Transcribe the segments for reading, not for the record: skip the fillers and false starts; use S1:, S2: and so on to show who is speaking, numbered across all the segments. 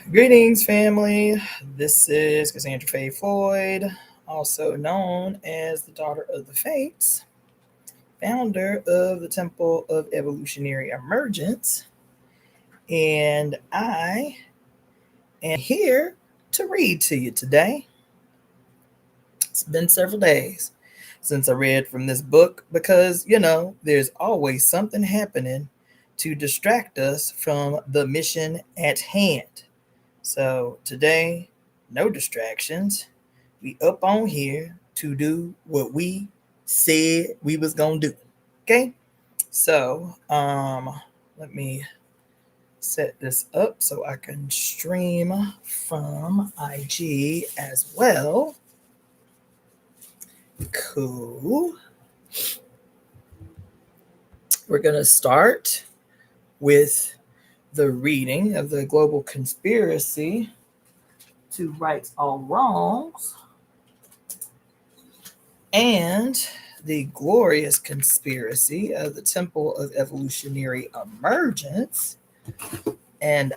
S1: Greetings, family. This is Cassandra Faye Floyd, also known as the Daughter of the Fates, founder of the Temple of Evolutionary Emergence, and I am here to read to you today. It's been several days since I read from this book because, there's always something happening to distract us from the mission at hand. So today, no distractions. We up on here to do what we said we was gonna do. Okay? So let me set this up so I can stream from IG as well. Cool. We're gonna start with the reading of the Global Conspiracy to Right All Wrongs and the Glorious Conspiracy of the Temple of Evolutionary Emergence. And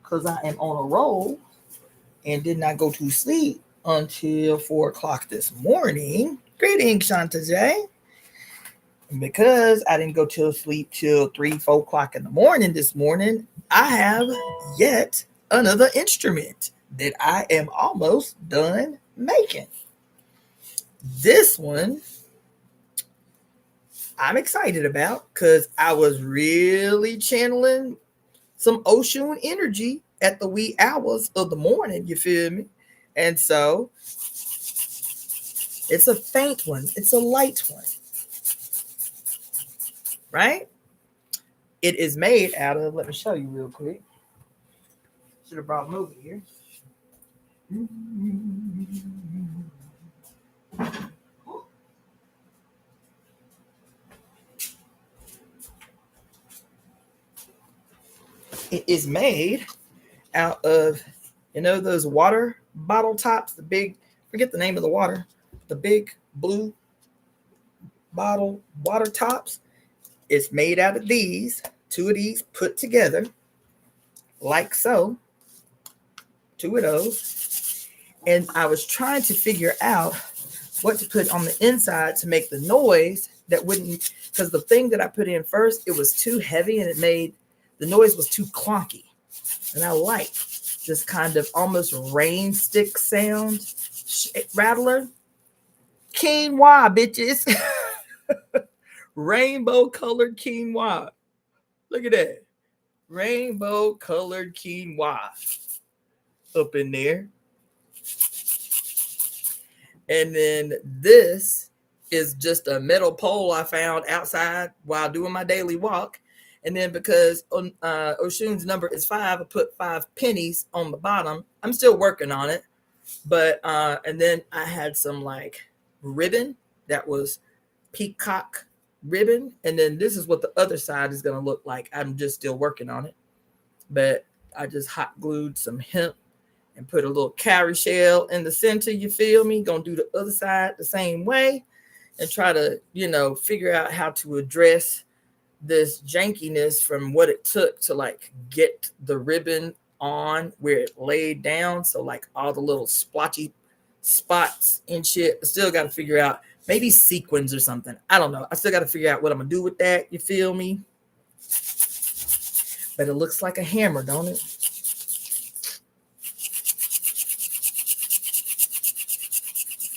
S1: because I am on a roll and did not go to sleep until 4 o'clock this morning. Greetings, Shanta J. Because I didn't go to sleep till 3, 4 o'clock in the morning this morning, I have yet another instrument that I am almost done making. This one I'm excited about because I was really channeling some Oshun energy at the wee hours of the morning, you feel me? And so it's a faint one, it's a light one. Right? It is made out of, let me show you real quick. Should have brought them over here. It is made out of, those water bottle tops, the big, forget the name of the water, the big blue bottle water tops. It's made out of these, 2 of these put together, like so, 2 of those. And I was trying to figure out what to put on the inside to make the noise that wouldn't, because the thing that I put in first, it was too heavy and the noise was too clunky. And I like this kind of almost rain stick sound rattler. Quinoa, bitches. Rainbow colored quinoa. Look at that. Rainbow colored quinoa up in there. And then this is just a metal pole I found outside while doing my daily walk. And then because Oshun's number is 5, I put 5 pennies on the bottom. I'm still working on it. But and then I had some like ribbon that was peacock ribbon, and then this is what the other side is going to look like. I'm just still working on it, but I just hot glued some hemp and put a little cowrie shell in the center, you feel me? Gonna do the other side the same way and try to figure out how to address this jankiness from what it took to like get the ribbon on where it laid down, so like all the little splotchy spots and shit. I still got to figure out, maybe sequins or something. I don't know. I still got to figure out what I'm going to do with that. You feel me? But it looks like a hammer, don't it?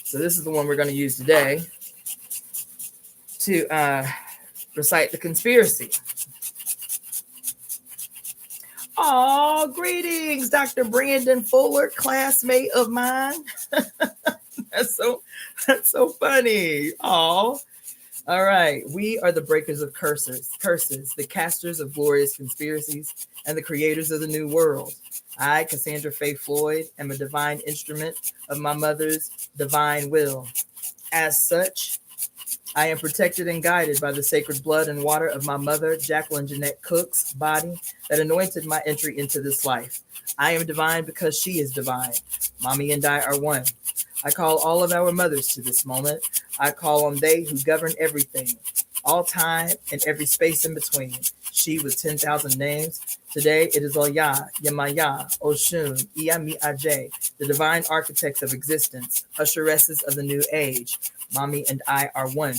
S1: So this is the one we're going to use today to recite the conspiracy. Oh, greetings, Dr. Brandon Fuller, classmate of mine. That's so funny. Oh, all right. We are the breakers of curses, the casters of glorious conspiracies, and the creators of the new world. I, Cassandra Faye Floyd, am a divine instrument of my mother's divine will. As such, I am protected and guided by the sacred blood and water of my mother, Jacqueline Jeanette Cook's body that anointed my entry into this life. I am divine because she is divine. Mommy and I are one. I call all of our mothers to this moment. I call on they who govern everything. all time and every space in between. She with 10,000 names. Today it is Oya, Yemaya, Oshun, Iyami Aj, the divine architects of existence, usheresses of the new age. Mommy and I are one.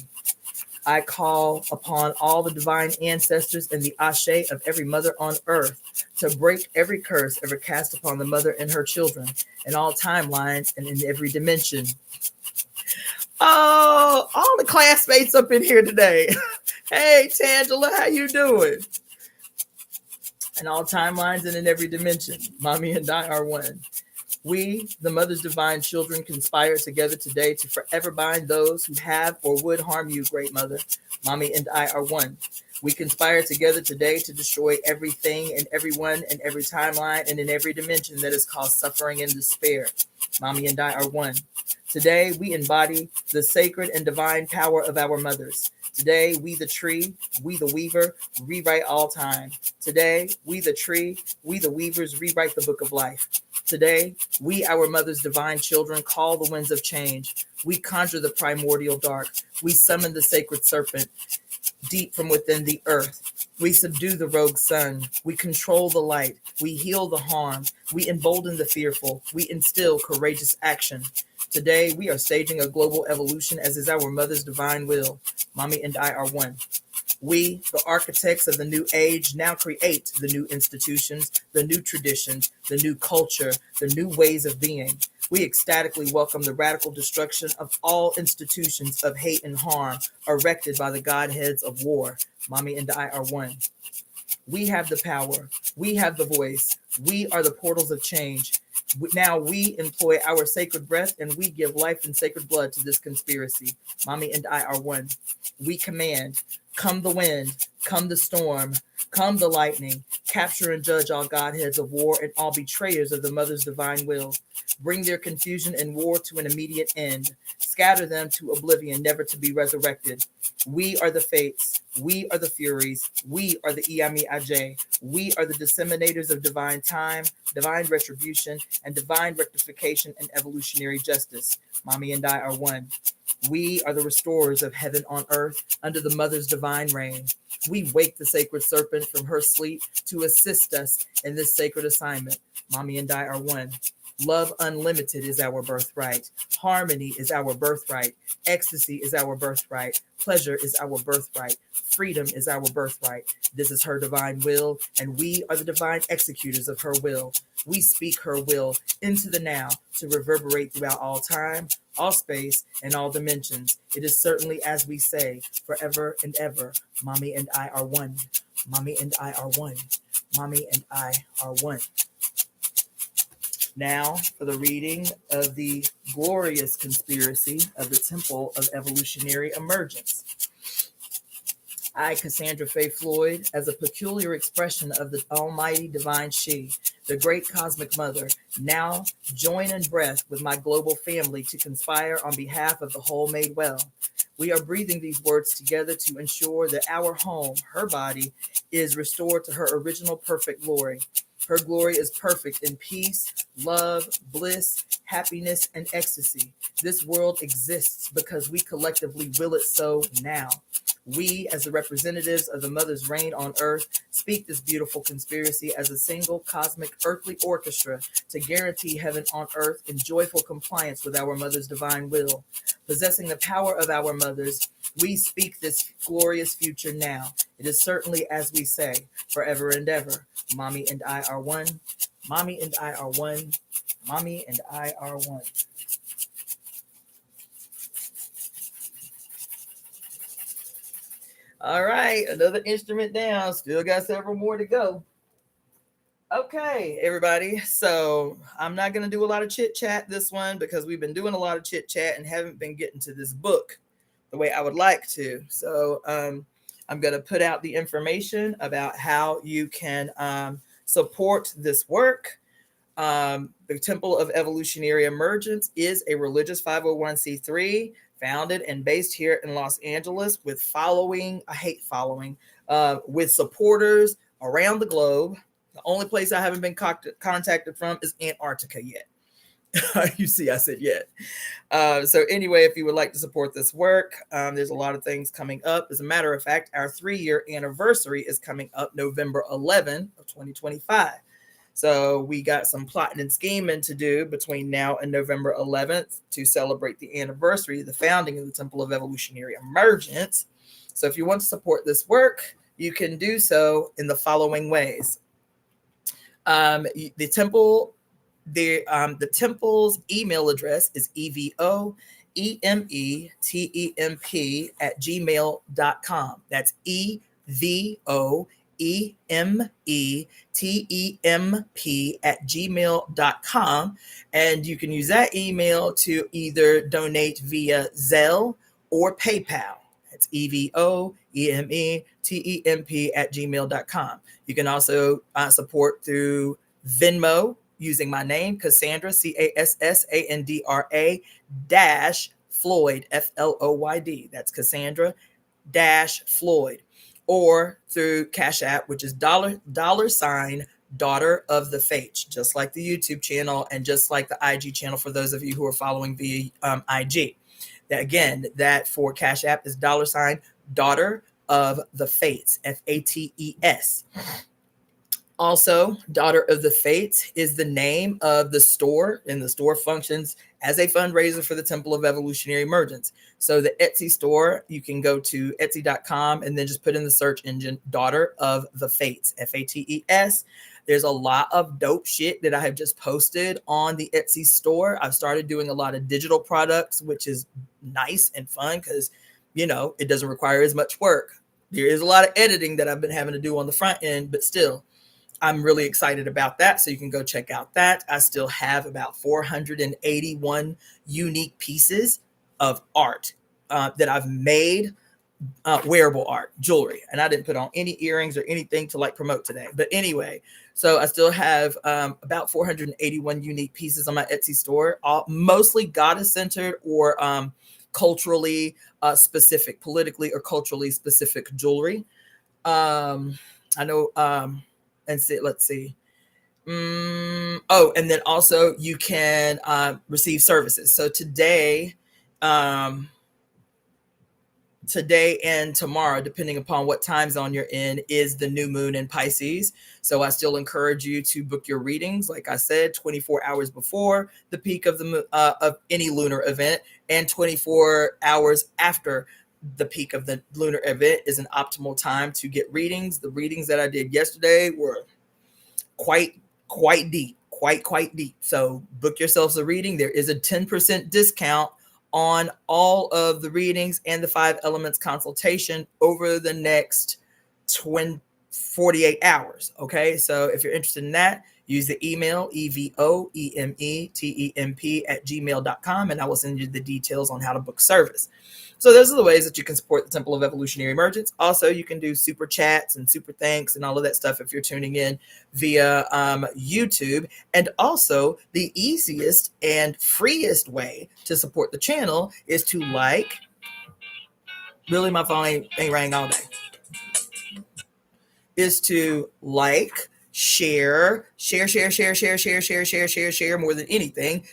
S1: I call upon all the divine ancestors and the ashe of every mother on earth to break every curse ever cast upon the mother and her children in all timelines and in every dimension. Oh, all the classmates up in here today. Hey, Tangela, how you doing? In all timelines and in every dimension, Mommy and I are one. We, the mother's divine children, conspire together today to forever bind those who have or would harm you, great mother. Mommy and I are one. We conspire together today to destroy everything and everyone and every timeline and in every dimension that has caused suffering and despair. Mommy and I are one. Today, we embody the sacred and divine power of our mothers. Today, we the tree, we the weaver, rewrite all time. Today, we the tree, we the weavers, rewrite the book of life. Today, we, our mother's divine children, call the winds of change. We conjure the primordial dark. We summon the sacred serpent deep from within the earth. We subdue the rogue sun. We control the light. We heal the harm. We embolden the fearful. We instill courageous action. Today, we are staging a global evolution as is our mother's divine will. Mommy and I are one. We, the architects of the new age, now create the new institutions, the new traditions, the new culture, the new ways of being. We ecstatically welcome the radical destruction of all institutions of hate and harm erected by the godheads of war. Mommy and I are one. We have the power. We have the voice. We are the portals of change. Now we employ our sacred breath and we give life and sacred blood to this conspiracy. Mommy and I are one. We command, come the wind, come the storm, come the lightning, capture and judge all godheads of war and all betrayers of the mother's divine will. Bring their confusion and war to an immediate end. Scatter them to oblivion, never to be resurrected. We are the fates. We are the furies. We are the Iyami Aj. We are the disseminators of divine time, divine retribution, and divine rectification and evolutionary justice. Mommy and I are one. We are the restorers of heaven on earth under the mother's divine reign. We wake the sacred serpent from her sleep to assist us in this sacred assignment. Mommy and I are one. Love unlimited is our birthright. Harmony is our birthright. Ecstasy is our birthright. Pleasure is our birthright. Freedom is our birthright. This is her divine will, and we are the divine executors of her will. We speak her will into the now to reverberate throughout all time, all space, and all dimensions. It is certainly as we say, forever and ever, Mommy and I are one. Mommy and I are one. Mommy and I are one. Now for the reading of the glorious conspiracy of the Temple of Evolutionary Emergence. I, Cassandra Faye Floyd, as a peculiar expression of the almighty divine she, the great cosmic mother, now join in breath with my global family to conspire on behalf of the whole made well. We are breathing these words together to ensure that our home, her body, is restored to her original perfect glory. Her glory is perfect in peace, love, bliss, happiness, and ecstasy. This world exists because we collectively will it so now. We, as the representatives of the mother's reign on earth, speak this beautiful conspiracy as a single cosmic earthly orchestra to guarantee heaven on earth in joyful compliance with our mother's divine will. Possessing the power of our mothers, we speak this glorious future now. It is certainly as we say, forever and ever. Mommy and I are one. Mommy and I are one. Mommy and I are one. All right, another instrument down. Still got several more to go. Okay, everybody. So I'm not going to do a lot of chit chat this one because we've been doing a lot of chit chat and haven't been getting to this book the way I would like to. So I'm going to put out the information about how you can support this work. The Temple of Evolutionary Emergence is a religious 501c3 founded and based here in Los Angeles with with supporters around the globe. The only place I haven't been contacted from is Antarctica yet. You see, I said yet. So anyway, if you would like to support this work, there's a lot of things coming up. As a matter of fact, our 3-year anniversary is coming up November 11 of 2025. So we got some plotting and scheming to do between now and November 11th to celebrate the anniversary of the founding of the Temple of Evolutionary Emergence. So if you want to support this work, you can do so in the following ways. The temple's email address is evoemetemp@gmail.com. That's evoemetemp@gmail.com. And you can use that email to either donate via Zelle or PayPal. That's evoemetemp@gmail.com. You can also support through Venmo using my name, Cassandra, Cassandra -Floyd, Floyd. That's Cassandra -Floyd. Or through Cash App, which is $ Daughter of the Fates, just like the YouTube channel and just like the IG channel for those of you who are following via IG. That for Cash App is $ Daughter of the Fates, FATES. Also, Daughter of the Fates is the name of the store, and the store functions as a fundraiser for the Temple of Evolutionary Emergence. So the Etsy store, you can go to etsy.com and then just put in the search engine Daughter of the Fates, FATES. There's a lot of dope shit that I have just posted on the Etsy store. I've started doing a lot of digital products, which is nice and fun because, it doesn't require as much work. There is a lot of editing that I've been having to do on the front end, but still, I'm really excited about that. So you can go check out that. I still have about 481 unique pieces of art that I've made, wearable art, jewelry. And I didn't put on any earrings or anything to promote today. But anyway, so I still have about 481 unique pieces on my Etsy store, mostly goddess-centered or culturally specific, politically or culturally specific jewelry. I know... let's see. And then also you can receive services. So today and tomorrow, depending upon what time zone you're in, is the new moon in Pisces. So I still encourage you to book your readings, like I said, 24 hours before the peak of of any lunar event, and 24 hours after the peak of the lunar event is an optimal time to get readings. The readings that I did yesterday were quite deep. So book yourselves a reading. There is a 10% discount on all of the readings and the 5 elements consultation over the next 48 hours. Okay, so if you're interested in that, use the email evoemetemp@gmail.com, and I will send you the details on how to book service. So those are the ways that you can support the Temple of Evolutionary Emergence. Also, you can do super chats and super thanks and all of that stuff if you're tuning in via YouTube. And also, the easiest and freest way to support the channel is to really, my phone ain't rang all day. Is to share more than anything.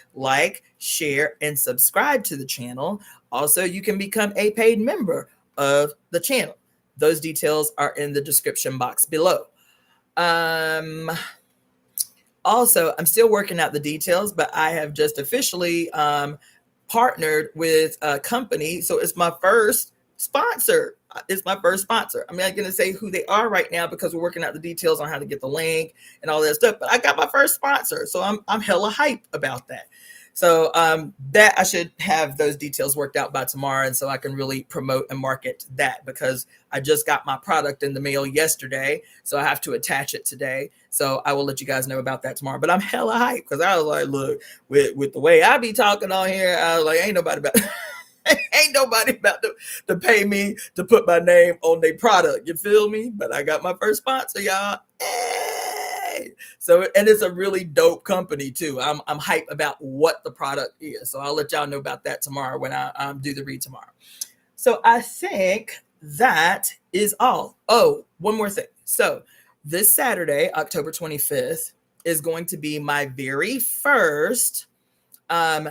S1: Share, and subscribe to the channel. Also, you can become a paid member of the channel. Those details are in the description box below. Also, I'm still working out the details, but I have just officially partnered with a company. So it's my first sponsor. I'm not going to say who they are right now because we're working out the details on how to get the link and all that stuff. But I got my first sponsor, so I'm hella hype about that. So that I should have those details worked out by tomorrow, and so I can really promote and market that because I just got my product in the mail yesterday, so I have to attach it today. So I will let you guys know about that tomorrow. But I'm hella hype because I was like, look, with the way I be talking on here, I was like, ain't nobody about to pay me to put my name on their product. You feel me? But I got my first sponsor, y'all. Hey! So, and it's a really dope company too. I'm hyped about what the product is. So I'll let y'all know about that tomorrow when I do the read tomorrow. So I think that is all. Oh, one more thing. So this Saturday, October 25th, is going to be my very first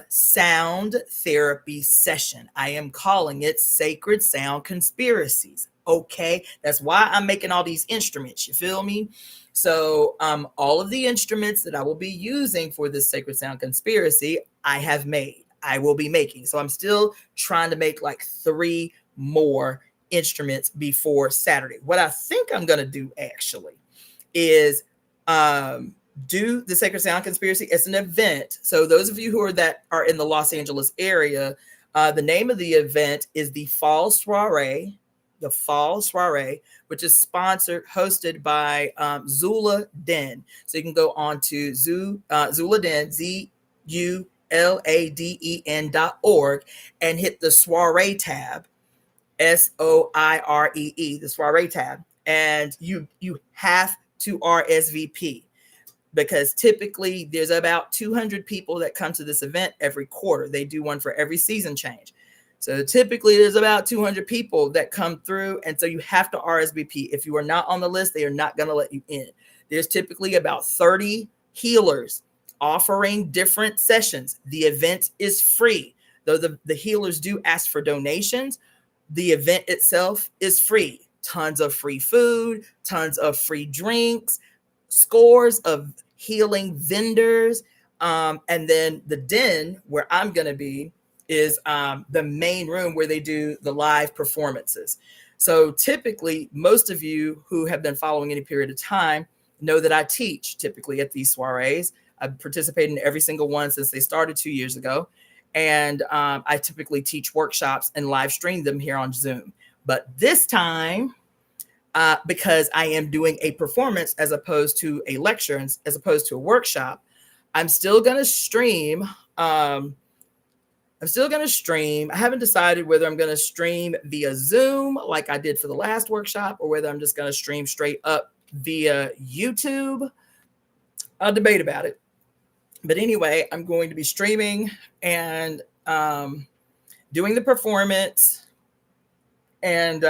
S1: sound therapy session. I am calling it Sacred Sound Conspiracies. Okay, that's why I'm making all these instruments. You feel me? So, all of the instruments that I will be using for this Sacred Sound Conspiracy, I have made. I will be making. So, I'm still trying to make like 3 more instruments before Saturday. What I think I'm going to do actually is do the Sacred Sound Conspiracy. It's an event. So those of you that are in the Los Angeles area, the name of the event is the Fall Soiree, which is hosted by Zula Den. So you can go on to Zula Den, ZULADEN.org, and hit the soiree tab, SOIREE, the soiree tab, and you have to RSVP, because typically there's about 200 people that come to this event every quarter. They do one for every season change. So typically there's about 200 people that come through, and so you have to RSVP. If you are not on the list, they are not going to let you in. There's typically about 30 healers offering different sessions. The event is free. Though the healers do ask for donations, the event itself is free. Tons of free food, tons of free drinks, scores of healing vendors. And then the den where I'm going to be is the main room where they do the live performances. So typically, most of you who have been following any period of time know that I teach typically at these soirees. I've participated in every single one since they started 2 years ago. And I typically teach workshops and live stream them here on Zoom. But this time, because I am doing a performance as opposed to a lecture, as opposed to a workshop, I'm still going to stream. I haven't decided whether I'm going to stream via Zoom like I did for the last workshop, or whether I'm just going to stream straight up via YouTube. I'll debate about it. But anyway, I'm going to be streaming and doing the performance. And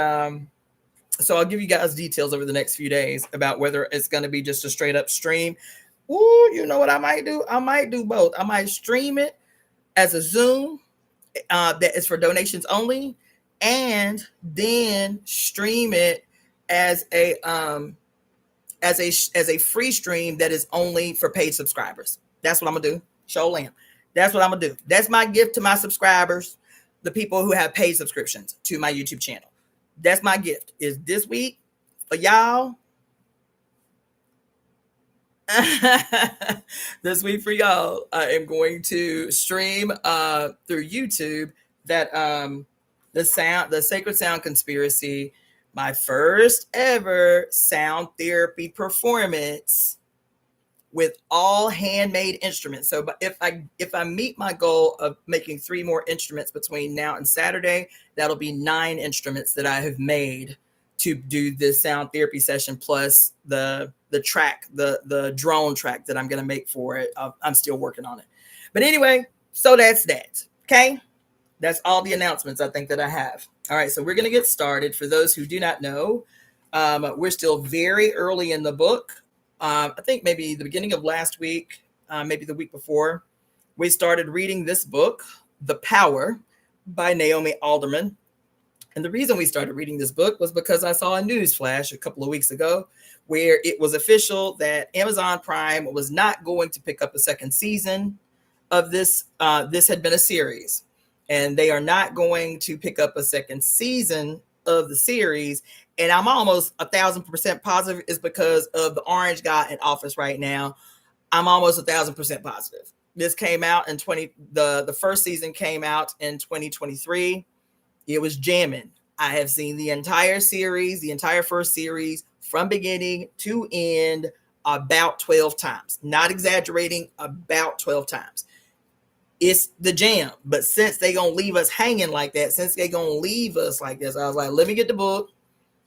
S1: so I'll give you guys details over the next few days about whether it's going to be just a straight up stream. Ooh, you know what I might do? I might do both. I might stream it as a Zoom that is for donations only, and then stream it as a free stream that is only for paid subscribers. That's what I'm gonna do. Show lamb. That's what I'm gonna do. That's my gift to my subscribers, the people who have paid subscriptions to my YouTube channel. That's my gift. Is this week for y'all. This week for y'all, I am going to stream through YouTube that the Sacred Sound Conspiracy, my first ever sound therapy performance with all handmade instruments. So if I meet my goal of making 3 more instruments between now and Saturday, that'll be 9 instruments that I have made to do this sound therapy session, plus the track, the drone track that I'm going to make for it. I'm still working on it. But anyway, so that's that. Okay. That's all the announcements I think that I have. All right. So we're going to get started. For those who do not know, we're still very early in the book. I think maybe the beginning of last week, maybe the week before, we started reading this book, The Power by Naomi Alderman. And the reason we started reading this book was because I saw a news flash a couple of weeks ago where it was official that Amazon Prime was not going to pick up a second season of this. This had been a series, and they are not going to pick up a second season of the series. And I'm almost 1,000% positive it's because of the orange guy in office right now. I'm almost 1,000% positive. This came out in the first season came out in 2023. It was jamming. I have seen the entire series, the entire first series from beginning to end about 12 times. Not exaggerating, about 12 times. It's the jam. But since they gonna leave us hanging like that, since they gonna leave us like this, I was like, let me get the book.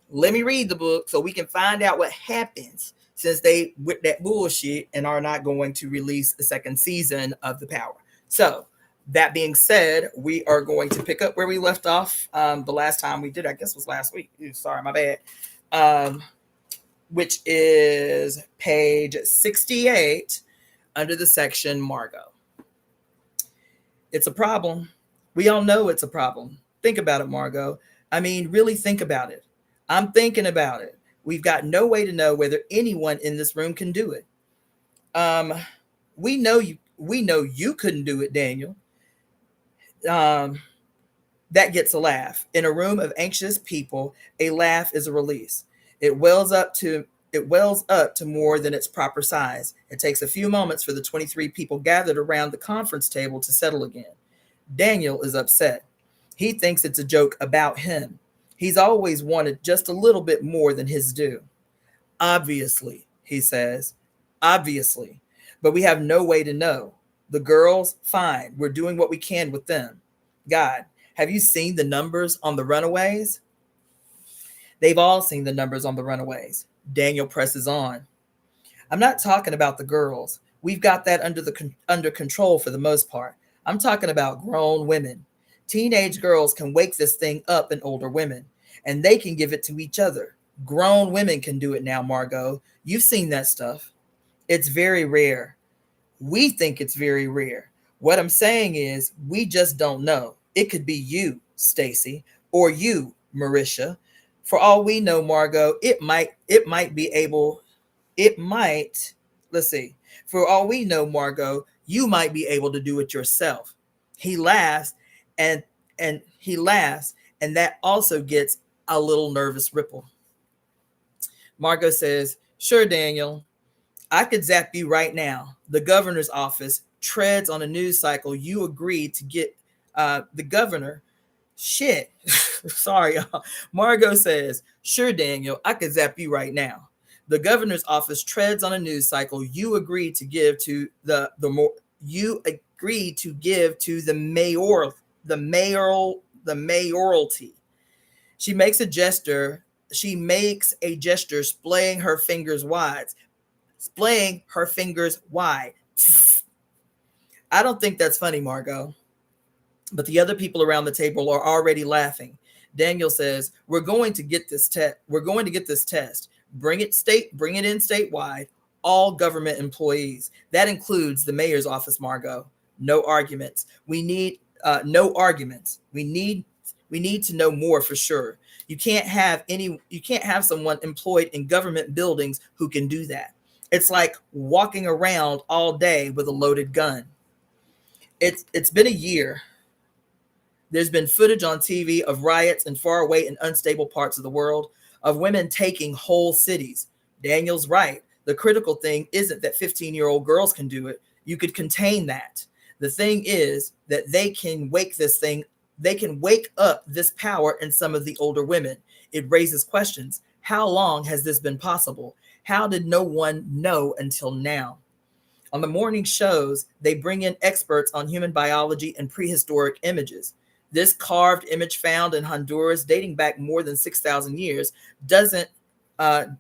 S1: Let me read the book so we can find out what happens, since they with that bullshit and are not going to release a second season of The Power. So that being said, we are going to pick up where we left off. The last time we did, I guess, was last week. Sorry, my bad. Which is page 68 under the section Margot. It's a problem. We all know it's a problem. Think about it, Margot. I mean, really think about it. I'm thinking about it. We've got no way to know whether anyone in this room can do it. Um, we know you. We know you couldn't do it, Daniel. Um, that gets a laugh. In a room of anxious people, a laugh is a release. It wells up to more than its proper size. It takes a few moments for the 23 people gathered around the conference table to settle again. Daniel is upset. He thinks it's a joke about him. He's always wanted just a little bit more than his due. Obviously, he says. Obviously. But we have no way to know. The girls, fine. We're doing what we can with them. God, have you seen the numbers on the runaways? They've all seen the numbers on the runaways. Daniel presses on. I'm not talking about the girls. We've got that under control for the most part. I'm talking about grown women. Teenage girls can wake this thing up in older women, and they can give it to each other. Grown women can do it now, Margot. You've seen that stuff. It's very rare. We think it's very rare. What I'm saying is we just don't know. It could be you, Stacy, or you, Marisha. For all we know, Margot, it might be able, it might, let's see. For all we know, Margot, you might be able to do it yourself. He laughs and he laughs, and that also gets a little nervous ripple. Margot says, sure, Daniel, I could zap you right now. The governor's office treads on a news cycle you agreed to get the governor. Shit. Sorry, y'all. Margot says, sure, Daniel, I could zap you right now. The governor's office treads on a news cycle you agreed to give to the mayoralty. She makes a gesture. She makes a gesture, splaying her fingers wide. Splaying her fingers wide. I don't think that's funny, Margot. But the other people around the table are already laughing. Daniel says, we're going to get this test. We're going to get this test. Bring it in statewide, all government employees. That includes the mayor's office, Margot. No arguments. We need no arguments. We need to know more for sure. You can't have someone employed in government buildings who can do that. It's like walking around all day with a loaded gun. It's been a year. There's been footage on TV of riots in faraway and unstable parts of the world, of women taking whole cities. Daniel's right. The critical thing isn't that 15-year-old girls can do it. You could contain that. The thing is that they can wake up this power in some of the older women. It raises questions. How long has this been possible? How did no one know until now? On the morning shows, they bring in experts on human biology and prehistoric images. This carved image found in Honduras, dating back more than 6,000 years, doesn't that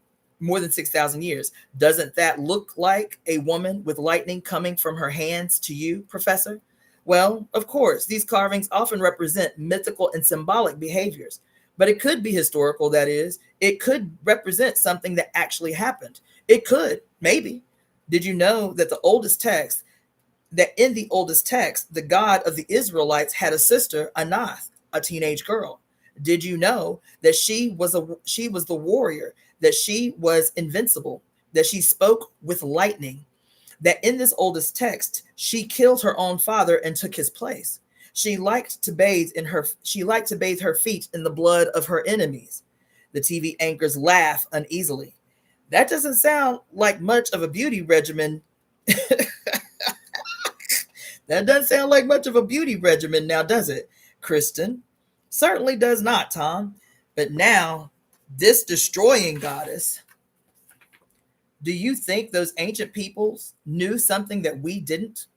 S1: look like a woman with lightning coming from her hands to you, Professor? Well, of course, these carvings often represent mythical and symbolic behaviors, but it could be historical, that is. It could represent something that actually happened. It could, maybe. Did you know that in the oldest text, the God of the Israelites had a sister, Anath, a teenage girl? Did you know that she was the warrior, that she was invincible, that she spoke with lightning, that in this oldest text, she killed her own father and took his place? She liked to bathe her feet in the blood of her enemies. The TV anchors laugh uneasily. That doesn't sound like much of a beauty regimen. That doesn't sound like much of a beauty regimen now, does it, Kristen? Certainly does not, Tom. But now, this destroying goddess, do you think those ancient peoples knew something that we didn't?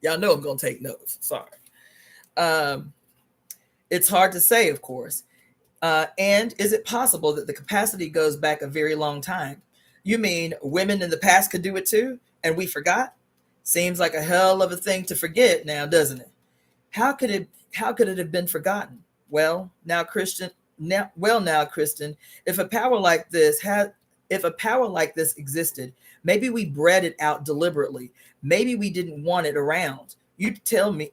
S1: Y'all know I'm going to take notes. Sorry. It's hard to say, of course. And is it possible that the capacity goes back a very long time? You mean women in the past could do it too, and we forgot? Seems like a hell of a thing to forget now, doesn't it? How could it have been forgotten? Well, now, Kristen, if a power like this If a power like this existed, maybe we bred it out deliberately. Maybe we didn't want it around. You'd tell me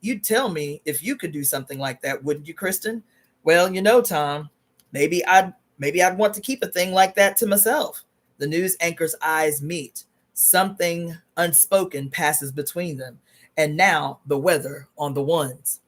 S1: if you could do something like that, wouldn't you, Kristen? Well, Tom, maybe I'd want to keep a thing like that to myself. The news anchor's eyes meet. Something unspoken passes between them. And now the weather on the ones.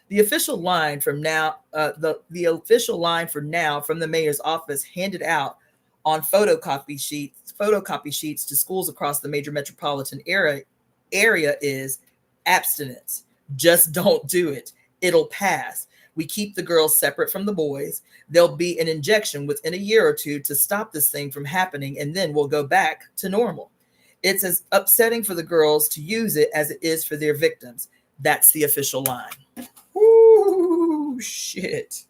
S1: The official line from now, the official line for now from the mayor's office handed out on photocopy sheets to schools across the major metropolitan area is abstinence. Just don't do it. It'll pass. We keep the girls separate from the boys. There'll be an injection within a year or two to stop this thing from happening, and then we'll go back to normal. It's as upsetting for the girls to use it as it is for their victims. That's the official line. Ooh, shit.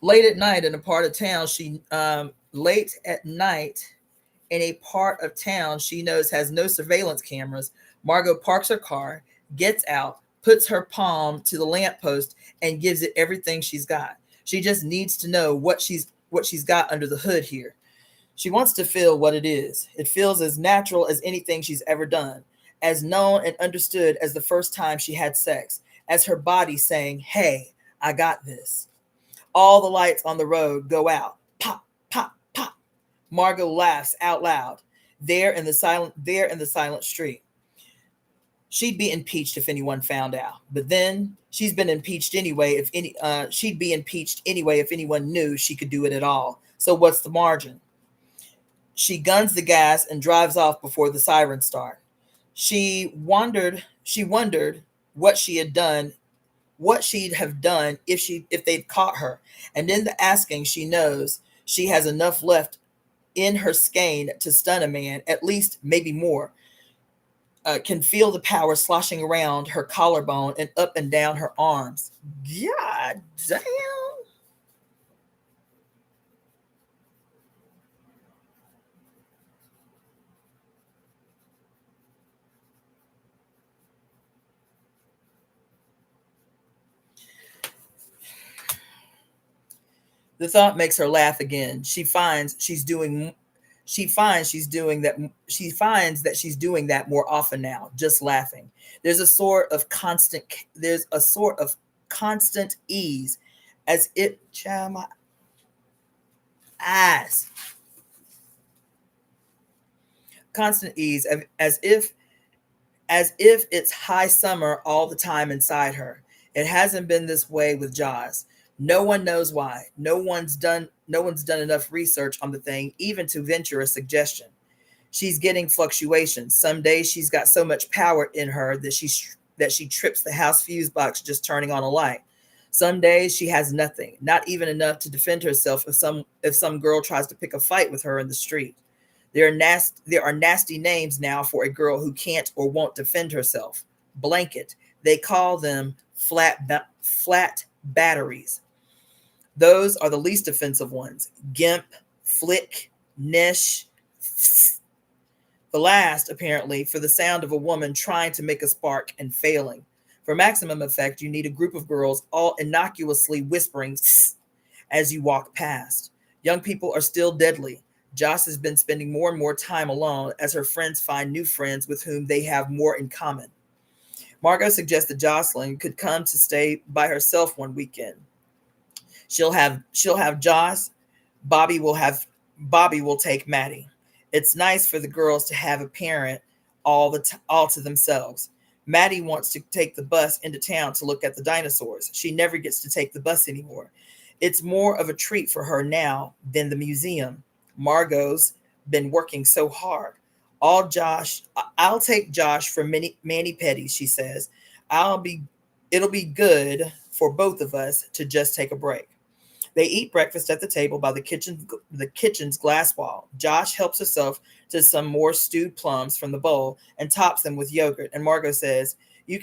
S1: Late at night in a part of town she knows has no surveillance cameras, Margot parks her car, gets out, puts her palm to the lamppost, and gives it everything she's got. She just needs to know what she's got under the hood here. She wants to feel what it is. It feels as natural as anything she's ever done, as known and understood as the first time she had sex, as her body saying, "Hey, I got this." All the lights on the road go out. Pop, pop, pop. Margot laughs out loud. There in the silent street. She'd be impeached if anyone found out. But then she'd be impeached anyway if anyone knew she could do it at all. So what's the margin? She guns the gas and drives off before the sirens start. She wondered what she'd have done if they'd caught her. And in the asking, she knows she has enough left in her skein to stun a man, at least maybe more. Can feel the power sloshing around her collarbone and up and down her arms. God damn. The thought makes her laugh again. She finds that she's doing that more often now, just laughing. There's a sort of constant ease, as if child, my eyes. Constant ease, as if it's high summer all the time inside her. It hasn't been this way with Jaws. No one knows why. No one's done enough research on the thing even to venture a suggestion. She's getting fluctuations. Some days she's got so much power in her that she trips the house fuse box just turning on a light. Some days she has nothing, not even enough to defend herself if some girl tries to pick a fight with her in the street. There are nasty names now for a girl who can't or won't defend herself. Blanket. They call them flat batteries. Those are the least offensive ones. Gimp, flick, niche. The last, apparently, for the sound of a woman trying to make a spark and failing. For maximum effect, you need a group of girls all innocuously whispering as you walk past. Young people are still deadly. Joss has been spending more and more time alone as her friends find new friends with whom they have more in common. Margot suggests that Jocelyn could come to stay by herself one weekend. She'll have Joss. Bobby will take Maddie. It's nice for the girls to have a parent all to themselves. Maddie wants to take the bus into town to look at the dinosaurs. She never gets to take the bus anymore. It's more of a treat for her now than the museum. Margot's been working so hard. I'll take Josh for mani-pedi, she says. It'll be good for both of us to just take a break. They eat breakfast at the table by the kitchen's glass wall. Josh helps herself to some more stewed plums from the bowl and tops them with yogurt. And Margot says, you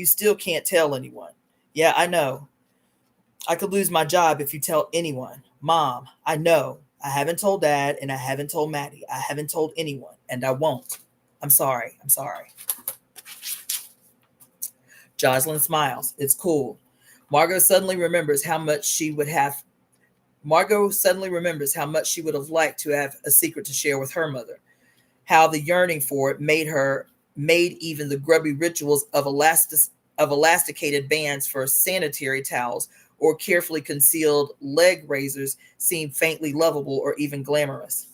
S1: still can't tell anyone. Yeah, I know. I could lose my job if you tell anyone. Mom, I know. I haven't told Dad and I haven't told Maddie. I haven't told anyone and I won't. I'm sorry. Jocelyn smiles. It's cool. Margot suddenly remembers how much she would have. Margot suddenly remembers how much she would have liked to have a secret to share with her mother. How the yearning for it made even the grubby rituals of elasticated bands for sanitary towels or carefully concealed leg razors seem faintly lovable or even glamorous.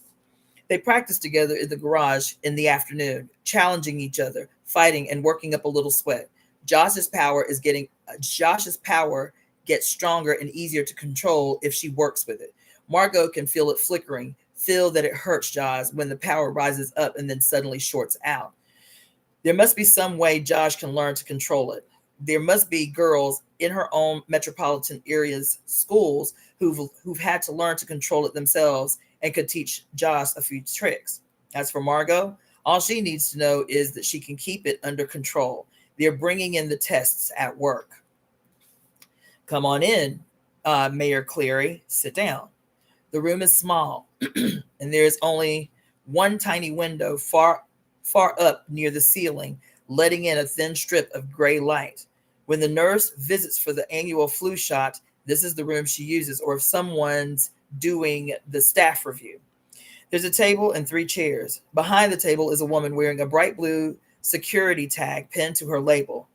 S1: They practiced together in the garage in the afternoon, challenging each other, fighting and working up a little sweat. Josh's power gets stronger and easier to control if she works with it. Margot can feel it flickering, feel that it hurts Josh when the power rises up and then suddenly shorts out. There must be some way Josh can learn to control it. There must be girls in her own metropolitan area's schools who've had to learn to control it themselves and could teach Josh a few tricks. As for Margot, all she needs to know is that she can keep it under control. They're bringing in the tests at work. Come on in, Mayor Cleary. Sit down. The room is small, and there is only one tiny window far up near the ceiling, letting in a thin strip of gray light. When the nurse visits for the annual flu shot, this is the room she uses, or if someone's doing the staff review. There's a table and 3 chairs. Behind the table is a woman wearing a bright blue security tag pinned to her label.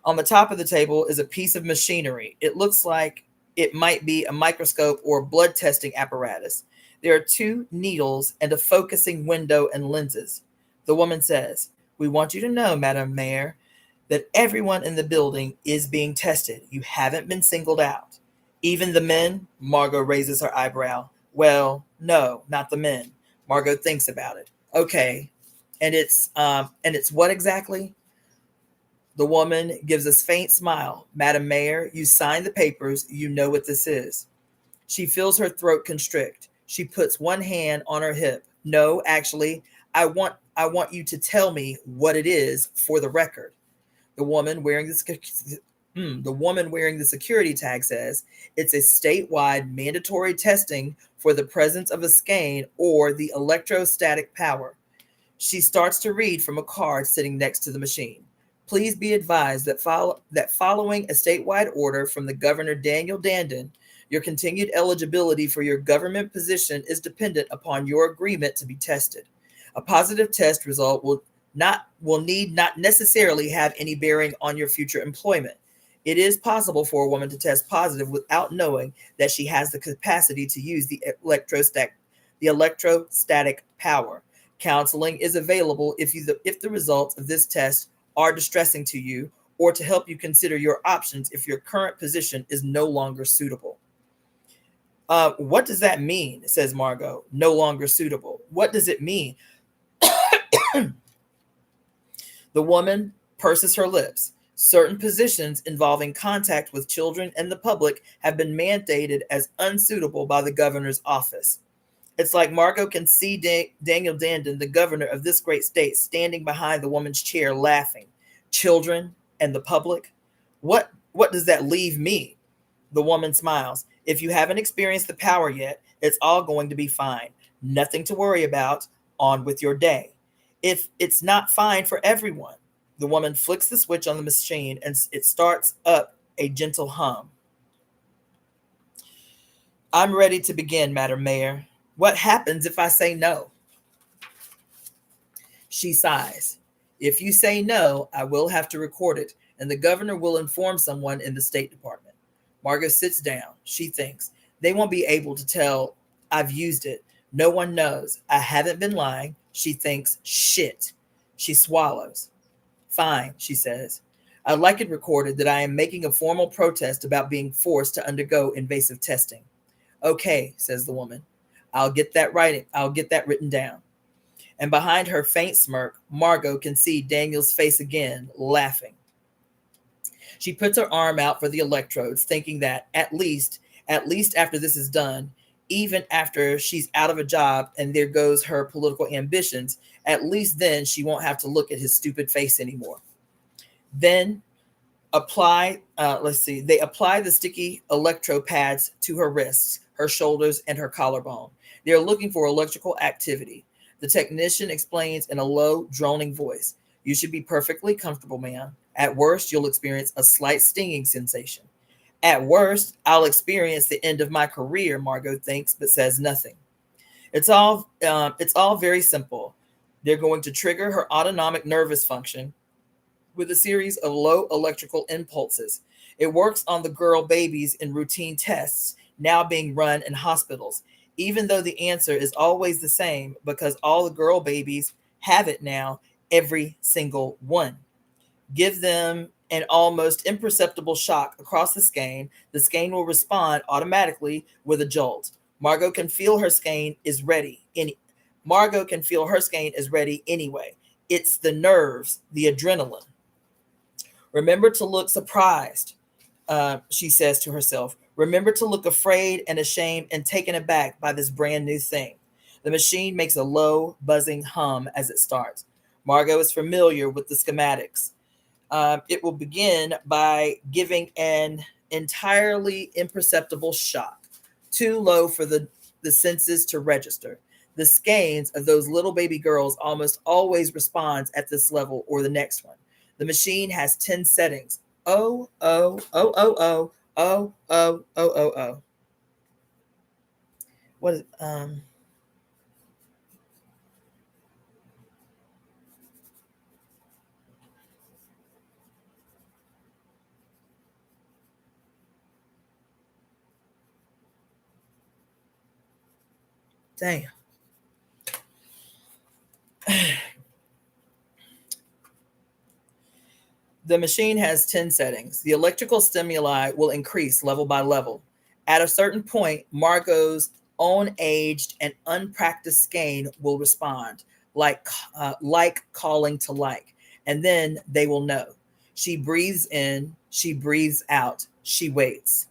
S1: On the top of the table is a piece of machinery. It looks like it might be a microscope or blood testing apparatus. There are 2 needles and a focusing window and lenses. The woman says, "We want you to know, Madam Mayor, that everyone in the building is being tested. You haven't been singled out." "Even the men?" Margot raises her eyebrow. "Well, no, not the men." Margot thinks about it. "Okay, and it's what exactly?" The woman gives a faint smile. "Madam Mayor, you signed the papers. You know what this is." She feels her throat constrict. She puts one hand on her hip. "No, actually, I want you to tell me what it is for the record." The woman wearing the security tag says, "It's a statewide mandatory testing for the presence of a skein or the electrostatic power." She starts to read from a card sitting next to the machine. "Please be advised that following a statewide order from the Governor Daniel Dandon, your continued eligibility for your government position is dependent upon your agreement to be tested. A positive test result will not necessarily have any bearing on your future employment. It is possible for a woman to test positive without knowing that she has the capacity to use the electrostatic power. Counseling is available if the results of this test are distressing to you, or to help you consider your options if your current position is no longer suitable." What does that mean? Says Margot. "No longer suitable. What does it mean?" The woman purses her lips. "Certain positions involving contact with children and the public have been mandated as unsuitable by the governor's office." It's like Margot can see Daniel Dandon, the governor of this great state, standing behind the woman's chair laughing. Children and the public? What does that leave me? The woman smiles. "If you haven't experienced the power yet, it's all going to be fine. Nothing to worry about. On with your day. If it's not fine for everyone." The woman flicks the switch on the machine and it starts up a gentle hum. "I'm ready to begin, Madam Mayor. What happens if I say no?" She sighs. "If you say no, I will have to record it, and the governor will inform someone in the State Department." Margot sits down. She thinks, "They won't be able to tell I've used it. No one knows. I haven't been lying." She thinks, "Shit." She swallows. "Fine," she says. "I'd like it recorded that I am making a formal protest about being forced to undergo invasive testing." "Okay," says the woman. I'll get that written down." And behind her faint smirk, Margot can see Daniel's face again, laughing. She puts her arm out for the electrodes, thinking that at least after this is done, even after she's out of a job and there goes her political ambitions, at least then she won't have to look at his stupid face anymore. Then they apply the sticky electro pads to her wrists, her shoulders, and her collarbone. They're looking for electrical activity. The technician explains in a low, droning voice, "You should be perfectly comfortable, ma'am. At worst, you'll experience a slight stinging sensation. At worst, I'll experience the end of my career, Margot thinks, but says nothing. It's all very simple. They're going to trigger her autonomic nervous function with a series of low electrical impulses. It works on the girl babies in routine tests now being run in hospitals, even though the answer is always the same because all the girl babies have it now, every single one. Give them an almost imperceptible shock across the skein. The skein will respond automatically with a jolt. Margot can feel her skein is ready. Margot can feel her skein is ready anyway. It's the nerves, the adrenaline. Remember to look surprised, she says to herself. Remember to look afraid and ashamed and taken aback by this brand new thing. The machine makes a low, buzzing hum as it starts. Margot is familiar with the schematics. It will begin by giving an entirely imperceptible shock, too low for the senses to register. The skeins of those little baby girls almost always responds at this level or the next one. The machine has 10 settings. Oh, oh, oh, oh, oh, oh, oh, oh, oh, oh. What is, damn. The machine has 10 settings. The electrical stimuli will increase level by level. At a certain point, Margot's own aged and unpracticed skein will respond, like calling to like, and then they will know. She breathes in, she breathes out, she waits.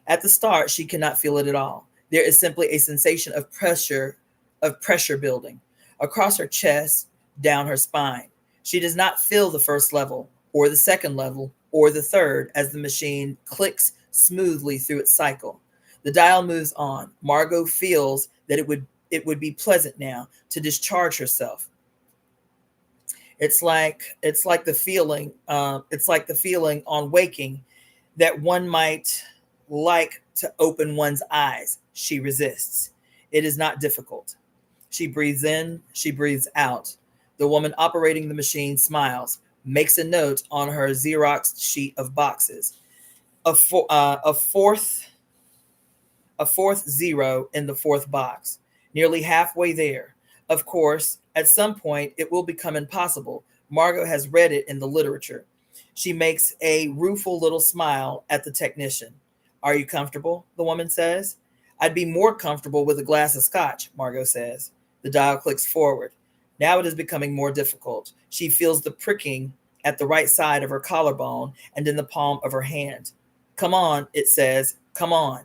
S1: At the start, she cannot feel it at all. There is simply a sensation of pressure building across her chest, down her spine. She does not feel the first level, or the second level, or the third as the machine clicks smoothly through its cycle. The dial moves on. Margot feels that it would be pleasant now to discharge herself. It's like the feeling on waking that one might like to open one's eyes. She resists. It is not difficult. She breathes in, she breathes out. The woman operating the machine smiles, makes a note on her Xerox sheet of boxes. A fourth zero in the fourth box, nearly halfway there. Of course, at some point it will become impossible. Margot has read it in the literature. She makes a rueful little smile at the technician. Are you comfortable? The woman says. I'd be more comfortable with a glass of scotch, Margot says. The dial clicks forward. Now it is becoming more difficult. She feels the pricking at the right side of her collarbone and in the palm of her hand. Come on, it says. Come on.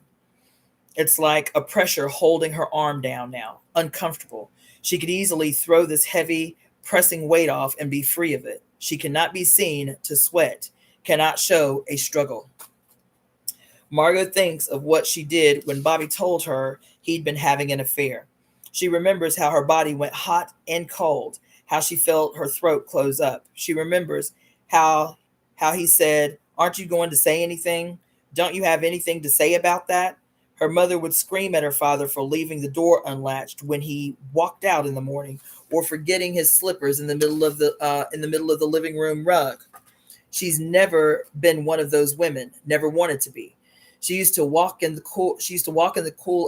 S1: It's like a pressure holding her arm down now, uncomfortable. She could easily throw this heavy, pressing weight off and be free of it. She cannot be seen to sweat, cannot show a struggle. Margot thinks of what she did when Bobby told her he'd been having an affair. She remembers how her body went hot and cold, how she felt her throat close up. She remembers how he said, "Aren't you going to say anything? Don't you have anything to say about that?" Her mother would scream at her father for leaving the door unlatched when he walked out in the morning, or forgetting his slippers in the middle of the living room rug. She's never been one of those women, never wanted to be. She used to walk in the cool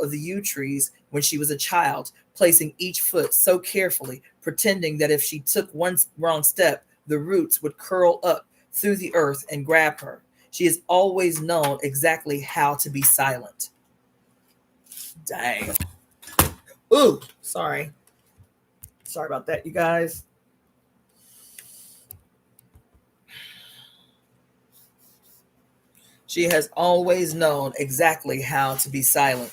S1: of the yew trees when she was a child, placing each foot so carefully, pretending that if she took one wrong step, the roots would curl up through the earth and grab her. She has always known exactly how to be silent. Dang. Ooh, sorry. Sorry about that, you guys. She has always known exactly how to be silent.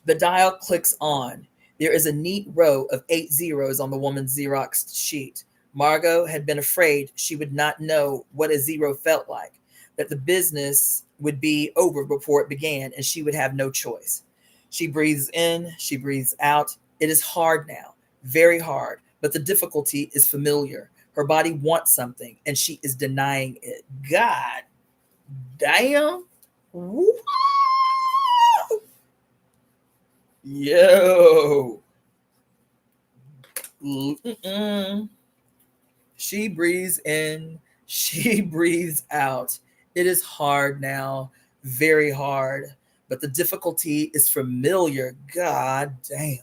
S1: The dial clicks on. There is a neat row of 8 zeros on the woman's Xerox sheet. Margot had been afraid she would not know what a zero felt like, that the business would be over before it began and she would have no choice. She breathes in, she breathes out. It is hard now, very hard, but the difficulty is familiar. Her body wants something and she is denying it. God. Damn. Woo. Yo. Mm-mm. She breathes in, she breathes out. It is hard now, very hard, but the difficulty is familiar. God damn.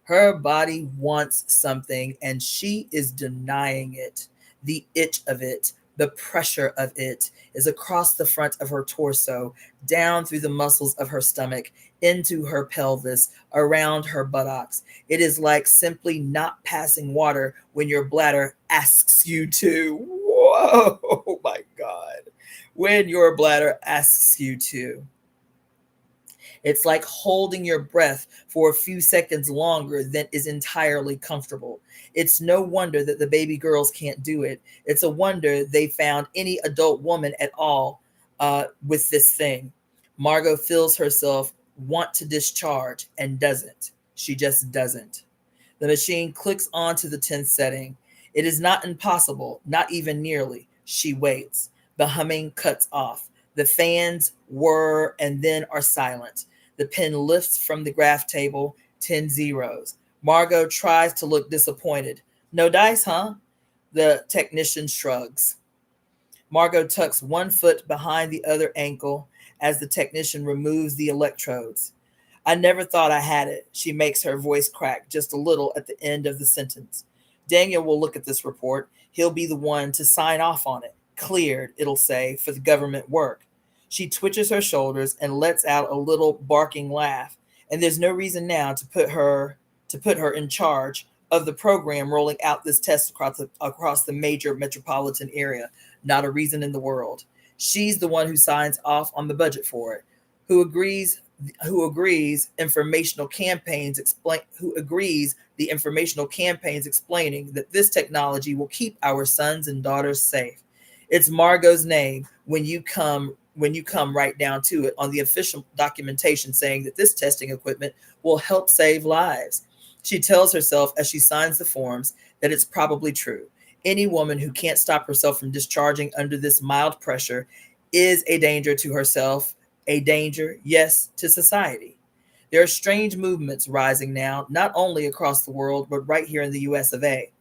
S1: Her body wants something and she is denying it. The itch of it, the pressure of it is across the front of her torso, down through the muscles of her stomach, into her pelvis, around her buttocks. It is like simply not passing water when your bladder asks you to. Whoa, my God. When your bladder asks you to. It's like holding your breath for a few seconds longer than is entirely comfortable. It's no wonder that the baby girls can't do it. It's a wonder they found any adult woman at all with this thing. Margot feels herself want to discharge and doesn't. She just doesn't. The machine clicks on to the 10th setting. It is not impossible, not even nearly. She waits. The humming cuts off. The fans whir and then are silent. The pen lifts from the graph table, 10 zeros. Margot tries to look disappointed. No dice, huh? The technician shrugs. Margot tucks one foot behind the other ankle as the technician removes the electrodes. I never thought I had it. She makes her voice crack just a little at the end of the sentence. Daniel will look at this report. He'll be the one to sign off on it. Cleared, it'll say, for the government work. She twitches her shoulders and lets out a little barking laugh. And there's no reason now to put her in charge of the program rolling out this test across the major metropolitan area. Not a reason in the world. She's the one who signs off on the budget for it, who agrees the informational campaigns explaining that this technology will keep our sons and daughters safe. It's Margot's name when you come right down to it on the official documentation saying that this testing equipment will help save lives. She tells herself as she signs the forms that it's probably true. Any woman who can't stop herself from discharging under this mild pressure is a danger to herself, a danger, yes, to society. There are strange movements rising now, not only across the world, but right here in the US of A.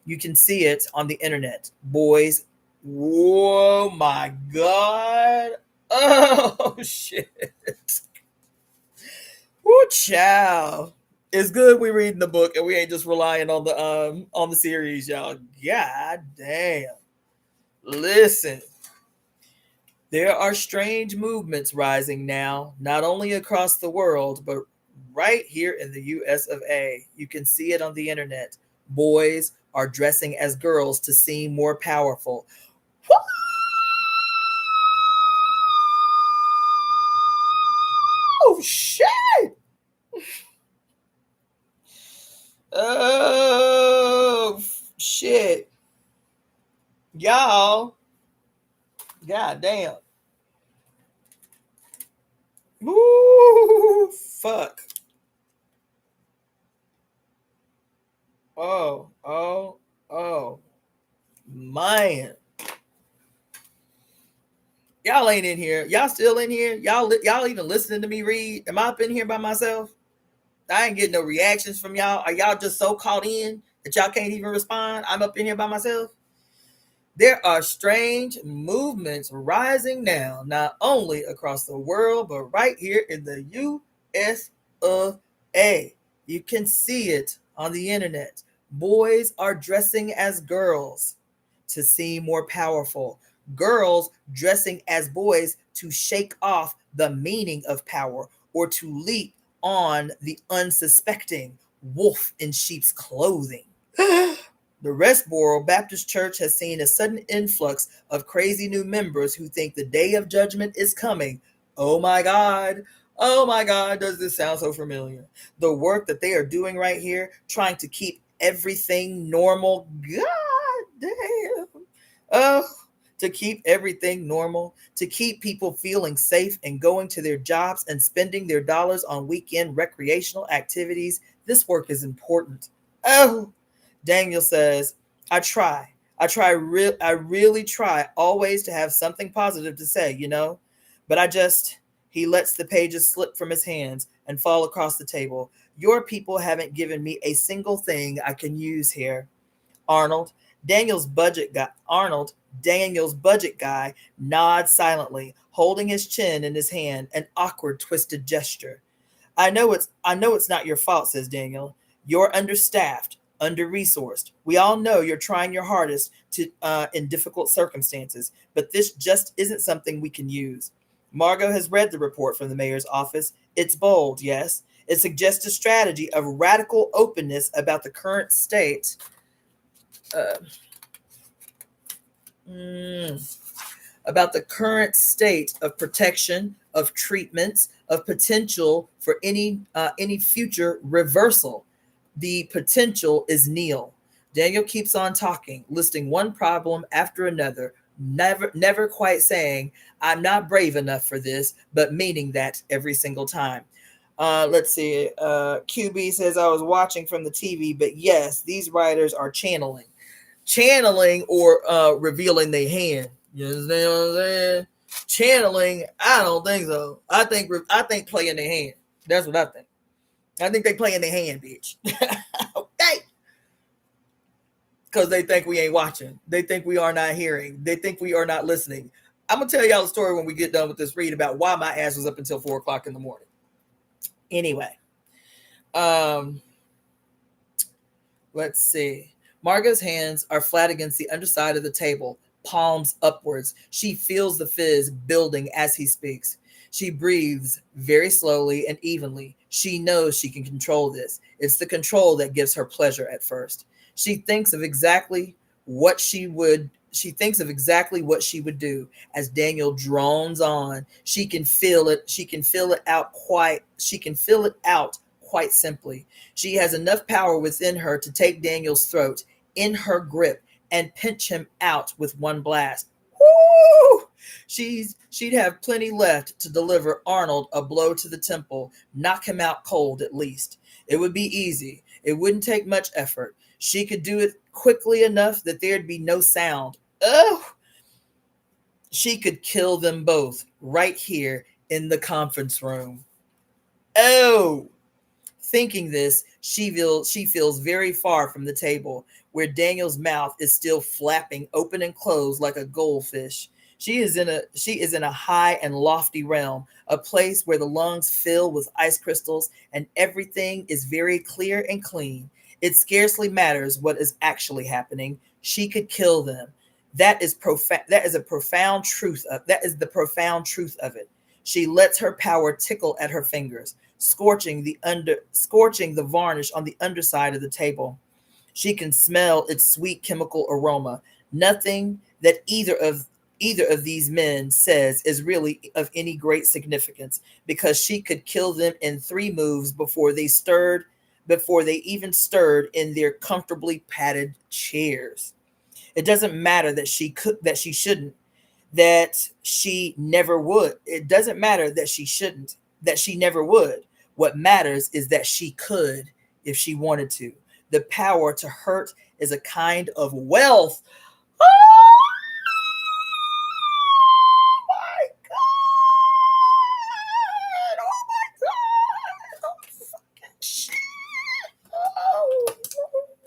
S1: You can see it on the internet. Boys, whoa, my God. Oh, shit. Woo, child. It's good we reading the book and we ain't just relying on the series, y'all. God damn. Listen. There are strange movements rising now, not only across the world, but right here in the US of A. You can see it on the internet. Boys are dressing as girls to seem more powerful. Oh, shit. Oh, shit. Y'all. God damn. Woo, fuck. Oh, man. Y'all ain't in here. Y'all still in here? Y'all even listening to me read? Am I up in here by myself? I ain't getting no reactions from y'all. Are y'all just so caught in that y'all can't even respond? I'm up in here by myself. There are strange movements rising now, not only across the world, but right here in the US of A. You can see it on the internet. Boys are dressing as girls to seem more powerful. Girls dressing as boys to shake off the meaning of power or to leap on the unsuspecting wolf in sheep's clothing. The Westboro Baptist Church has seen a sudden influx of crazy new members who think the day of judgment is coming. Oh my God. Oh my God, does this sound so familiar? The work that they are doing right here, trying to keep everything normal. God damn. Oh, to keep everything normal, to keep people feeling safe and going to their jobs and spending their dollars on weekend recreational activities. This work is important. Oh, Daniel says, I try. I really try always to have something positive to say, but he lets the pages slip from his hands and fall across the table. Your people haven't given me a single thing I can use here. Arnold, Arnold, Daniel's budget guy, nods silently, holding his chin in his hand, an awkward twisted gesture. I know it's not your fault, says Daniel. You're understaffed, under-resourced. We all know you're trying your hardest to in difficult circumstances, but this just isn't something we can use. Margot has read the report from the mayor's office. It's bold, yes. It suggests a strategy of radical openness about the current state. About the current state of protection, of treatments, of potential for any future reversal. The potential is nil. Daniel keeps on talking, listing one problem after another, never quite saying, I'm not brave enough for this, but meaning that every single time. Let's see. QB says, I was watching from the TV, but yes, these writers are channeling or revealing their hand. You understand what I'm saying? Channeling, I don't think so. I think playing their hand. That's what I think. I think they playing their hand, bitch. Okay. Because they think we ain't watching. They think we are not hearing. They think we are not listening. I'm going to tell y'all a story when we get done with this read about why my ass was up until 4 o'clock in the morning. Anyway. Let's see. Margot's hands are flat against the underside of the table, palms upwards. She feels the fizz building as he speaks. She breathes very slowly and evenly. She knows she can control this. It's the control that gives her pleasure at first. She thinks of exactly what she would do as Daniel drones on. She can feel it out quite simply. She has enough power within her to take Daniel's throat in her grip and pinch him out with one blast. Woo! She'd have plenty left to deliver Arnold a blow to the temple, knock him out cold at least. It would be easy. It wouldn't take much effort. She could do it quickly enough that there'd be no sound. Oh! She could kill them both right here in the conference room. Oh! Thinking this, she feels very far from the table, where Daniel's mouth is still flapping open and closed like a goldfish. She is in a high and lofty realm, a place where the lungs fill with ice crystals and everything is very clear and clean. It scarcely matters what is actually happening. She could kill them. That is the profound truth of it. She lets her power tickle at her fingers, scorching the varnish on the underside of the table. She can smell its sweet chemical aroma. Nothing that either of these men says is really of any great significance, because she could kill them in 3 moves before they even stirred in their comfortably padded chairs. It doesn't matter that she shouldn't, that she never would. It doesn't matter that she shouldn't, that she never would. What matters is that she could if she wanted to. The power to hurt is a kind of wealth. Oh my God! Oh my God! Oh fucking shit! Oh,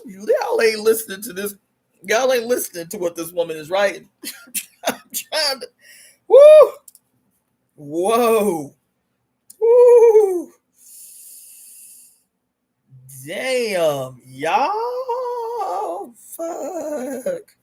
S1: y'all ain't listening to this. Y'all ain't listening to what this woman is writing. I'm trying to. Woo! Whoa! Woo! Damn, y'all, fuck.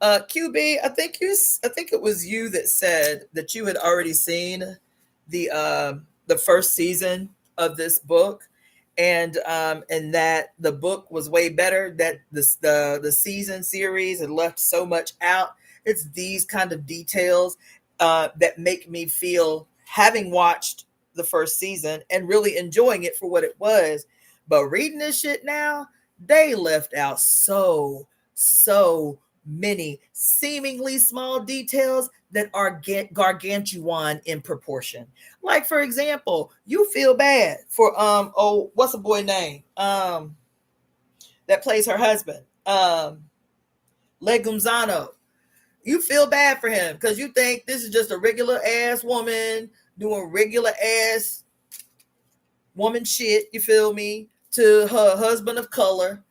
S1: QB, I think it was you that said that you had already seen the first season of this book, and that the book was way better. That the season series had left so much out. It's these kind of details that make me feel, having watched the first season and really enjoying it for what it was. But reading this shit now, they left out so many seemingly small details that are gargantuan in proportion. Like, for example, you feel bad for what's the boy name that plays her husband, Legumzano. You feel bad for him because you think this is just a regular ass woman doing regular ass woman shit, you feel me, to her husband of color.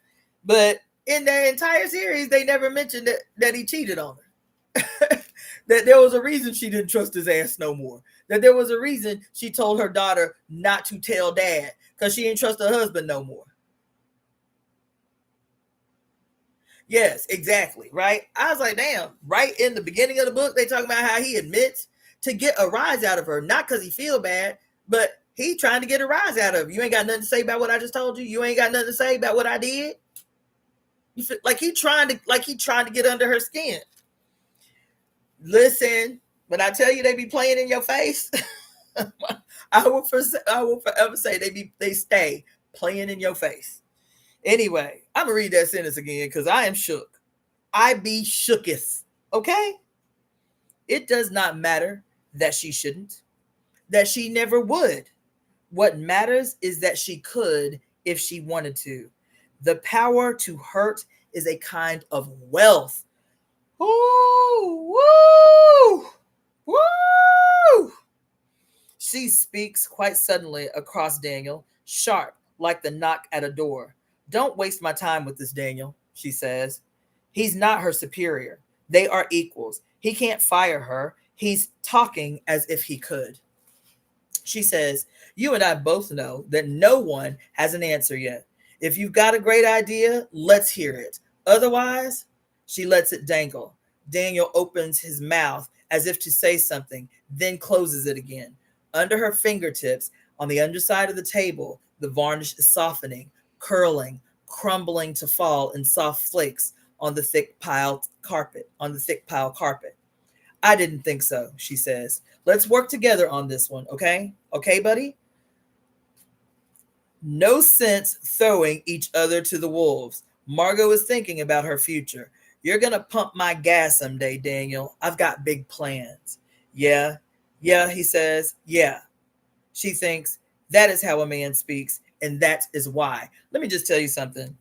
S1: But in their entire series, they never mentioned that he cheated on her. That there was a reason she didn't trust his ass no more. That there was a reason she told her daughter not to tell dad because she didn't trust her husband no more. Yes, exactly. Right. I was like, damn, right in the beginning of the book, they talk about how he admits to get a rise out of her, not because he feel bad, but he trying to get a rise out of you. You ain't got nothing to say about what I just told you. You ain't got nothing to say about what I did. You feel like he trying to get under her skin. Listen, when I tell you they be playing in your face, I will forever say they stay playing in your face. Anyway, I'm gonna read that sentence again because I am shook. I be shooketh. Okay? It does not matter that she shouldn't, that she never would. What matters is that she could if she wanted to. The power to hurt is a kind of wealth. Ooh, woo, woo. She speaks quite suddenly across Daniel, sharp like the knock at a door. Don't waste my time with this, Daniel, she says. He's not her superior. They are equals. He can't fire her. He's talking as if he could. She says, you and I both know that no one has an answer yet. If you've got a great idea, let's hear it. Otherwise, she lets it dangle. Daniel opens his mouth as if to say something, then closes it again. Under her fingertips, on the underside of the table, the varnish is softening, curling, crumbling to fall in soft flakes on the thick pile carpet. I didn't think so, she says. Let's work together on this one, okay? Okay, buddy? No sense throwing each other to the wolves. Margot is thinking about her future. You're going to pump my gas someday, Daniel. I've got big plans. Yeah, he says. Yeah. She thinks, that is how a man speaks, and that is why. Let me just tell you something.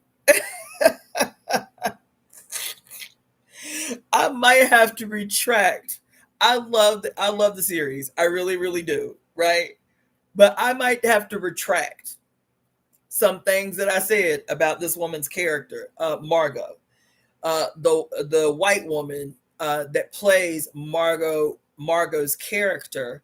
S1: I might have to retract. I love the series. I really, really do. Right? But I might have to retract some things that I said about this woman's character, Margot. The white woman that plays Margot's character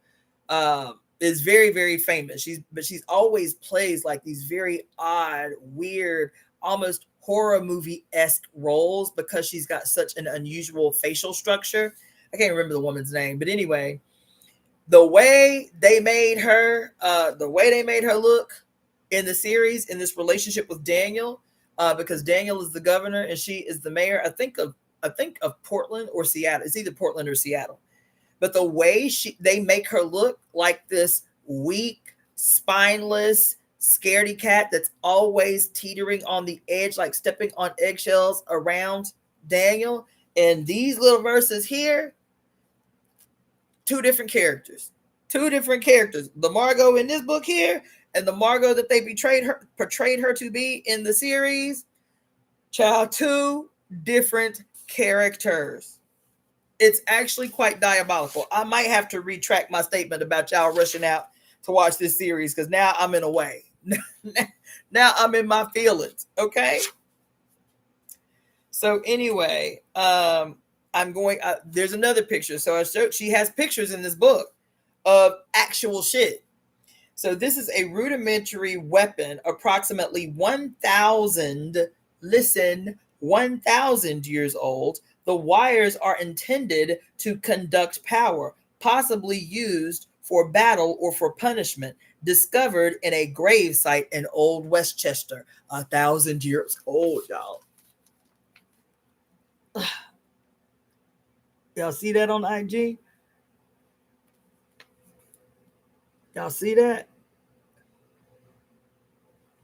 S1: is very, very famous. She's always plays like these very odd, weird, almost horror movie-esque roles because she's got such an unusual facial structure. I can't remember the woman's name, but anyway, the way they made her look in the series, in this relationship with Daniel, because Daniel is the governor and she is the mayor. I think of Portland or Seattle. It's either Portland or Seattle. But the way they make her look like this weak, spineless, scaredy cat that's always teetering on the edge, like stepping on eggshells around Daniel. And these little verses here, two different characters. The Margot in this book here and the Margot that they portrayed her to be in the series. Child, two different characters. It's actually quite diabolical. I might have to retract my statement about y'all rushing out to watch this series because now I'm in a way. Now I'm in my feelings. Okay. So anyway, there's another picture. So she has pictures in this book of actual shit. So this is a rudimentary weapon, approximately 1,000 years old. The wires are intended to conduct power, possibly used for battle or for punishment. Discovered in a grave site in Old Westchester, 1,000 years old, y'all. Y'all see that on IG? Y'all see that?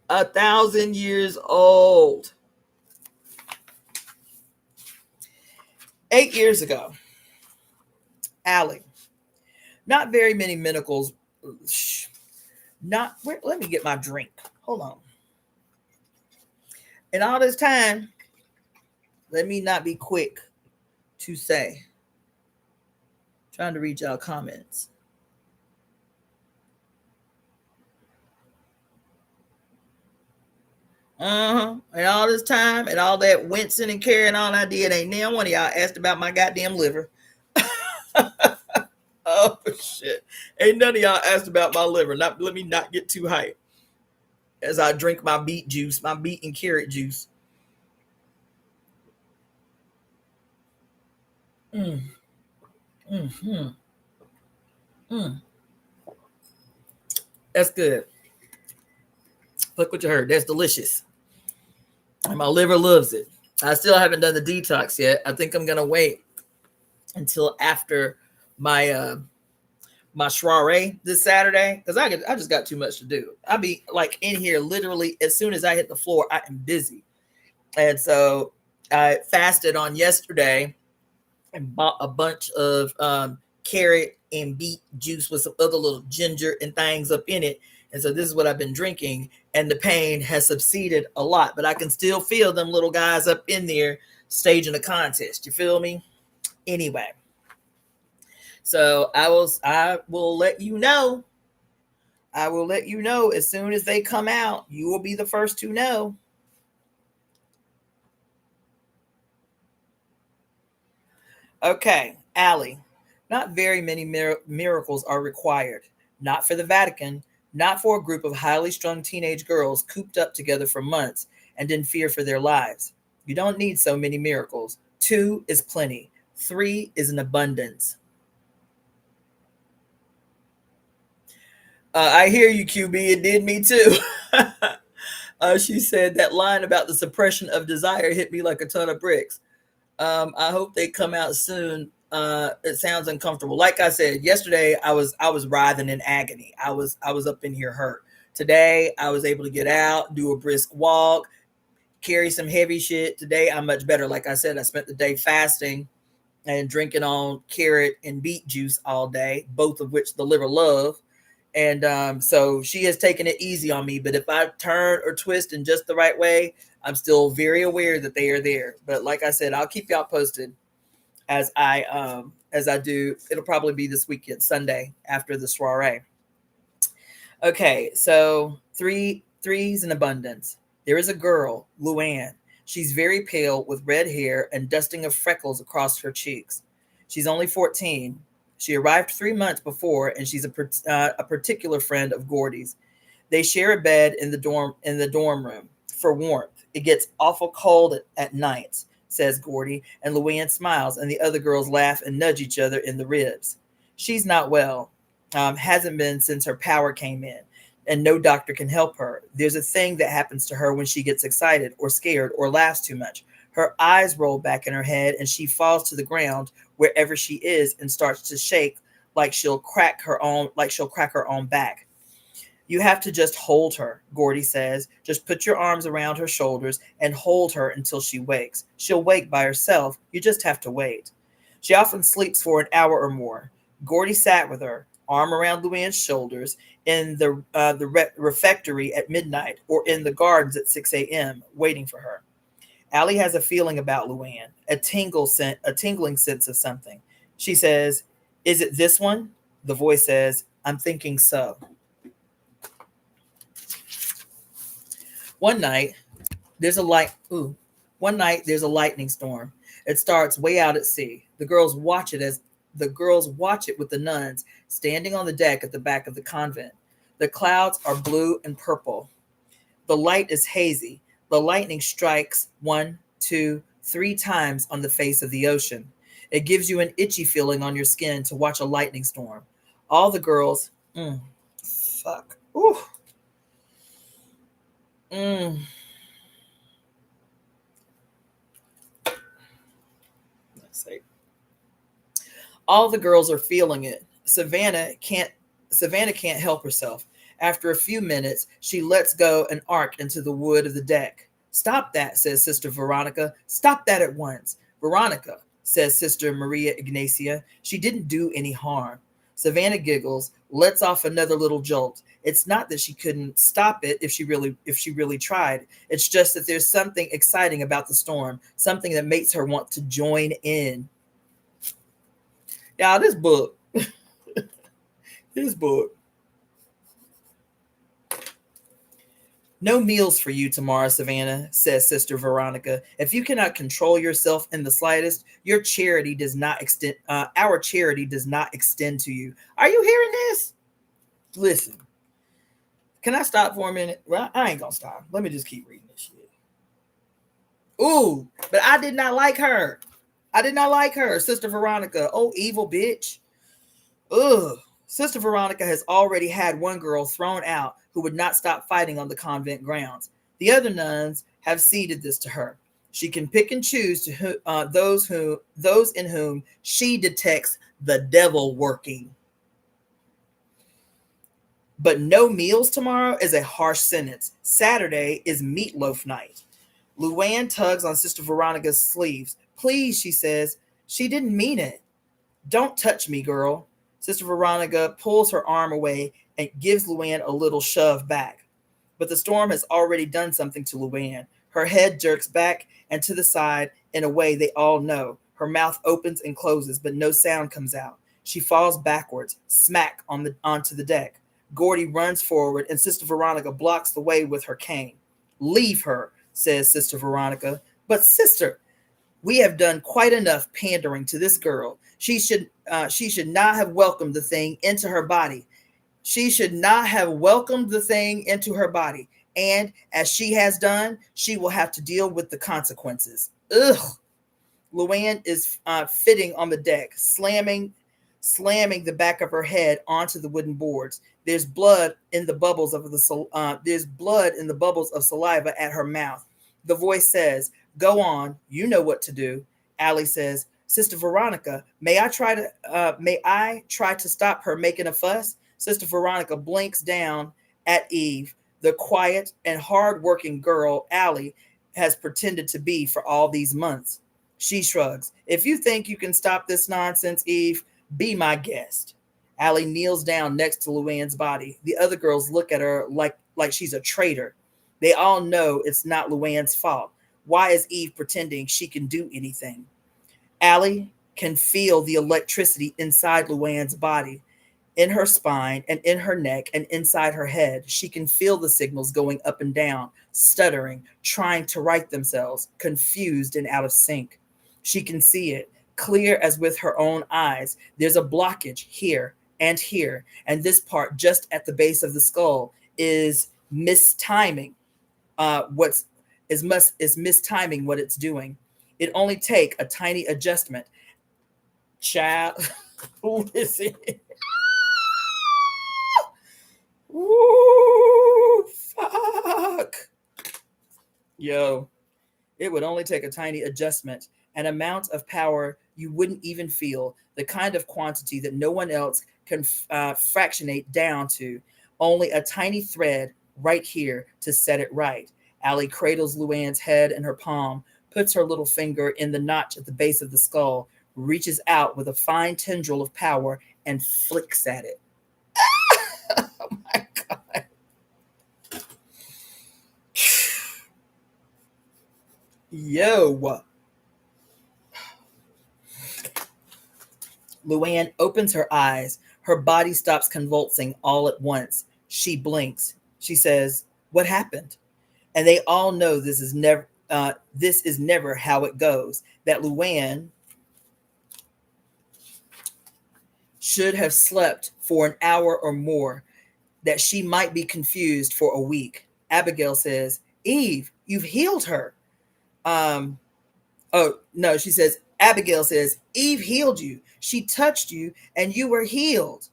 S1: 1,000 years old. 8 years ago, Allie. Not very many minnacles. Let me get my drink. Hold on. And all this time, Let me not be quick to say. Trying to read y'all comments. And all this time and all that wincing and carrying on I did, ain't now one of y'all asked about my goddamn liver. Oh shit! Ain't none of y'all asked about my liver. Not let me not get too hyped as I drink my beet juice, my beet and carrot juice. Mm, mm, mm, mm. That's good. Look what you heard. That's delicious. And my liver loves it. I still haven't done the detox yet. I think I'm gonna wait until after my my soiree this Saturday because I just got too much to do. I'll be like in here literally as soon as I hit the floor, I am busy. And so I fasted on yesterday and bought a bunch of carrot and beet juice with some other little ginger and things up in it. And so this is what I've been drinking, and the pain has subsided a lot, but I can still feel them little guys up in there staging a contest. You feel me? Anyway, so I will let you know. I will let you know as soon as they come out. You will be the first to know. Okay, Allie. Not very many miracles are required. Not for the Vatican, not for a group of highly strung teenage girls cooped up together for months and in fear for their lives. You don't need so many miracles. 2 is plenty. 3 is an abundance. I hear you, QB. It did me too. She said that line about the suppression of desire hit me like a ton of bricks. I hope they come out soon. It sounds uncomfortable. Like I said, yesterday I was writhing in agony. I was up in here hurt. Today I was able to get out, do a brisk walk, carry some heavy shit. Today I'm much better. Like I said, I spent the day fasting and drinking on carrot and beet juice all day, both of which the liver love. And so she has taken it easy on me. But if I turn or twist in just the right way, I'm still very aware that they are there. But like I said, I'll keep y'all posted as I do. It'll probably be this weekend, Sunday, after the soiree. Okay, so threes in abundance. There is a girl, Luann. She's very pale with red hair and dusting of freckles across her cheeks. She's only 14. She arrived 3 months before, and she's a particular friend of Gordy's. They share a bed in the dorm room for warmth. It gets awful cold at nights, says Gordy, and Luann smiles, and the other girls laugh and nudge each other in the ribs. She's not well, hasn't been since her power came in, and no doctor can help her. There's a thing that happens to her when she gets excited or scared or laughs too much. Her eyes roll back in her head, and she falls to the ground wherever she is and starts to shake like she'll crack her own back. You have to just hold her, Gordy says. Just put your arms around her shoulders and hold her until she wakes. She'll wake by herself. You just have to wait. She often sleeps for an hour or more. Gordy sat with her, arm around Luann's shoulders, in the refectory at midnight or in the gardens at 6 a.m., waiting for her. Allie has a feeling about Luann, a tingling sense of something. She says, "Is it this one?" The voice says, "I'm thinking so." One night, there's a lightning storm. It starts way out at sea. The girls watch it with the nuns standing on the deck at the back of the convent. The clouds are blue and purple. The light is hazy. The lightning strikes 1, 2, 3 times on the face of the ocean. It gives you an itchy feeling on your skin to watch a lightning storm. All the girls, fuck. Ooh. Let's see. All the girls are feeling it. Savannah can't help herself. After a few minutes, she lets go and arc into the wood of the deck. "Stop that," says Sister Veronica. "Stop that at once." "Veronica," says Sister Maria Ignacia. "She didn't do any harm." Savannah giggles, lets off another little jolt. It's not that she couldn't stop it if she really tried. It's just that there's something exciting about the storm, something that makes her want to join in. Y'all, this book. No meals for you tomorrow, Savannah, says Sister Veronica. If you cannot control yourself in the slightest, your charity does not extend. Our charity does not extend to you. Are you hearing this? Listen, can I stop for a minute? Well, I ain't gonna stop. Let me just keep reading this shit. Ooh, but I did not like her. I did not like her, Sister Veronica. Oh, evil bitch. Ugh. Sister Veronica has already had one girl thrown out who would not stop fighting on the convent grounds. The other nuns have ceded this to her. She can pick and choose those in whom she detects the devil working. But no meals tomorrow is a harsh sentence. Saturday is meatloaf night. Luann tugs on Sister Veronica's sleeves. Please, she says. She didn't mean it. Don't touch me, girl. Sister Veronica pulls her arm away and gives Luann a little shove back. But the storm has already done something to Luann. Her head jerks back and to the side in a way they all know. Her mouth opens and closes, but no sound comes out. She falls backwards, smack onto the deck. Gordy runs forward, and Sister Veronica blocks the way with her cane. Leave her, says Sister Veronica. But sister, we have done quite enough pandering to this girl. She should not have welcomed the thing into her body. She should not have welcomed the thing into her body. And as she has done, she will have to deal with the consequences. Ugh. Luann is fitting on the deck, slamming the back of her head onto the wooden boards. There's blood in the bubbles of saliva at her mouth. The voice says, "Go on, you know what to do." Allie says, "Sister Veronica, may I try to stop her making a fuss?" Sister Veronica blinks down at Eve, the quiet and hard-working girl Allie has pretended to be for all these months. She shrugs. "If you think you can stop this nonsense, Eve, be my guest." Allie kneels down next to Luann's body. The other girls look at her like she's a traitor. They all know it's not Luann's fault. Why is Eve pretending she can do anything? Allie can feel the electricity inside Luann's body, in her spine and in her neck and inside her head. She can feel the signals going up and down, stuttering, trying to right themselves, confused and out of sync. She can see it, clear as with her own eyes. There's a blockage here, and this part just at the base of the skull is mistiming mistiming what it's doing. It only take a tiny adjustment. Child, who is it? Ooh, fuck. Yo, it would only take a tiny adjustment, an amount of power you wouldn't even feel, the kind of quantity that no one else can fractionate down to, only a tiny thread right here to set it right. Allie cradles Luann's head in her palm, puts her little finger in the notch at the base of the skull, reaches out with a fine tendril of power and flicks at it. Oh my God. Yo. Luann opens her eyes. Her body stops convulsing all at once. She blinks. She says, "What happened?" And they all know this is never how it goes. That Luann should have slept for an hour or more, that she might be confused for a week. Abigail says, "Eve, you've healed her." She says, Abigail says, "Eve healed you. She touched you and you were healed."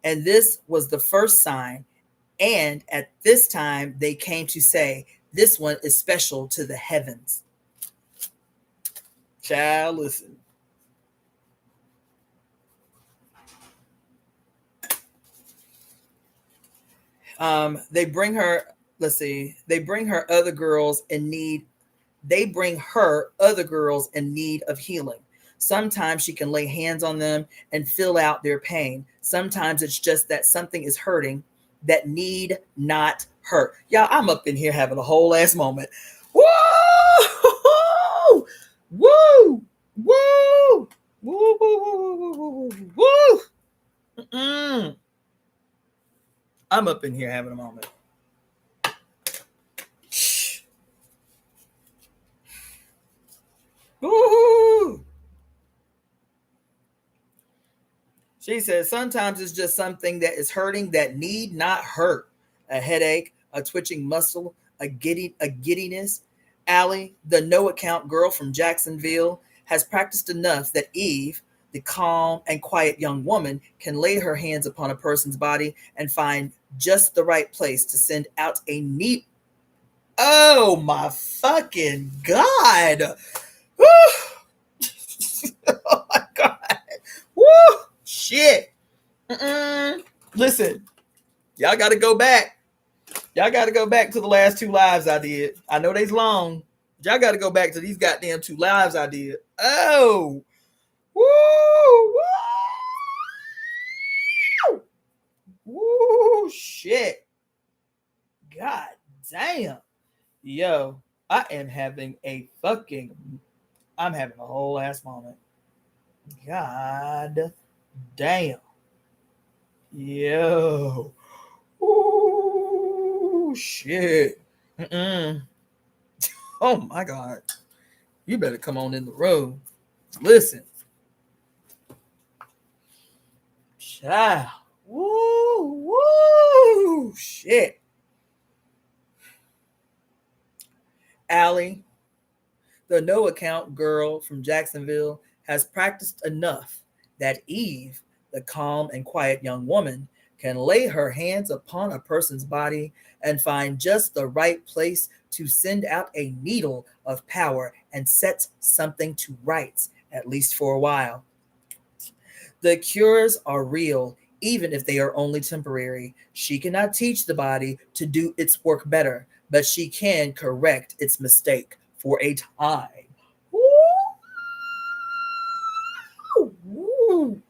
S1: And this was the first sign. And at this time, they came to say, "This one is special to the heavens." Child, listen. They bring her, they bring her other girls in need. They bring her other girls in need of healing. Sometimes she can lay hands on them and fill out their pain. Sometimes it's just that something is hurting that need not hurt. Y'all, I'm up in here having a whole ass moment. Woo! Woo! Woo! Woo! Woo! Woo! Mm-mm. I'm up in here having a moment. Woo! She says sometimes it's just something that is hurting that need not hurt. A headache, a twitching muscle, a giddiness. Allie, the no account girl from Jacksonville, has practiced enough that Eve, the calm and quiet young woman, can lay her hands upon a person's body and find just the right place to send out a neat. Oh my fucking God. Woo! Oh my God. Woo! Shit. Listen, y'all got to go back. Y'all got to go back to the last 2 lives I did. I know they's long. Y'all got to go back to these goddamn 2 lives I did. Oh. Woo! Woo! Woo! Shit. God damn. Yo, I'm having a whole ass moment. God damn. Yo. Ooh, shit. Oh my God. You better come on in the room. Listen. Child. Woo, woo, shit. Allie, the no account girl from Jacksonville, has practiced enough that Eve, the calm and quiet young woman, can lay her hands upon a person's body and find just the right place to send out a needle of power and set something to rights, at least for a while. The cures are real, even if they are only temporary. She cannot teach the body to do its work better, but she can correct its mistake for a time. Woo!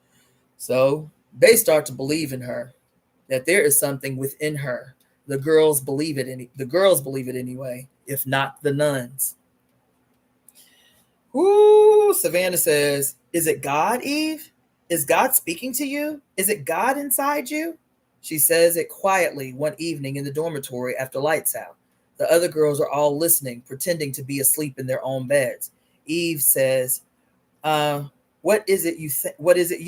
S1: So they start to believe in her, that there is something within her. The girls believe it anyway, if not the nuns. Ooh, Savannah says, is it God, Eve? Is God speaking to you? Is it God inside you? She says it quietly one evening in the dormitory after lights out. The other girls are all listening, pretending to be asleep in their own beds. Eve says, what is it you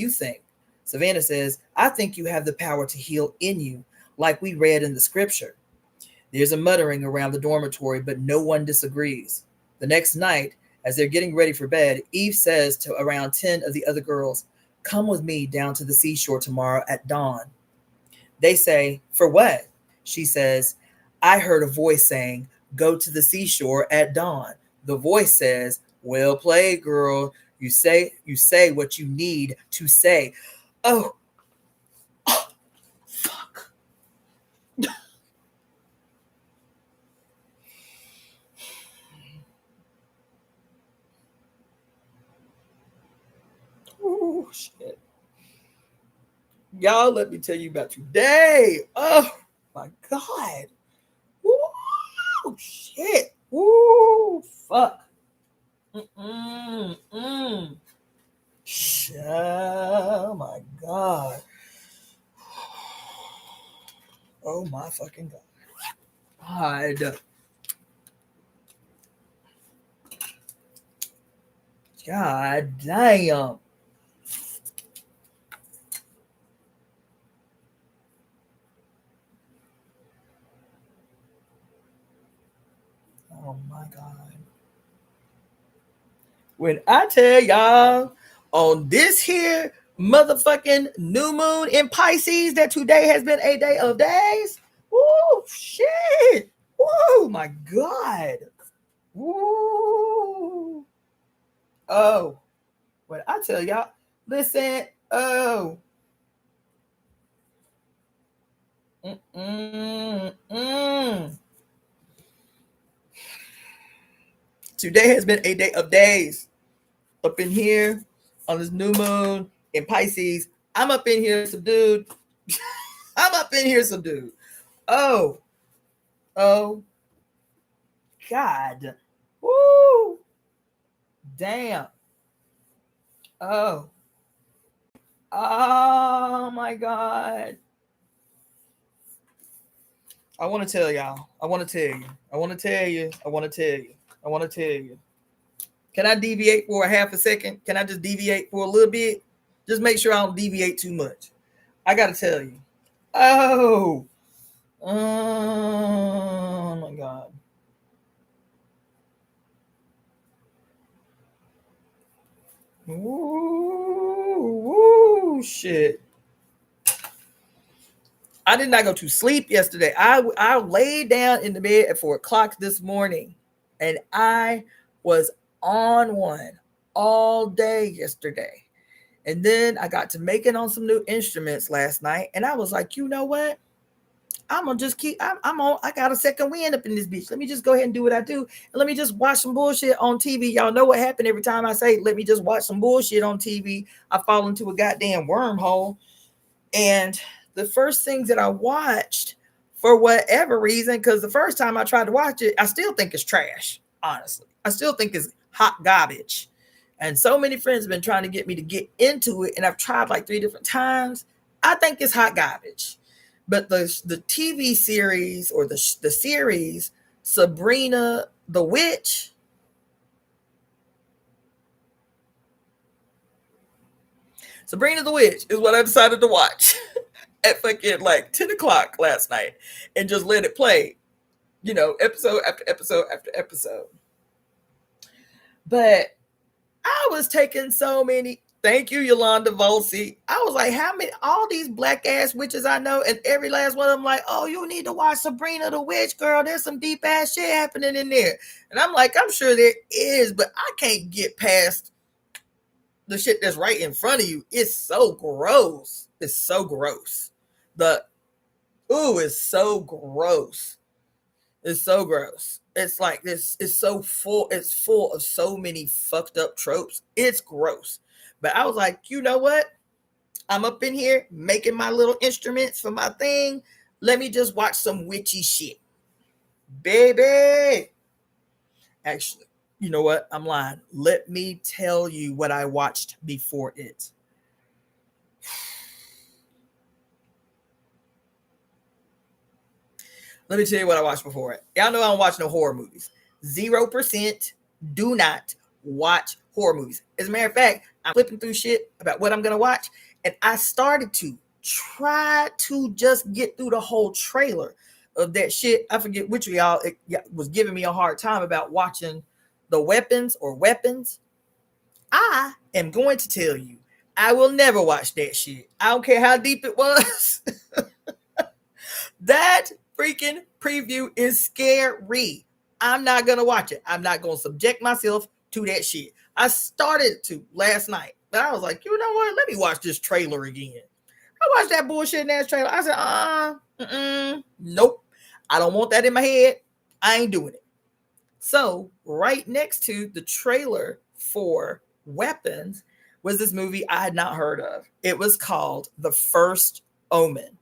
S1: think? Savannah says, I think you have the power to heal in you, like we read in the scripture. There's a muttering around the dormitory, but no one disagrees. The next night, as they're getting ready for bed, Eve says to around 10 of the other girls, come with me down to the seashore tomorrow at dawn. They say, for what? She says, I heard a voice saying, go to the seashore at dawn. The voice says, well played, girl. You say what you need to say. Oh, fuck. Oh, shit. Y'all, let me tell you about today. Oh, my God. Woo, shit. Woo, fuck. Oh, my God. Oh, my fucking God. God damn. Oh my God. When I tell y'all on this here motherfucking new moon in Pisces that today has been a day of days. Woo, shit. Woo, my God. Woo. Oh, when I tell y'all, listen, oh. Today has been a day of days. Up in here, on this new moon in Pisces. I'm up in here subdued. I'm up in here subdued. Oh, oh, God. Woo. Damn. Oh. Oh my God. I want to tell y'all. I want to tell you. I want to tell you. I want to tell you. I want to tell you. Can I deviate for a half a second? Can I just deviate for a little bit? Just make sure I don't deviate too much. I got to tell you. Oh. Oh my God. Ooh, shit. I did not go to sleep yesterday. I laid down in the bed at 4:00 this morning, and I was on one all day yesterday. And then I got to making on some new instruments last night, and I was like, you know what? I'm gonna just keep. I'm on. I got a second wind up in this bitch. Let me just go ahead and do what I do, and let me just watch some bullshit on TV. Y'all know what happened every time I say, "Let me just watch some bullshit on TV." I fall into a goddamn wormhole, and the first things that I watched, for whatever reason, because the first time I tried to watch it, I still think it's trash. Honestly, I still think it's hot garbage. And so many friends have been trying to get me to get into it, and I've tried like 3 different times. I think it's hot garbage. But the TV series, or the series Sabrina the Witch, Sabrina the Witch is what I decided to watch at fucking like 10 o'clock last night, and just let it play, episode after episode after episode. But I was taking so many. Thank you, Yolanda Volsi. I was like, how many, all these black ass witches I know, and every last one of them like, oh, you need to watch Sabrina the Witch, girl. There's some deep ass shit happening in there. And I'm like, I'm sure there is, but I can't get past the shit that's right in front of you. It's so gross. It's so gross. It's so gross. It's so gross. It's like this. It's so full. It's full of so many fucked up tropes. It's gross. But I was like, you know what? I'm up in here making my little instruments for my thing. Let me just watch some witchy shit. Baby. Actually, you know what? I'm lying. Let me tell you what I watched before it. Let me tell you what I watched before it. Y'all know I don't watch no horror movies. 0%. Do not watch horror movies. As a matter of fact, I'm flipping through shit about what I'm going to watch, and I started to try to just get through the whole trailer of that shit. I forget which of y'all was giving me a hard time about watching the weapons. I am going to tell you, I will never watch that shit. I don't care how deep it was. That freaking preview is scary. I'm not going to watch it. I'm not going to subject myself to that shit. I started to last night, but I was like, you know what? Let me watch this trailer again. I watched that bullshit ass trailer. I said, nope. I don't want that in my head. I ain't doing it. So right next to the trailer for Weapons was this movie I had not heard of. It was called The First Omen.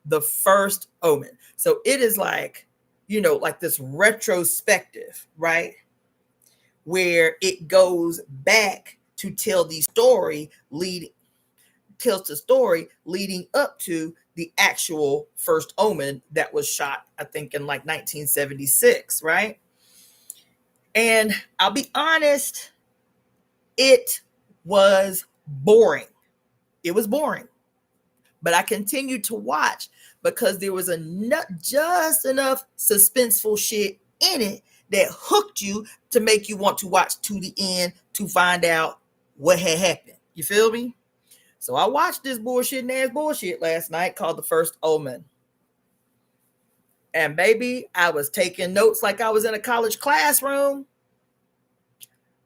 S1: The First Omen. So it is like, like this retrospective, right? Where it goes back to tell the story tells the story leading up to the actual First Omen that was shot, I think, in like 1976, right? And I'll be honest, it was boring. It was boring. But I continued to watch because there was just enough suspenseful shit in it that hooked you to make you want to watch to the end to find out what had happened. You feel me? So I watched this bullshit last night called The First Omen. And baby, I was taking notes like I was in a college classroom.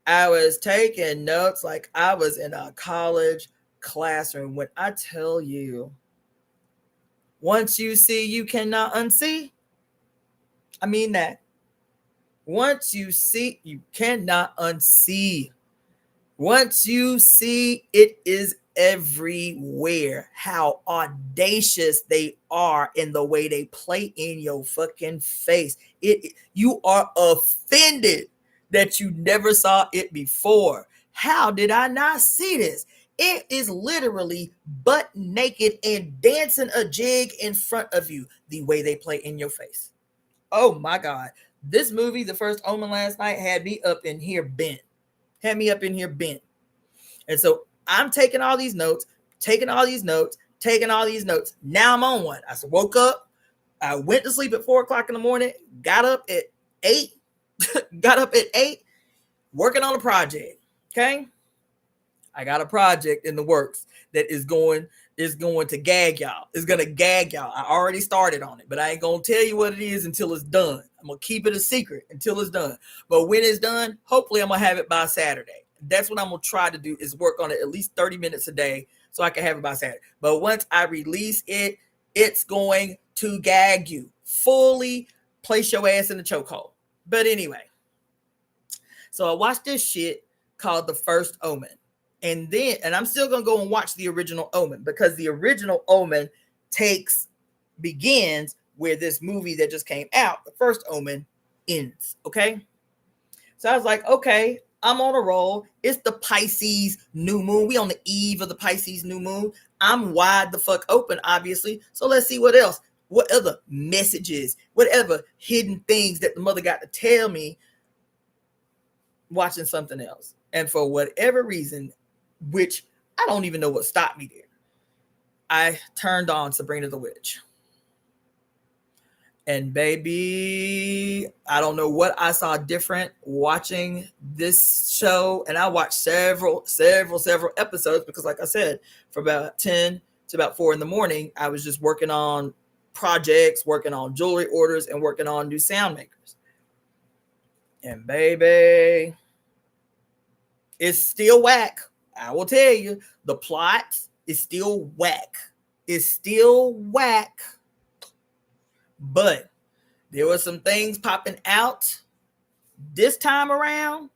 S1: I was taking notes like I was in a college classroom. When I tell you, once you see, you cannot unsee. I mean that. Once you see, you cannot unsee. Once you see, it is everywhere. How audacious they are in the way they play in your fucking face. You are offended that you never saw it before. How did I not see this? It is literally butt naked and dancing a jig in front of you, the way they play in your face. Oh my God. This movie, The First Omen, last night had me up in here bent. And so I'm taking all these notes. Now I'm on one. I woke up. I went to sleep at 4:00 in the morning, got up at 8, working on a project. Okay. I got a project in the works that is going to gag y'all. It's going to gag y'all. I already started on it, but I ain't going to tell you what it is until it's done. I'm going to keep it a secret until it's done. But when it's done, hopefully I'm going to have it by Saturday. That's what I'm going to try to do, is work on it at least 30 minutes a day so I can have it by Saturday. But once I release it, it's going to gag you. Fully place your ass in the chokehold. But anyway, so I watched this shit called The First Omen. And I'm still going to go and watch the original Omen, because the original Omen begins where this movie that just came out, The First Omen, ends. Okay. So I was like, okay, I'm on a roll. It's the Pisces new moon. We on the eve of the Pisces new moon. I'm wide the fuck open, obviously. So let's see what else, what other messages, whatever hidden things that the mother got to tell me watching something else. And for whatever reason, which I don't even know what stopped me there, I turned on Sabrina the Witch. And baby, I don't know what I saw different watching this show. And I watched several episodes, because like I said, from about 10 to about 4 in the morning, I was just working on projects, working on jewelry orders, and working on new sound makers. And baby, it's still whack. I will tell you, the plot is still whack. But there were some things popping out this time around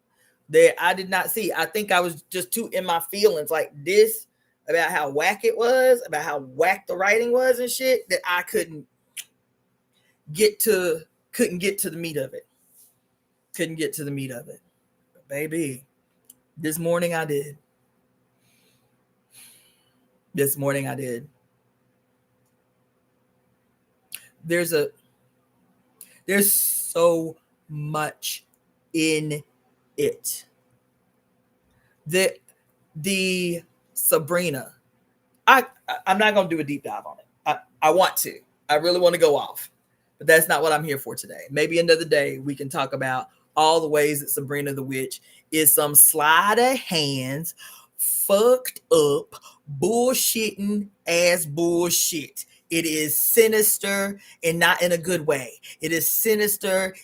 S1: that I did not see. I think I was just too in my feelings like this about how whack it was, about how whack the writing was and shit, that I couldn't get to the meat of it. But baby, this morning I did. There's so much in it. The Sabrina, I'm not going to do a deep dive on it. I want to. I really want to go off. But that's not what I'm here for today. Maybe another day we can talk about all the ways that Sabrina the Witch is some sleight of hands, fucked up, bullshitting ass bullshit. It is sinister, and not in a good way. It is sinister.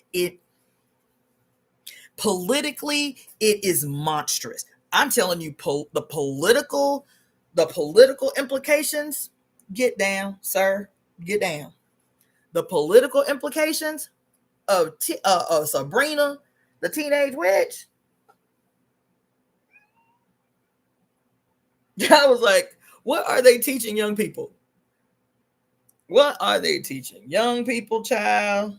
S1: Politically, it is monstrous. I'm telling you, the political implications. Get down, sir. Get down. The political implications of Sabrina, the Teenage Witch. I was like, what are they teaching young people? What are they teaching young people, child?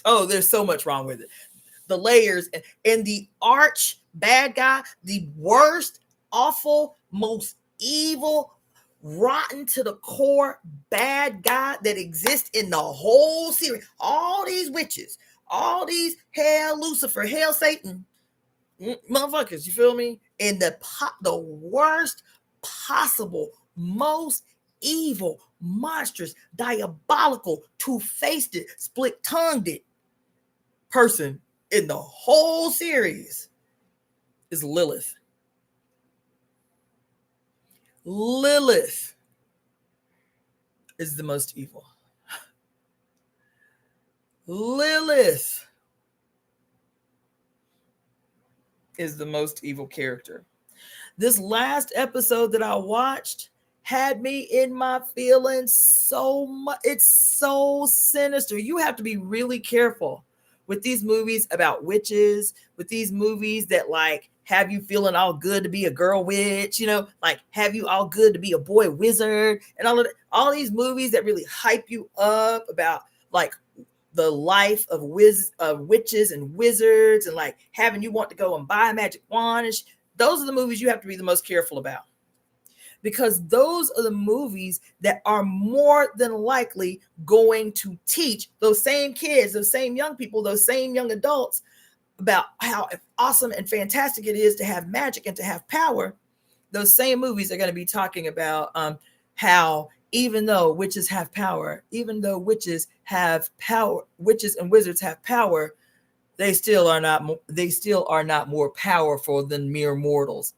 S1: Oh, there's so much wrong with it. The layers and the arch bad guy, the worst, awful, most evil, rotten to the core bad guy that exists in the whole series. All these witches, all these hell Lucifer, hell Satan motherfuckers, you feel me? And the worst possible, most evil, monstrous, diabolical, two-faced, split-tongued person in the whole series is Lilith. Lilith is the most evil. Lilith is the most evil character. This last episode that I watched had me in my feelings so much. It's so sinister. You have to be really careful with these movies about witches, with these movies that like have you feeling all good to be a girl witch, you know, like have you all good to be a boy wizard, and all of that, all these movies that really hype you up about like the life of witches and wizards, and like having you want to go and buy a magic wand. And those are the movies you have to be the most careful about, because those are the movies that are more than likely going to teach those same kids, those same young people, those same young adults about how awesome and fantastic it is to have magic and to have power. Those same movies are going to be talking about how even though witches have power, even though witches and wizards have power, they still are not more powerful than mere mortals.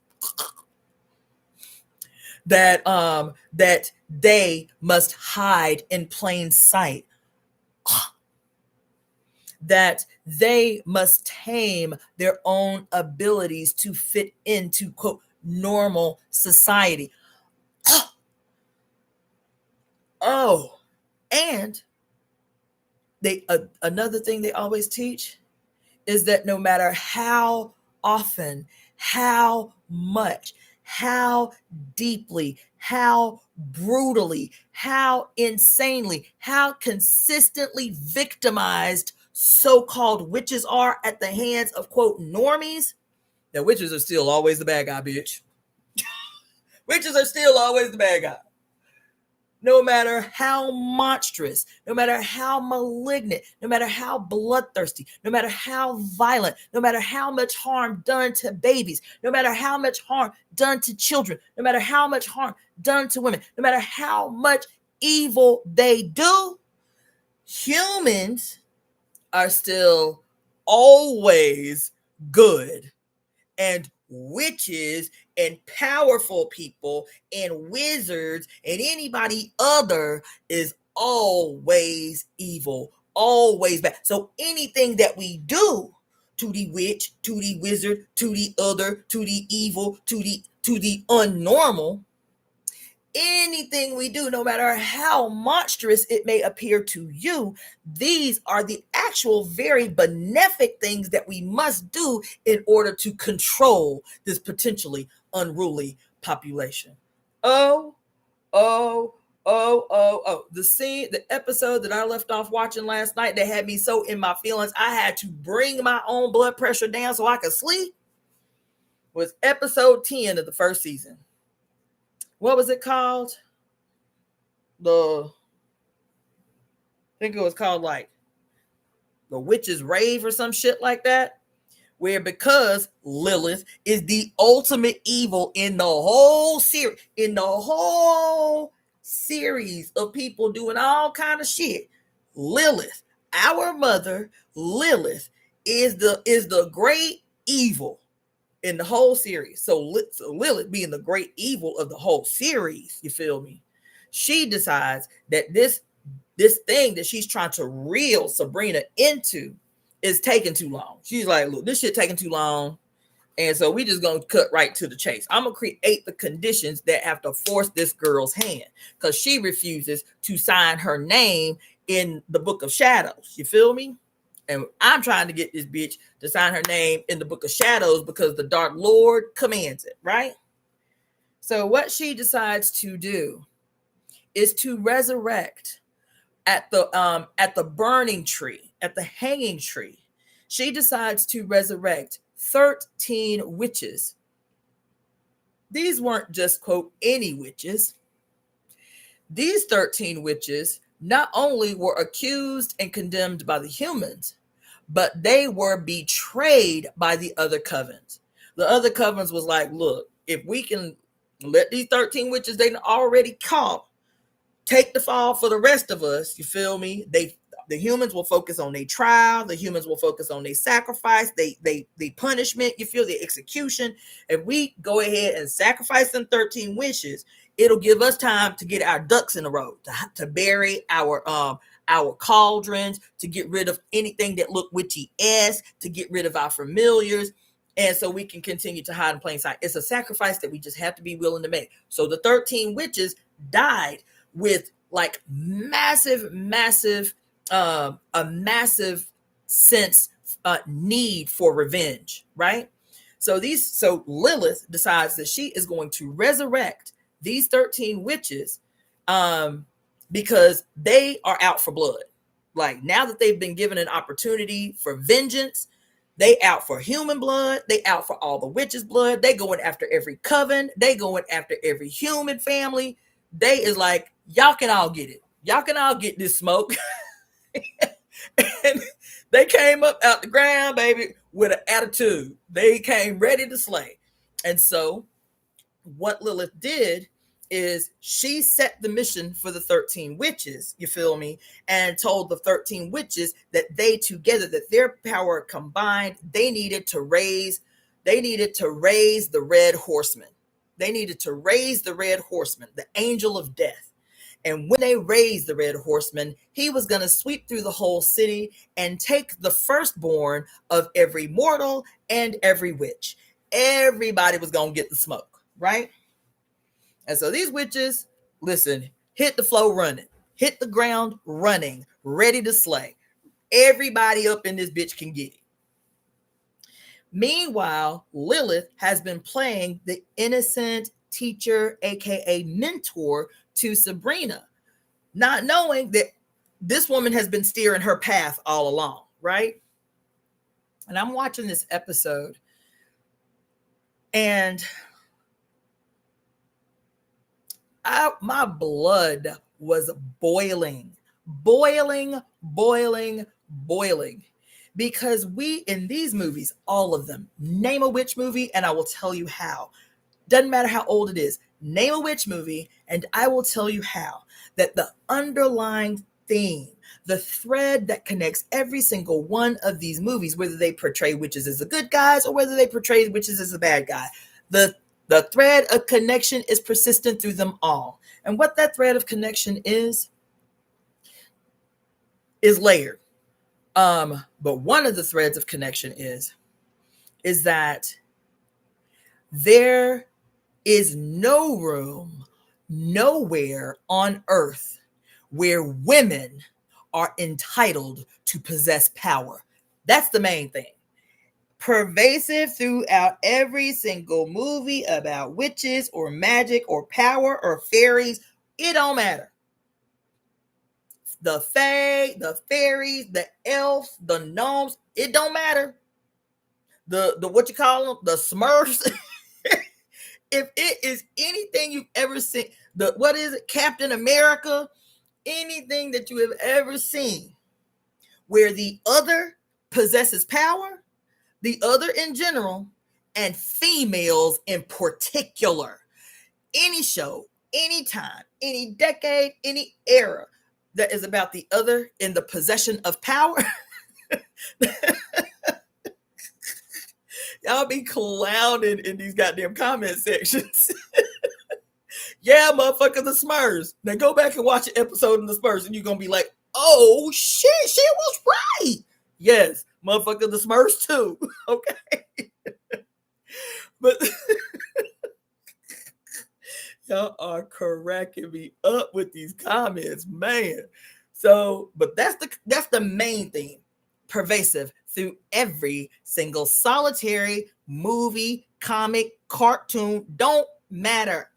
S1: That they must hide in plain sight. That they must tame their own abilities to fit into, quote, normal society. Oh, and another thing they always teach is that no matter how often, how much, how deeply, how brutally, how insanely, how consistently victimized so-called witches are at the hands of, quote, normies, that witches are still always the bad guy, bitch. Witches are still always the bad guy. No matter how monstrous, no matter how malignant, no matter how bloodthirsty, no matter how violent, no matter how much harm done to babies, no matter how much harm done to children, no matter how much harm done to women, no matter how much evil they do, humans are still always good. And witches and powerful people and wizards and anybody other is always evil, always bad. So anything that we do to the witch, to the wizard, to the other, to the evil, to the unnormal, anything we do, no matter how monstrous it may appear to you, these are the actual very benefic things that we must do in order to control this potentially unruly population. Oh, oh, the episode that I left off watching last night that had me so in my feelings I had to bring my own blood pressure down so I could sleep was episode 10 of the first season. What was it called? I think it was called like The Witch's Rave or some shit like that. Where because Lilith is the ultimate evil in the whole series of people doing all kind of shit. Lilith, our mother, Lilith is the great evil in the whole series. So Lilith being the great evil of the whole series, you feel me? She decides that this thing that she's trying to reel Sabrina into is taking too long. She's like, look, this shit taking too long. And so we just gonna cut right to the chase. I'm gonna create the conditions that have to force this girl's hand because she refuses to sign her name in the Book of Shadows. You feel me? And I'm trying to get this bitch to sign her name in the Book of Shadows because the Dark Lord commands it, right? So what she decides to do is to resurrect at the burning tree, at the hanging tree. She decides to resurrect 13 witches. These weren't just, quote, any witches. These 13 witches not only were accused and condemned by the humans, but they were betrayed by the other covens. The other covens was like, look, if we can let these 13 witches they already caught take the fall for the rest of us, you feel me? The humans will focus on their trial. The humans will focus on their sacrifice, the punishment, you feel, the execution. If we go ahead and sacrifice them 13 wishes, it'll give us time to get our ducks in a row, to bury our cauldrons, to get rid of anything that look witchy-esque, to get rid of our familiars. And so we can continue to hide in plain sight. It's a sacrifice that we just have to be willing to make. So the 13 witches died with like a massive sense need for revenge, right? So Lilith decides that she is going to resurrect these 13 witches, because they are out for blood. Like, now that they've been given an opportunity for vengeance, they out for human blood. They out for all the witches' blood. They going after every coven. They going after every human family. They is like, y'all can all get it. Y'all can all get this smoke. And they came up out the ground, baby, with an attitude. They came ready to slay. And so what Lilith did is she set the mission for the 13 witches, you feel me, and told the 13 witches that they together, that their power combined, they needed to raise the red horseman. They needed to raise the red horseman, the angel of death. And when they raised the red horseman, he was going to sweep through the whole city and take the firstborn of every mortal and every witch. Everybody was going to get the smoke, right? And so these witches, listen, hit the floor running, hit the ground running, ready to slay. Everybody up in this bitch can get it. Meanwhile, Lilith has been playing the innocent teacher, aka mentor, to Sabrina, not knowing that this woman has been steering her path all along, right? And I'm watching this episode, and my blood was boiling, because we, in these movies, all of them, name a witch movie and I will tell you how. Doesn't matter how old it is. Name a witch movie and I will tell you how. That the underlying theme, the thread that connects every single one of these movies, whether they portray witches as the good guys or whether they portray witches as the bad guy, the thread of connection is persistent through them all. And what that thread of connection is layered. But one of the threads of connection is that there is no room, nowhere on earth where women are entitled to possess power. That's the main thing. Pervasive throughout every single movie about witches or magic or power or fairies. It don't matter. The fae, the fairies, the elves, the gnomes, it don't matter. The what you call them, the Smurfs. If it is anything you've ever seen, what is it, Captain America, anything that you have ever seen where the other possesses power, the other in general, and females in particular, any show, any time, any decade, any era that is about the other in the possession of power, y'all be clowning in these goddamn comment sections. Yeah, motherfucker, the Smurfs. Now go back and watch an episode of the Smurfs and you're going to be like, oh, shit, she was right. Yes, motherfucker, the Smurfs too. Okay. But y'all are cracking me up with these comments, man. So, but that's the main theme, pervasive through every single solitary movie, comic, cartoon, don't matter.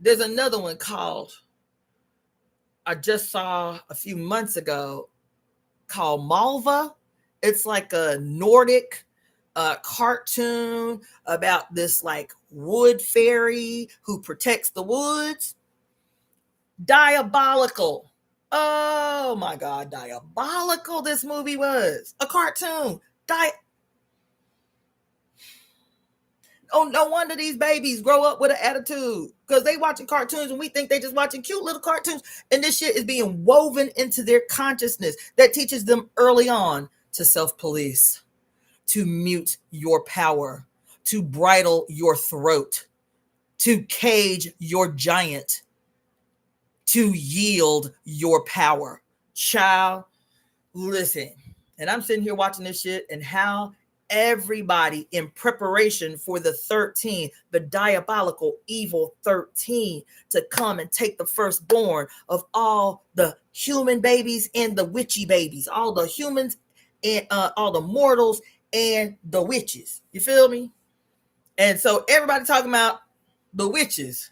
S1: There's another one called, I just saw a few months ago, called Malva. It's like a Nordic cartoon about this like wood fairy who protects the woods. Diabolical. Oh my God, diabolical this movie was. A cartoon. Oh, no wonder these babies grow up with an attitude, because they watching cartoons and we think they just watching cute little cartoons, and this shit is being woven into their consciousness that teaches them early on to self-police, to mute your power, to bridle your throat, to cage your giant, to yield your power. Child, listen. And I'm sitting here watching this shit, and how everybody in preparation for the 13, the diabolical evil 13, to come and take the firstborn of all the human babies and the witchy babies, all the humans and all the mortals and the witches. You feel me? And so everybody talking about the witches,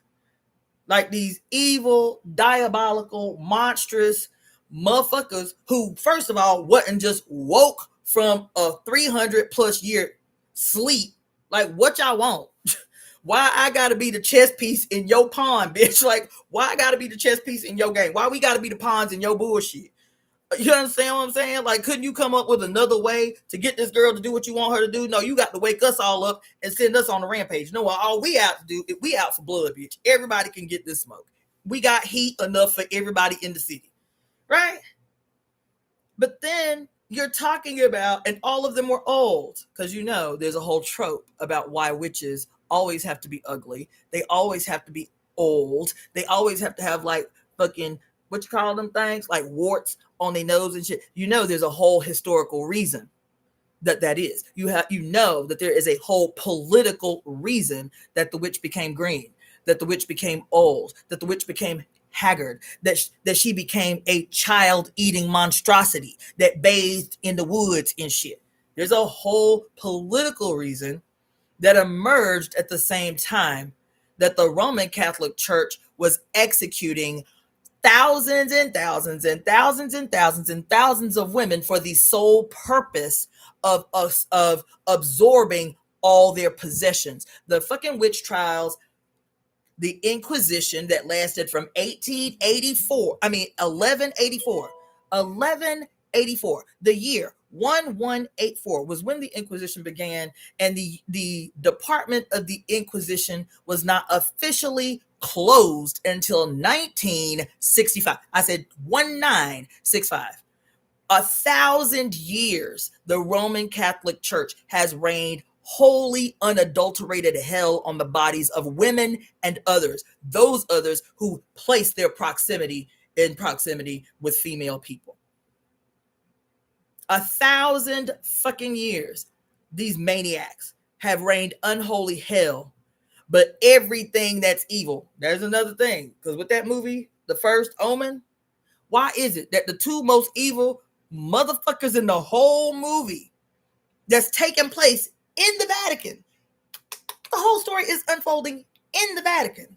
S1: like these evil, diabolical, monstrous motherfuckers who, first of all, wasn't just woke from a 300 plus year sleep. Like, what y'all want? Why I gotta be the chess piece in your pawn, bitch? Like, why I gotta be the chess piece in your game? Why we gotta be the pawns in your bullshit? You understand what I'm saying? Like, couldn't you come up with another way to get this girl to do what you want her to do? No, you got to wake us all up and send us on a rampage. No, all we out to do, we out for blood, bitch. Everybody can get this smoke. We got heat enough for everybody in the city, right? But then you're talking about, and all of them were old, because there's a whole trope about why witches always have to be ugly. They always have to be old. They always have to have like fucking, what you call them things, like warts on their nose and shit. There's a whole historical reason that is. That there is a whole political reason that the witch became green, that the witch became old, that the witch became haggard, that she became a child-eating monstrosity that bathed in the woods and shit. There's a whole political reason that emerged at the same time that the Roman Catholic Church was executing thousands and thousands and thousands and thousands and thousands of women for the sole purpose of absorbing all their possessions. The fucking witch trials, the Inquisition that lasted from 1184. The year 1184 was when the Inquisition began, and the Department of the Inquisition was not officially closed until 1965. I said 1965. 1,000 years the Roman Catholic Church has reigned wholly unadulterated hell on the bodies of women and others, those others who place their proximity with female people. 1,000 fucking years these maniacs have reigned unholy hell. But everything that's evil, there's another thing, because with that movie, The First Omen, why is it that the two most evil motherfuckers in the whole movie that's taking place in the Vatican, the whole story is unfolding in the Vatican?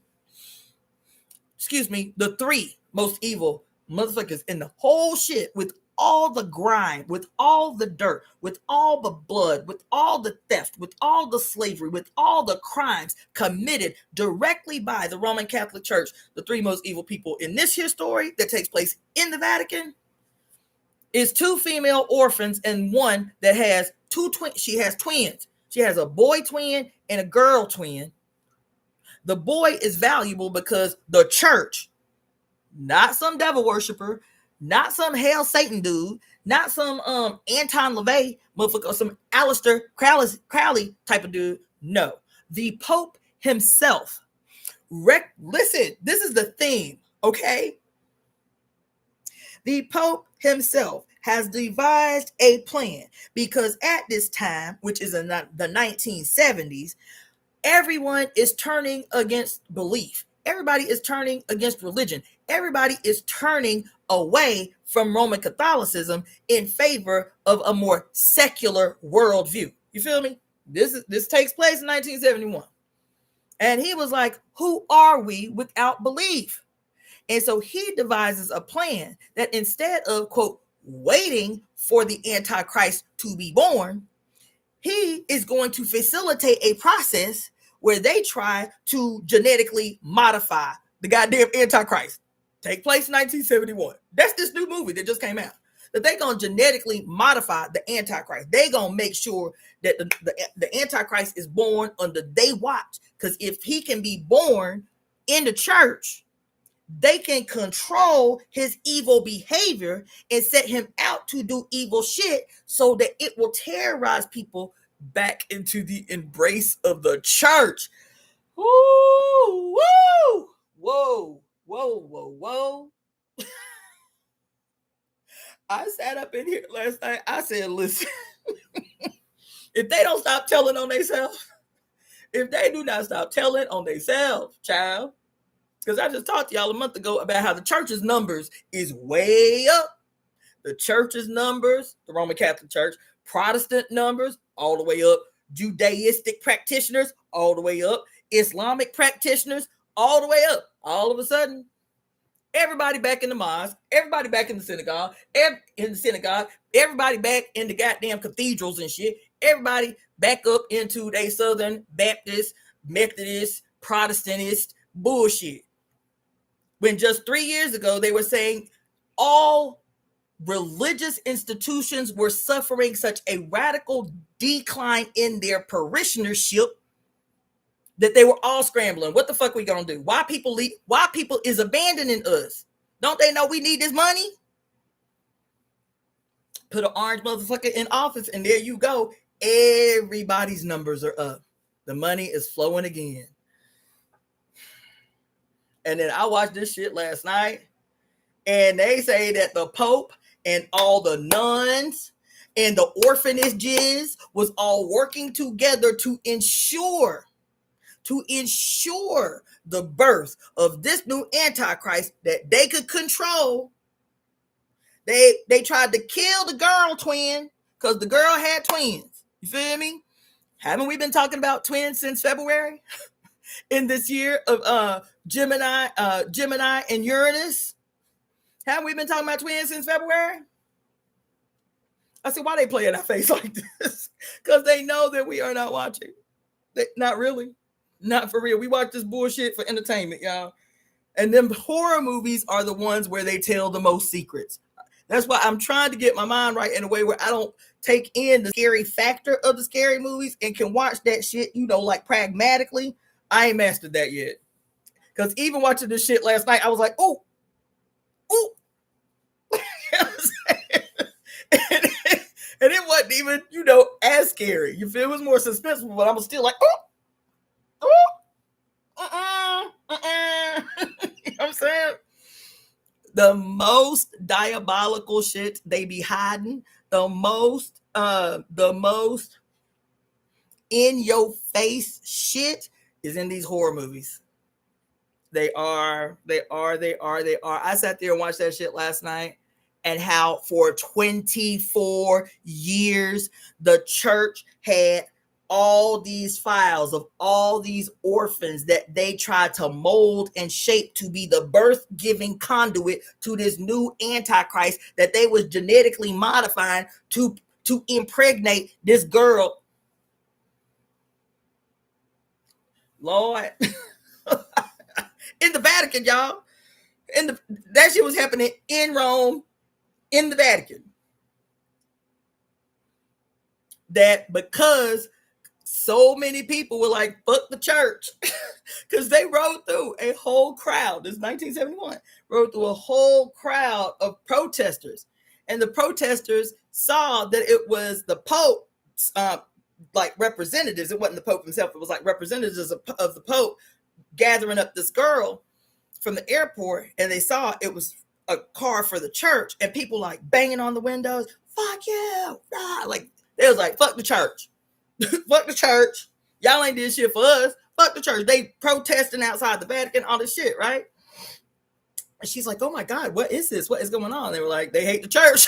S1: Excuse me, the three most evil motherfuckers in the whole shit, with all the grime, with all the dirt, with all the blood, with all the theft, with all the slavery, with all the crimes committed directly by the Roman Catholic Church, the three most evil people in this here story that takes place in the Vatican is two female orphans and one that has two twins. She has twins. She has a boy twin and a girl twin. The boy is valuable because the church, not some devil worshiper, not some hell Satan dude, not some Anton LaVey motherfucker or some Aleister Crowley type of dude. No, the Pope himself. Listen, this is the theme, okay? The Pope himself has devised a plan, because at this time, which is in the 1970s, everyone is turning against belief. Everybody is turning against religion. Everybody is turning away from Roman Catholicism in favor of a more secular worldview. You feel me? This takes place in 1971. And he was like, who are we without belief? And so he devises a plan that instead of, quote, waiting for the Antichrist to be born, he is going to facilitate a process where they try to genetically modify the goddamn Antichrist. Take place in 1971. That's this new movie that just came out. That they're going to genetically modify the Antichrist. They're going to make sure that the Antichrist is born under their watch. Because if he can be born in the church, they can control his evil behavior and set him out to do evil shit so that it will terrorize people back into the embrace of the church. Woo, woo, whoa, whoa, whoa, whoa. I sat up in here last night. I said, listen, if they don't stop telling on themselves, if they do not stop telling on themselves, child, because I just talked to y'all a month ago about how the church's numbers is way up. The church's numbers, the Roman Catholic Church, Protestant numbers, all the way up. Judaistic practitioners all the way up, Islamic practitioners all the way up. All of a sudden, everybody back in the mosque, everybody back in the synagogue, everybody back in the goddamn cathedrals and shit, everybody back up into they Southern Baptist, Methodist, Protestantist bullshit. When just 3 years ago, they were saying all religious institutions were suffering such a radical decline in their parishionership that they were all scrambling. What the fuck we gonna do? Why people leave? Why people is abandoning us? Don't they know we need this money? Put an orange motherfucker in office, and there you go. Everybody's numbers are up. The money is flowing again. And then I watched this shit last night, and they say that the Pope and all the nuns and the orphanages was all working together to ensure the birth of this new Antichrist that they could control. They tried to kill the girl twin because the girl had twins. You feel me? Haven't we been talking about twins since February? In this year of Gemini and Uranus? Haven't we been talking about twins since February? I said, why they play in our face like this? Because they know that we are not watching. Not really. Not for real. We watch this bullshit for entertainment, y'all. And them horror movies are the ones where they tell the most secrets. That's why I'm trying to get my mind right in a way where I don't take in the scary factor of the scary movies and can watch that shit, like pragmatically. I ain't mastered that yet. Because even watching this shit last night, I was like, oh. And it wasn't even, as scary. You feel it was more suspenseful, but I was still like, you know what I'm saying? The most diabolical shit they be hiding, the most in your face shit is in these horror movies. They are. I sat there and watched that shit last night, and how for 24 years the church had all these files of all these orphans that they tried to mold and shape to be the birth-giving conduit to this new Antichrist that they was genetically modifying to impregnate this girl. Lord. In the Vatican, y'all. That shit was happening in Rome, in the Vatican. That because so many people were like, fuck the church. Because they rode through a whole crowd. This is 1971. Rode through a whole crowd of protesters. And the protesters saw that it was the Pope's representatives. It wasn't the Pope himself. It was like representatives of the Pope gathering up this girl from the airport. And they saw it was a car for the church. And people like banging on the windows. Fuck you. Like, they was like, fuck the church. Fuck the church. Y'all ain't did shit for us. Fuck the church. They protesting outside the Vatican, all this shit, right? And she's like, oh my God, what is this? What is going on? They were like, they hate the church.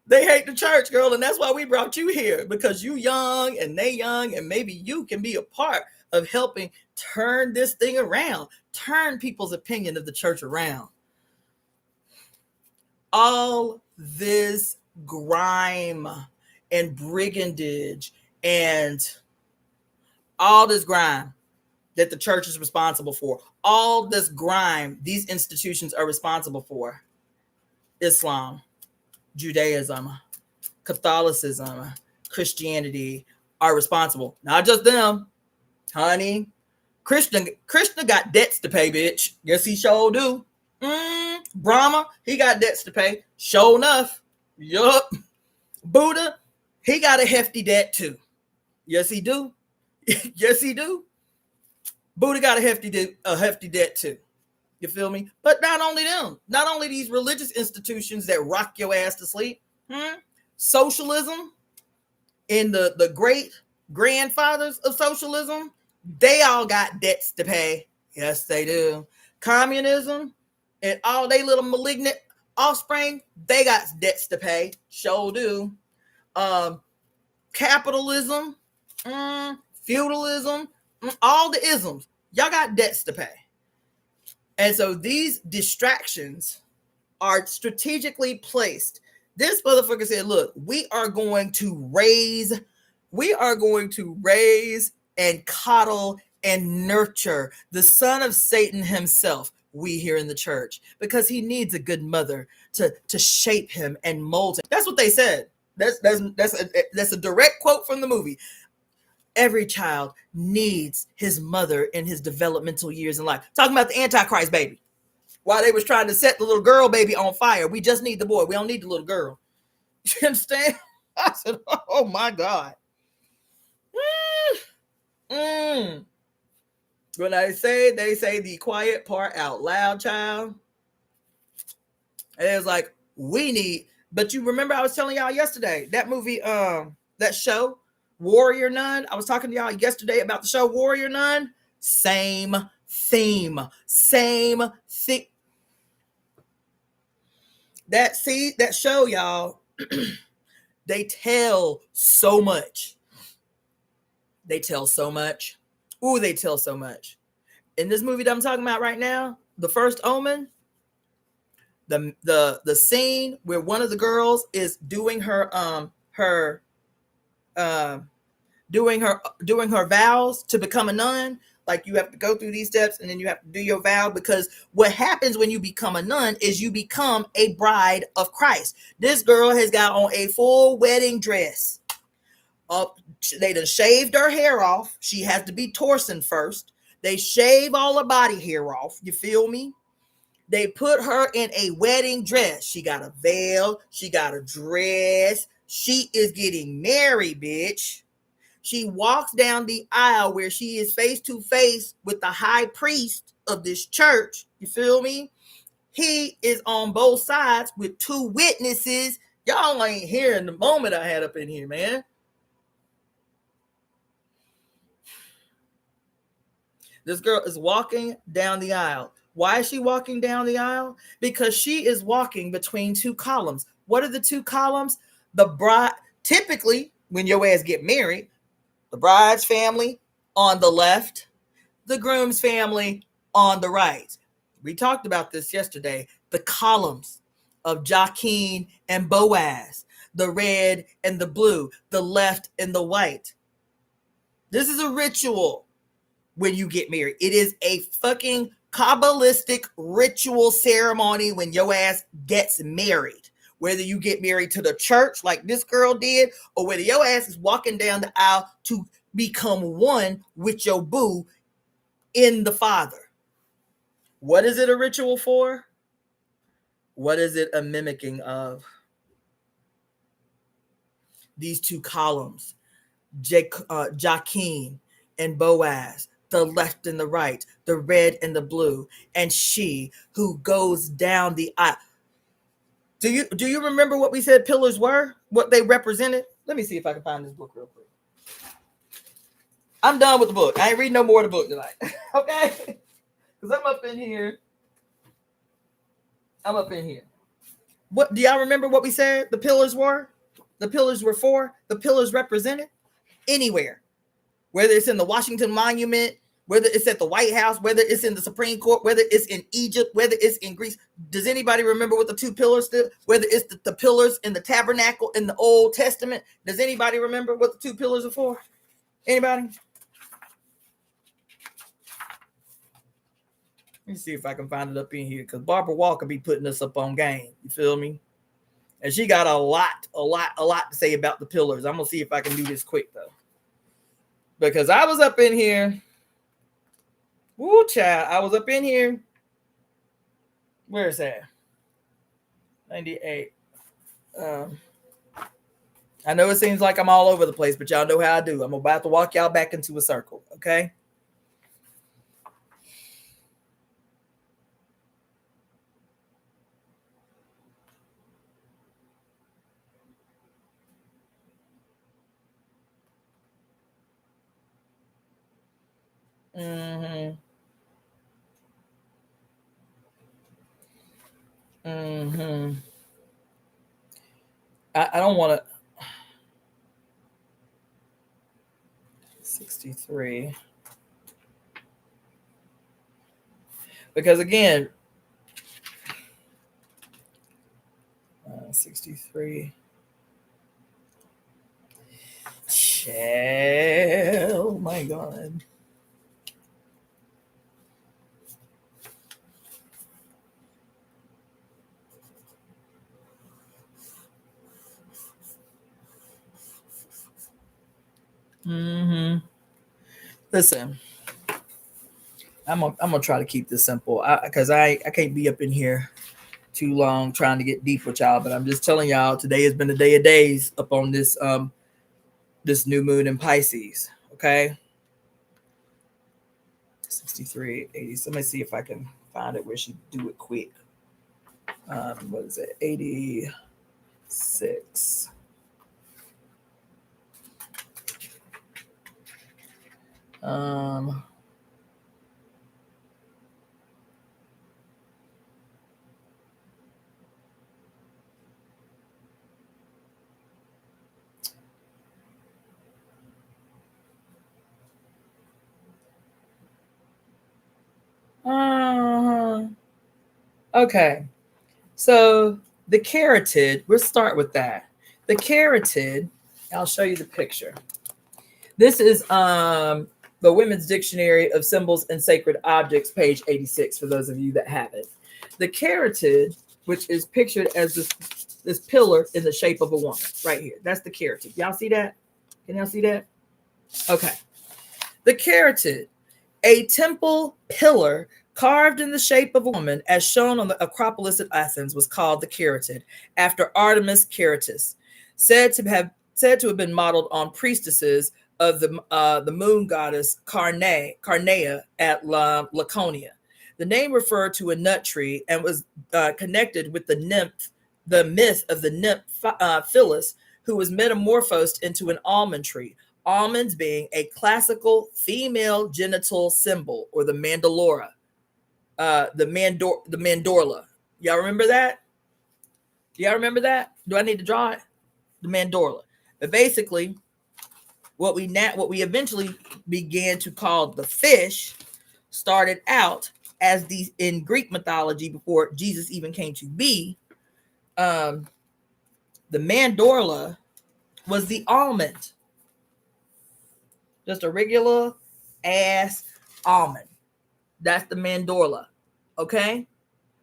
S1: They hate the church, girl. And that's why we brought you here, because you young and they young, and maybe you can be a part of helping turn this thing around, turn people's opinion of the church around. All this grime and brigandage and all this grime that the church is responsible for, all this grime these institutions are responsible for, Islam, Judaism, Catholicism, Christianity are responsible. Not just them, honey. Krishna got debts to pay, bitch. Yes, he sure do. Brahma, he got debts to pay. Sure enough. Yup. Buddha, he got a hefty debt too. Yes, he do. Yes, he do. Buddha got a hefty debt too. You feel me? But not only them, not only these religious institutions that rock your ass to sleep. Socialism and the great grandfathers of socialism, they all got debts to pay. Yes, they do. Communism and all they little malignant offspring, they got debts to pay. Sure do. capitalism, feudalism, all the isms. Y'all got debts to pay. And so these distractions are strategically placed. This motherfucker said, look, we are going to raise and coddle and nurture the son of Satan himself, we here in the church, because he needs a good mother to shape him and mold him. That's what they said. That's a direct quote from the movie. Every child needs his mother in his developmental years in life. Talking about the Antichrist baby. While they was trying to set the little girl baby on fire. We just need the boy. We don't need the little girl. You understand? I said, oh my God. When they say the quiet part out loud, child. And it was like, we need, but you remember I was telling y'all yesterday, that movie, that show, Warrior Nun. I was talking to y'all yesterday about the show Warrior Nun. Same theme. That show, y'all, they tell so much. They tell so much. In this movie that I'm talking about right now, The First Omen, the scene where one of the girls is doing her vows to become a nun. Like, you have to go through these steps and then you have to do your vow, because what happens when you become a nun is you become a bride of Christ. This girl has got on a full wedding dress. They done shaved her hair off. She has to be torsion first. They shave all her body hair off. You feel me? They put her in a wedding dress. She got a veil. She got a dress. She is getting married, bitch. She walks down the aisle where she is face to face with the high priest of this church. You feel me? He is on both sides with two witnesses. Y'all ain't hearing the moment I had up in here, man. This girl is walking down the aisle. Why is she walking down the aisle? Because she is walking between two columns. What are the two columns? The bride, typically, when your ass get married, the bride's family on the left, the groom's family on the right. We talked about this yesterday. The columns of Joaquin and Boaz, the red and the blue, the left and the white. This is a ritual when you get married. It is a fucking Kabbalistic ritual ceremony when your ass gets married. Whether you get married to the church like this girl did, or whether your ass is walking down the aisle to become one with your boo in the Father. What is it a ritual for? What is it a mimicking of? These two columns, Joaquin and Boaz, the left and the right, the red and the blue, and she who goes down the aisle. Do you remember what we said pillars were? What they represented? Let me see if I can find this book real quick. I'm done with the book. I ain't reading no more of the book tonight. Okay? Because I'm up in here. What do y'all remember what we said the pillars were? The pillars were for? The pillars represented anywhere. Whether it's in the Washington Monument, whether it's at the White House, whether it's in the Supreme Court, whether it's in Egypt, whether it's in Greece. Does anybody remember what the two pillars did? Whether it's the pillars in the tabernacle in the Old Testament. Does anybody remember what the two pillars are for? Anybody? Let me see if I can find it up in here, because Barbara Walker be putting us up on game. You feel me? And she got a lot to say about the pillars. I'm going to see if I can do this quick, though. Because I was up in here. Woo, child. I was up in here. Where is that? 98. I know it seems like I'm all over the place, but y'all know how I do. I'm about to walk y'all back into a circle, okay? I don't want to. 63. Because again, 63. Oh my God. Listen, I'm gonna try to keep this simple because I can't be up in here too long trying to get deep with y'all. But I'm just telling y'all, today has been a day of days up on this this new moon in Pisces. Okay, 63, 80. So let me see if I can find it where she do it quick. What is it? 86. Okay. So the carotid, we'll start with that. The carotid, I'll show you the picture. This is the Women's Dictionary of Symbols and Sacred Objects, page 86, for those of you that have it. The carotid, which is pictured as this pillar in the shape of a woman, right here. That's the carotid. Y'all see that? Can y'all see that? Okay. The carotid, a temple pillar carved in the shape of a woman, as shown on the Acropolis at Athens, was called the carotid, after Artemis Keretis, said to have been modeled on priestesses of the moon goddess Carnea at Laconia. The name referred to a nut tree and was connected with the myth of the nymph Phyllis, who was metamorphosed into an almond tree. Almonds being a classical female genital symbol, or the mandorla. The mandorla. Y'all remember that? Y'all remember that? Do I need to draw it? The mandorla. But basically, what we eventually began to call the fish started out as these in Greek mythology before Jesus even came to be. The mandorla was the almond. Just a regular ass almond. That's the mandorla. Okay?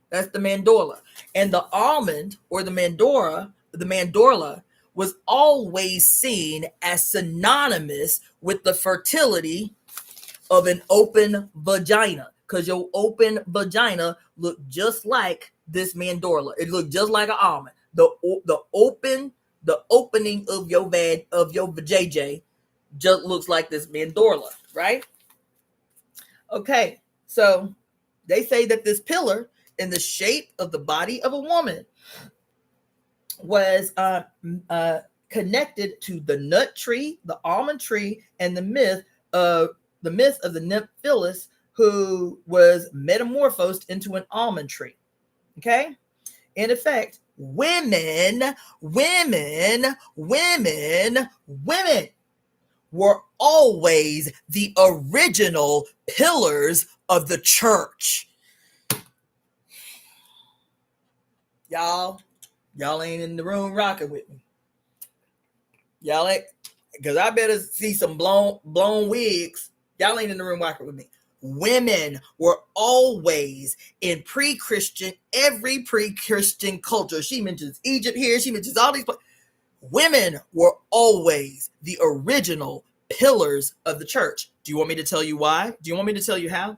S1: That's the mandorla. And the almond, or the mandorla, was always seen as synonymous with the fertility of an open vagina. Because your open vagina looked just like this mandorla. It looked just like an almond. The opening of your vajayjay just looks like this mandorla, right? Okay, so they say that this pillar in the shape of the body of a woman was connected to the nut tree, the almond tree, and the myth of the nymph Phyllis, who was metamorphosed into an almond tree. Okay, in effect, women were always the original pillars of the church. Y'all ain't in the room rocking with me. Y'all ain't, because I better see some blown wigs. Y'all ain't in the room rocking with me. Women were always in every pre-Christian culture. She mentions Egypt here. She mentions all these places. Women were always the original pillars of the church. Do you want me to tell you why? Do you want me to tell you how?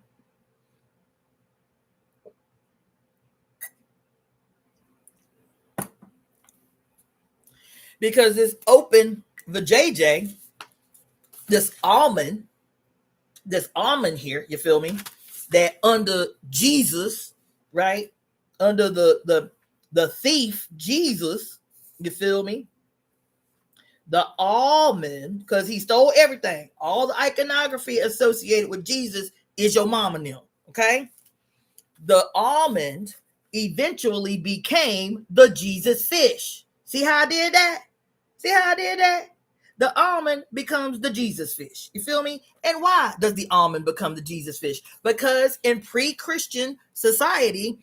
S1: Because this open vajayjay, this almond here, you feel me? That under Jesus, right? Under the thief Jesus, you feel me? The almond, because he stole everything. All the iconography associated with Jesus is your mama now, okay? The almond eventually became the Jesus fish. See how I did that? the almond becomes the Jesus fish. You feel me? And why does the almond become the Jesus fish? Because in pre-Christian society,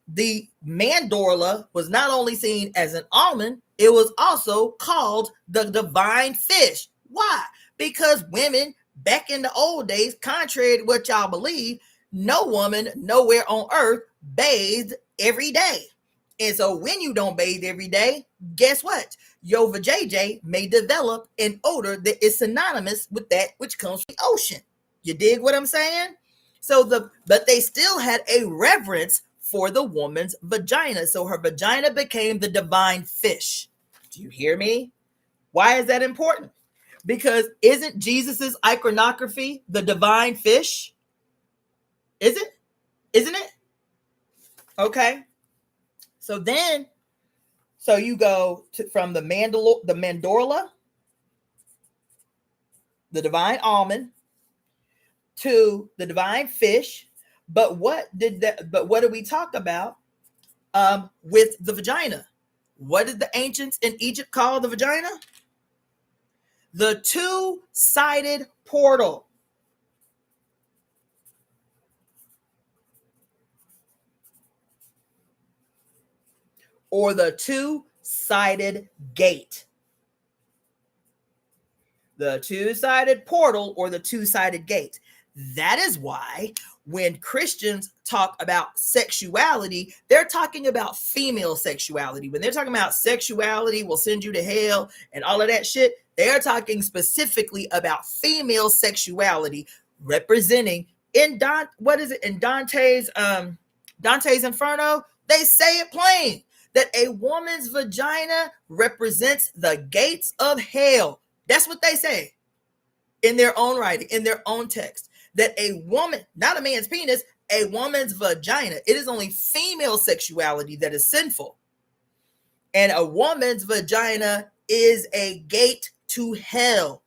S1: the mandorla was not only seen as an almond, it was also called the divine fish. Why? Because women back in the old days, contrary to what y'all believe, no woman nowhere on earth bathed every day. And so when you don't bathe every day, guess what? Your vajayjay may develop an odor that is synonymous with that which comes from the ocean. You dig what I'm saying? But they still had a reverence for the woman's vagina. So her vagina became the divine fish. Do you hear me? Why is that important? Because isn't Jesus's iconography the divine fish? Is it? Isn't it? Okay. So you go from the mandorla, the divine almond, to the divine fish. But what did we talk about with the vagina? What did the ancients in Egypt call the vagina? The two-sided portal. Or the two-sided gate. The two-sided portal or the two-sided gate. That is why when Christians talk about sexuality, they're talking about female sexuality. When they're talking about sexuality will send you to hell and all of that shit, they're talking specifically about female sexuality representing in Dante's Inferno, they say it plain that a woman's vagina represents the gates of hell. That's what they say in their own writing, in their own text, that a woman, not a man's penis, a woman's vagina, it is only female sexuality that is sinful. And a woman's vagina is a gate to hell,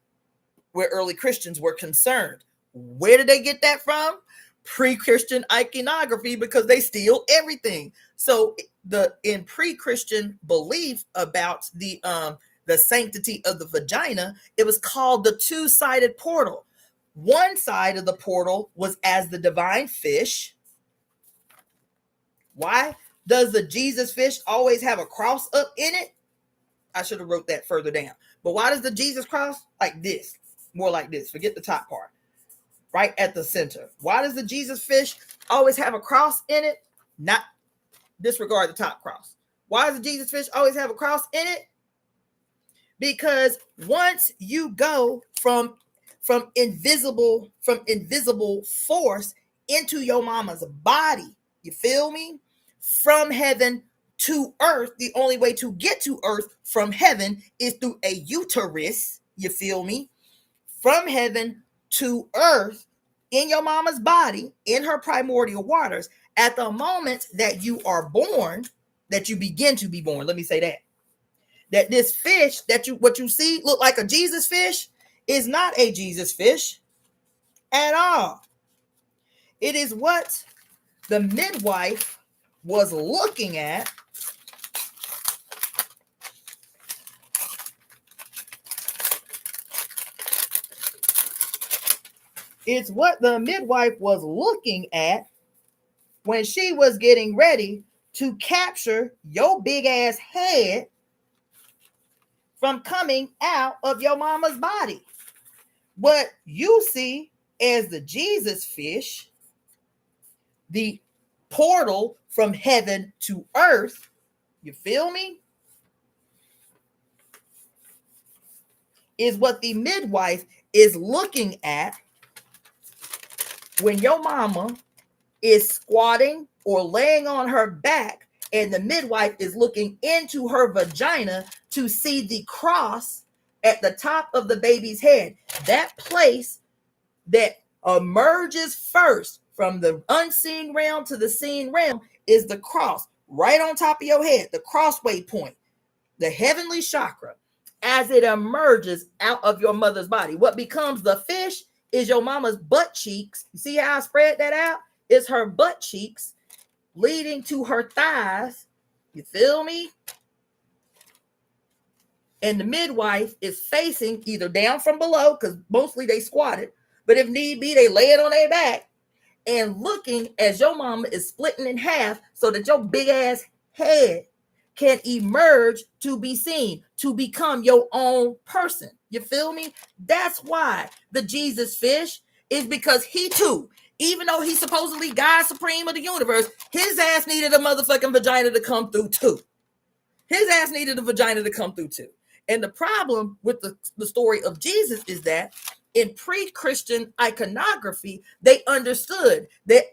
S1: where early Christians were concerned. Where did they get that from? Pre-Christian iconography, because they steal everything. So in pre-Christian belief about the sanctity of the vagina, it was called the two-sided portal. One side of the portal was as the divine fish. Why does the Jesus fish always have a cross up in it? I should have wrote that further down. But why does the Jesus cross like this? More like this. Forget the top part. Right at the center. Why does the Jesus fish always have a cross in it? Not disregard the top cross. Why does the Jesus fish always have a cross in it? Because once you go from invisible force into your mama's body, you feel me? From heaven to earth, the only way to get to earth from heaven is through a uterus, you feel me? From heaven to earth in your mama's body, in her primordial waters, at the moment that you are born, that you begin to be born, let me say that this fish what you see look like a Jesus fish is not a Jesus fish at all. It is what the midwife was looking at. It's what the midwife was looking at when she was getting ready to capture your big ass head from coming out of your mama's body. What you see as the Jesus fish, the portal from heaven to earth, you feel me? Is what the midwife is looking at when your mama is squatting or laying on her back and the midwife is looking into her vagina to see the cross at the top of the baby's head. That place that emerges first from the unseen realm to the seen realm is the cross right on top of your head, the crossway point, the heavenly chakra, as it emerges out of your mother's body. What becomes the fish is your mama's butt cheeks. You see how I spread that out? It's her butt cheeks leading to her thighs. You feel me? and the midwife is facing either down from below, because mostly they squatted, but if need be, they lay it on their back and looking as your mama is splitting in half so that your big ass head can emerge to be seen, to become your own person. You feel me? That's why the Jesus fish is, because he too, even though he's supposedly God supreme of the universe, his ass needed a motherfucking vagina to come through too. His ass needed a vagina to come through too. And the problem with the story of Jesus is that in pre-Christian iconography, they understood that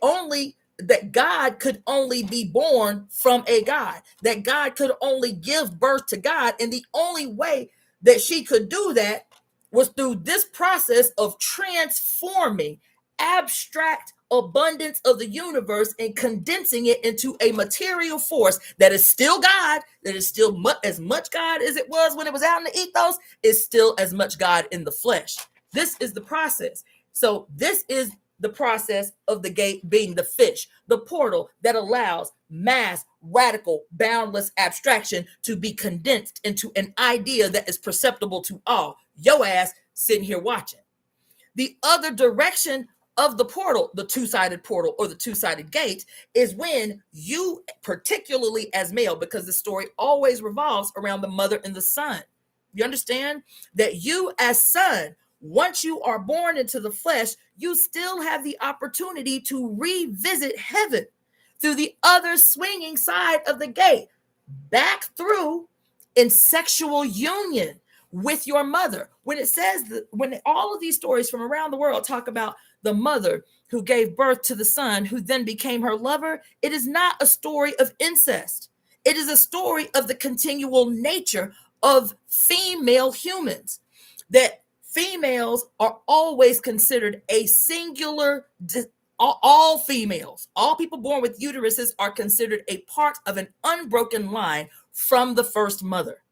S1: God could only be born from a God, that God could only give birth to God. And the only way that she could do that was through this process of transforming abstract abundance of the universe and condensing it into a material force that is still God, that is still as much God as it was when it was out in the ethos, is still as much God in the flesh. This is the process. So this is the process of the gate being the fish, the portal that allows mass, radical, boundless abstraction to be condensed into an idea that is perceptible to all. Yo ass sitting here watching. The other direction of the portal, the two-sided portal or the two-sided gate, is when you, particularly as male, because the story always revolves around the mother and the son. You understand that you as son, once you are born into the flesh, you still have the opportunity to revisit heaven through the other swinging side of the gate, back through in sexual union with your mother. When it says that, when all of these stories from around the world talk about the mother who gave birth to the son who then became her lover, it is not a story of incest. It is a story of the continual nature of female humans, that females are always considered a singular, all females, all people born with uteruses are considered a part of an unbroken line from the first mother.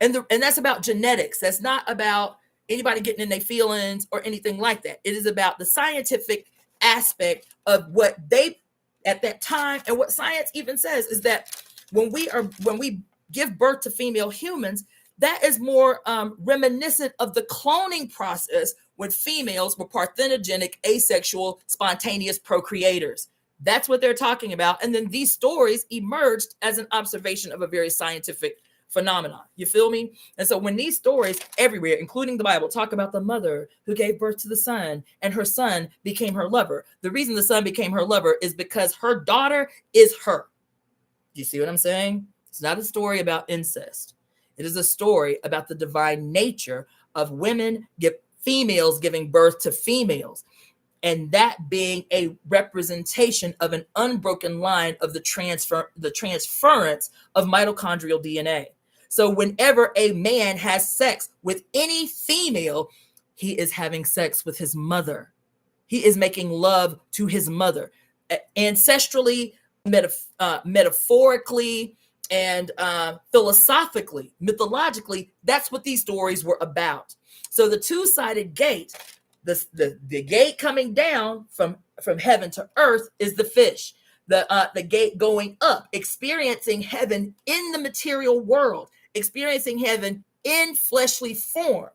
S1: And that's about genetics. That's not about anybody getting in their feelings or anything like that. It is about the scientific aspect of what they, at that time, and what science even says is that when we give birth to female humans, that is more reminiscent of the cloning process when females were parthenogenic, asexual, spontaneous procreators. That's what they're talking about. And then these stories emerged as an observation of a very scientific phenomenon. You feel me? And so when these stories everywhere, including the Bible, talk about the mother who gave birth to the son and her son became her lover, the reason the son became her lover is because her daughter is her. Do you see what I'm saying? It's not a story about incest. It is a story about the divine nature of females giving birth to females, and that being a representation of an unbroken line of the transference of mitochondrial DNA. So whenever a man has sex with any female, he is having sex with his mother. He is making love to his mother. Ancestrally, metaphorically, and philosophically, mythologically, that's what these stories were about. So the two-sided gate, the gate coming down from heaven to earth, is the fish. The gate going up, experiencing heaven in the material world, experiencing heaven in fleshly form.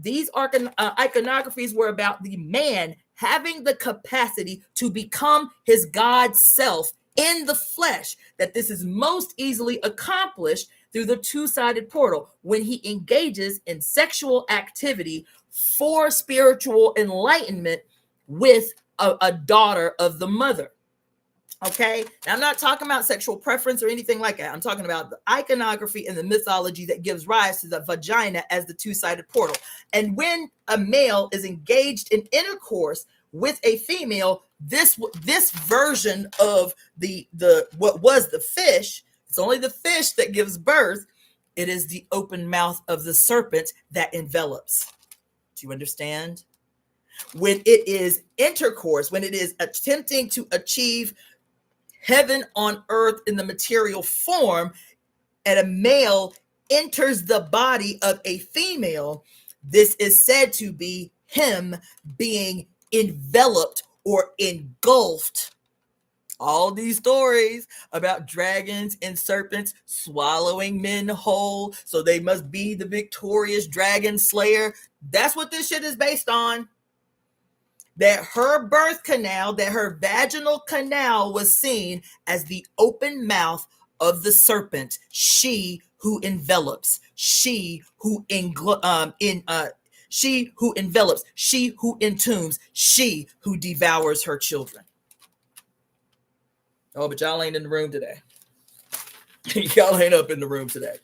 S1: These iconographies were about the man having the capacity to become his God self in the flesh, that this is most easily accomplished through the two-sided portal when he engages in sexual activity for spiritual enlightenment with a daughter of the mother. Okay, now I'm not talking about sexual preference or anything like that. I'm talking about the iconography and the mythology that gives rise to the vagina as the two-sided portal. And when a male is engaged in intercourse with a female, this version of the what was the fish, it's only the fish that gives birth. It is the open mouth of the serpent that envelops. Do you understand? When it is intercourse, when it is attempting to achieve heaven on earth in the material form, and a male enters the body of a female, this is said to be him being enveloped or engulfed All these stories about dragons and serpents swallowing men whole, so they must be the victorious dragon slayer. That's what this shit is based on. That her birth canal, that her vaginal canal was seen as the open mouth of the serpent, she who envelops, she who she who envelops, she who entombs, she who devours her children. Oh, but y'all ain't in the room today. Y'all ain't up in the room today.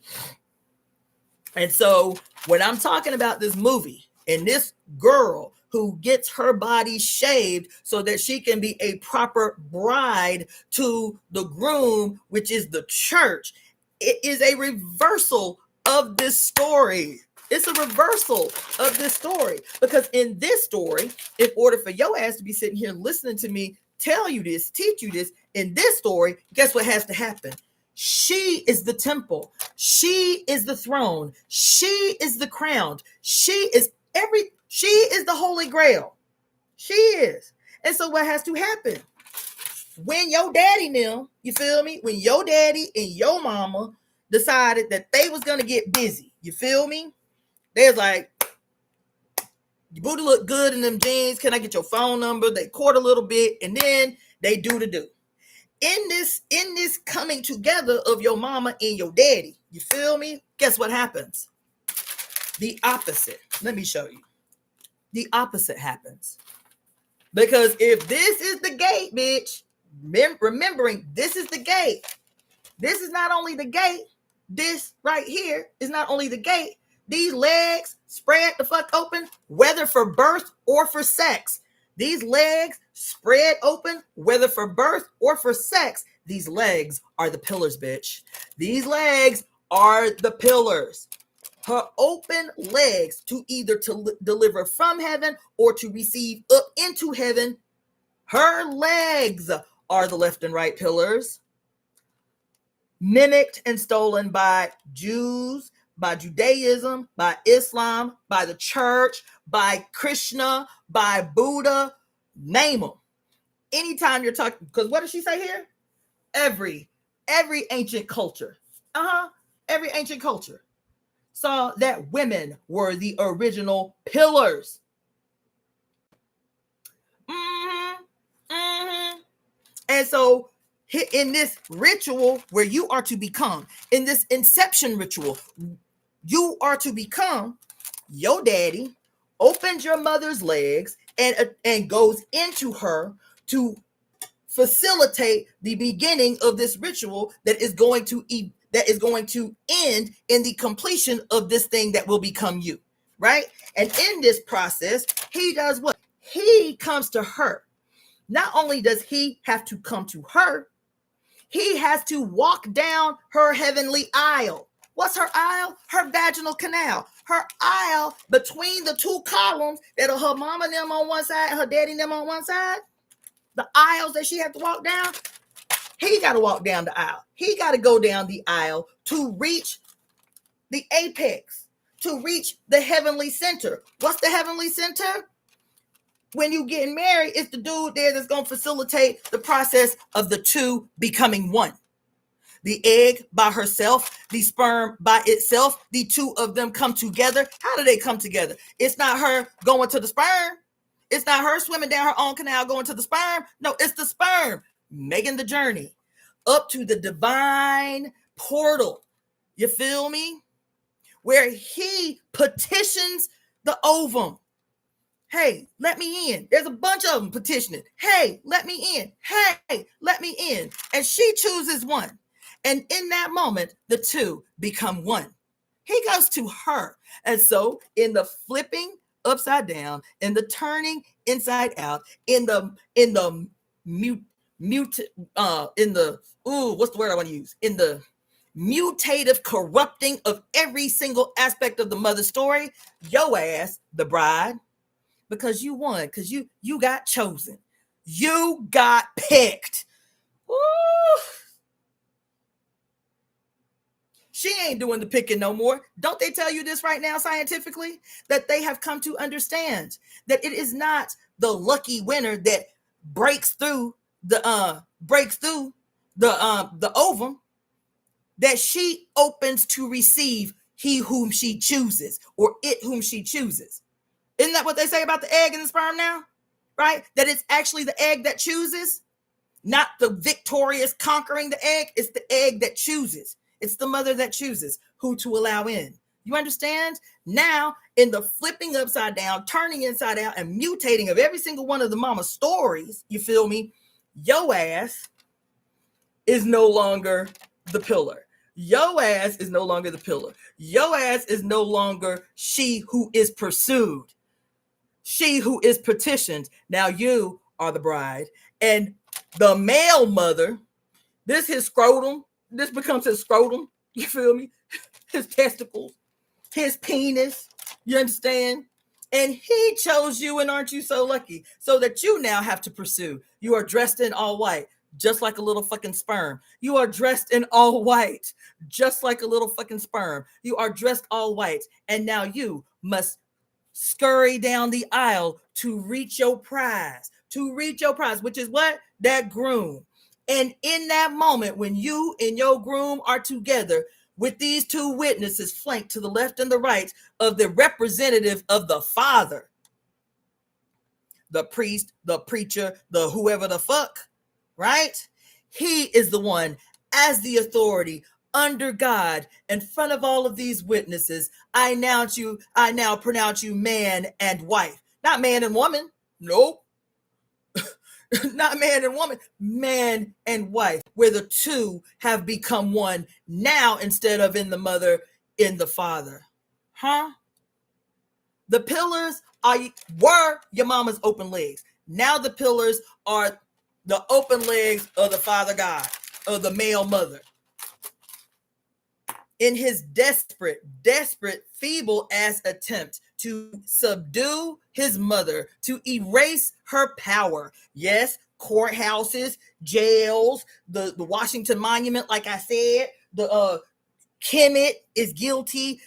S1: And so when I'm talking about this movie and this girl who gets her body shaved so that she can be a proper bride to the groom, which is the church, it is a reversal of this story. It's a reversal of this story. Because in this story, in order for your ass to be sitting here listening to me tell you this, teach you this, in this story, guess what has to happen? She is the temple. She is the throne. She is the crown. She is the Holy Grail. She is. And so what has to happen? When your daddy knew, you feel me? When your daddy and your mama decided that they was going to get busy, you feel me? They was like, your booty look good in them jeans. Can I get your phone number? They court a little bit and then they do the do. In this coming together of your mama and your daddy, you feel me? Guess what happens? The opposite. Let me show you. The opposite happens. Because if this is the gate, bitch, remembering this is the gate. This is not only the gate. This right here is not only the gate. These legs spread the fuck open, whether for birth or for sex. These legs spread open, whether for birth or for sex. These legs are the pillars, bitch. These legs are the pillars. Her open legs to either to deliver from heaven or to receive up into heaven. Her legs are the left and right pillars. Mimicked and stolen by Jews, by Judaism, by Islam, by the church, by Krishna, by Buddha, name them. Anytime you're talking, because what does she say here? Every ancient culture, every ancient culture saw that women were the original pillars. And so in this ritual where you are to become, in this inception ritual, you are to become your daddy, opens your mother's legs and goes into her to facilitate the beginning of this ritual that is going to end in the completion of this thing that will become you, right? And in this process, he does what? He comes to her. Not only does he have to come to her, he has to walk down her heavenly aisle. What's her aisle? Her vaginal canal. Her aisle between the two columns that are her mama and them on one side, her daddy and them on one side. The aisles that she had to walk down. He got to walk down the aisle. He got to go down the aisle to reach the apex, to reach the heavenly center. What's the heavenly center? When you getting married, it's the dude there that's going to facilitate the process of the two becoming one. The egg by herself, the sperm by itself, the two of them come together. How do they come together? It's not her going to the sperm. It's not her swimming down her own canal going to the sperm. No, it's the sperm making the journey up to the divine portal. You feel me? Where he petitions the ovum. Hey, let me in. There's a bunch of them petitioning. Hey, let me in. Hey, let me in. And she chooses one. And in that moment, the two become one. He goes to her. And so in the flipping upside down, in the turning inside out, in the mutative corrupting of every single aspect of the mother story, yo ass, the bride, because you won, because you got chosen. You got picked. Woo. She ain't doing the picking no more. Don't they tell you this right now scientifically? That they have come to understand that it is not the lucky winner that breaks through the breaks through the ovum, that she opens to receive he whom she chooses, or it whom she chooses. Isn't that what they say about the egg and the sperm now? Right? That it's actually the egg that chooses, not the victorious conquering the egg. It's the egg that chooses. It's the mother that chooses who to allow in. You understand? Now, in the flipping upside down, turning inside out, and mutating of every single one of the mama stories, you feel me? Yo ass is no longer the pillar. Yo ass is no longer the pillar. Yo ass is no longer she who is pursued. She who is petitioned. Now you are the bride. And the male mother, this his scrotum. This becomes his scrotum. You feel me? His testicles, his penis. You understand? And he chose you, and aren't you so lucky? So that you now have to pursue. You are dressed in all white, just like a little fucking sperm. You are dressed in all white, just like a little fucking sperm. You are dressed all white. And now you must scurry down the aisle to reach your prize, which is what? That groom. And in that moment, when you and your groom are together with these two witnesses flanked to the left and the right of the representative of the Father, the priest, the preacher, the whoever the fuck, right? He is the one as the authority under God in front of all of these witnesses. I now pronounce you man and wife. Not man and woman. Nope. Not man and woman. Man and wife, where the two have become one now instead of in the mother, in the father. Huh? The pillars were your mama's open legs. Now the pillars are the open legs of the Father God, of the male mother. In his desperate, feeble-ass attempt to subdue his mother, to erase her power. Yes, courthouses, jails, the Washington Monument, like I said, the Kemet is guilty,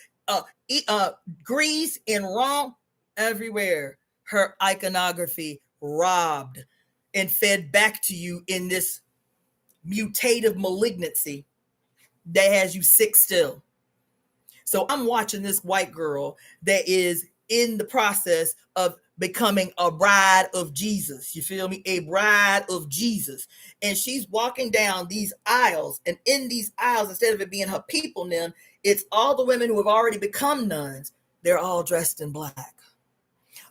S1: Greece and Rome, everywhere. Her iconography robbed and fed back to you in this mutative malignancy that has you sick still. So I'm watching this white girl that is in the process of becoming a bride of Jesus. You feel me? A bride of Jesus. And she's walking down these aisles. And in these aisles, instead of it being her people nun, it's all the women who have already become nuns. They're all dressed in black.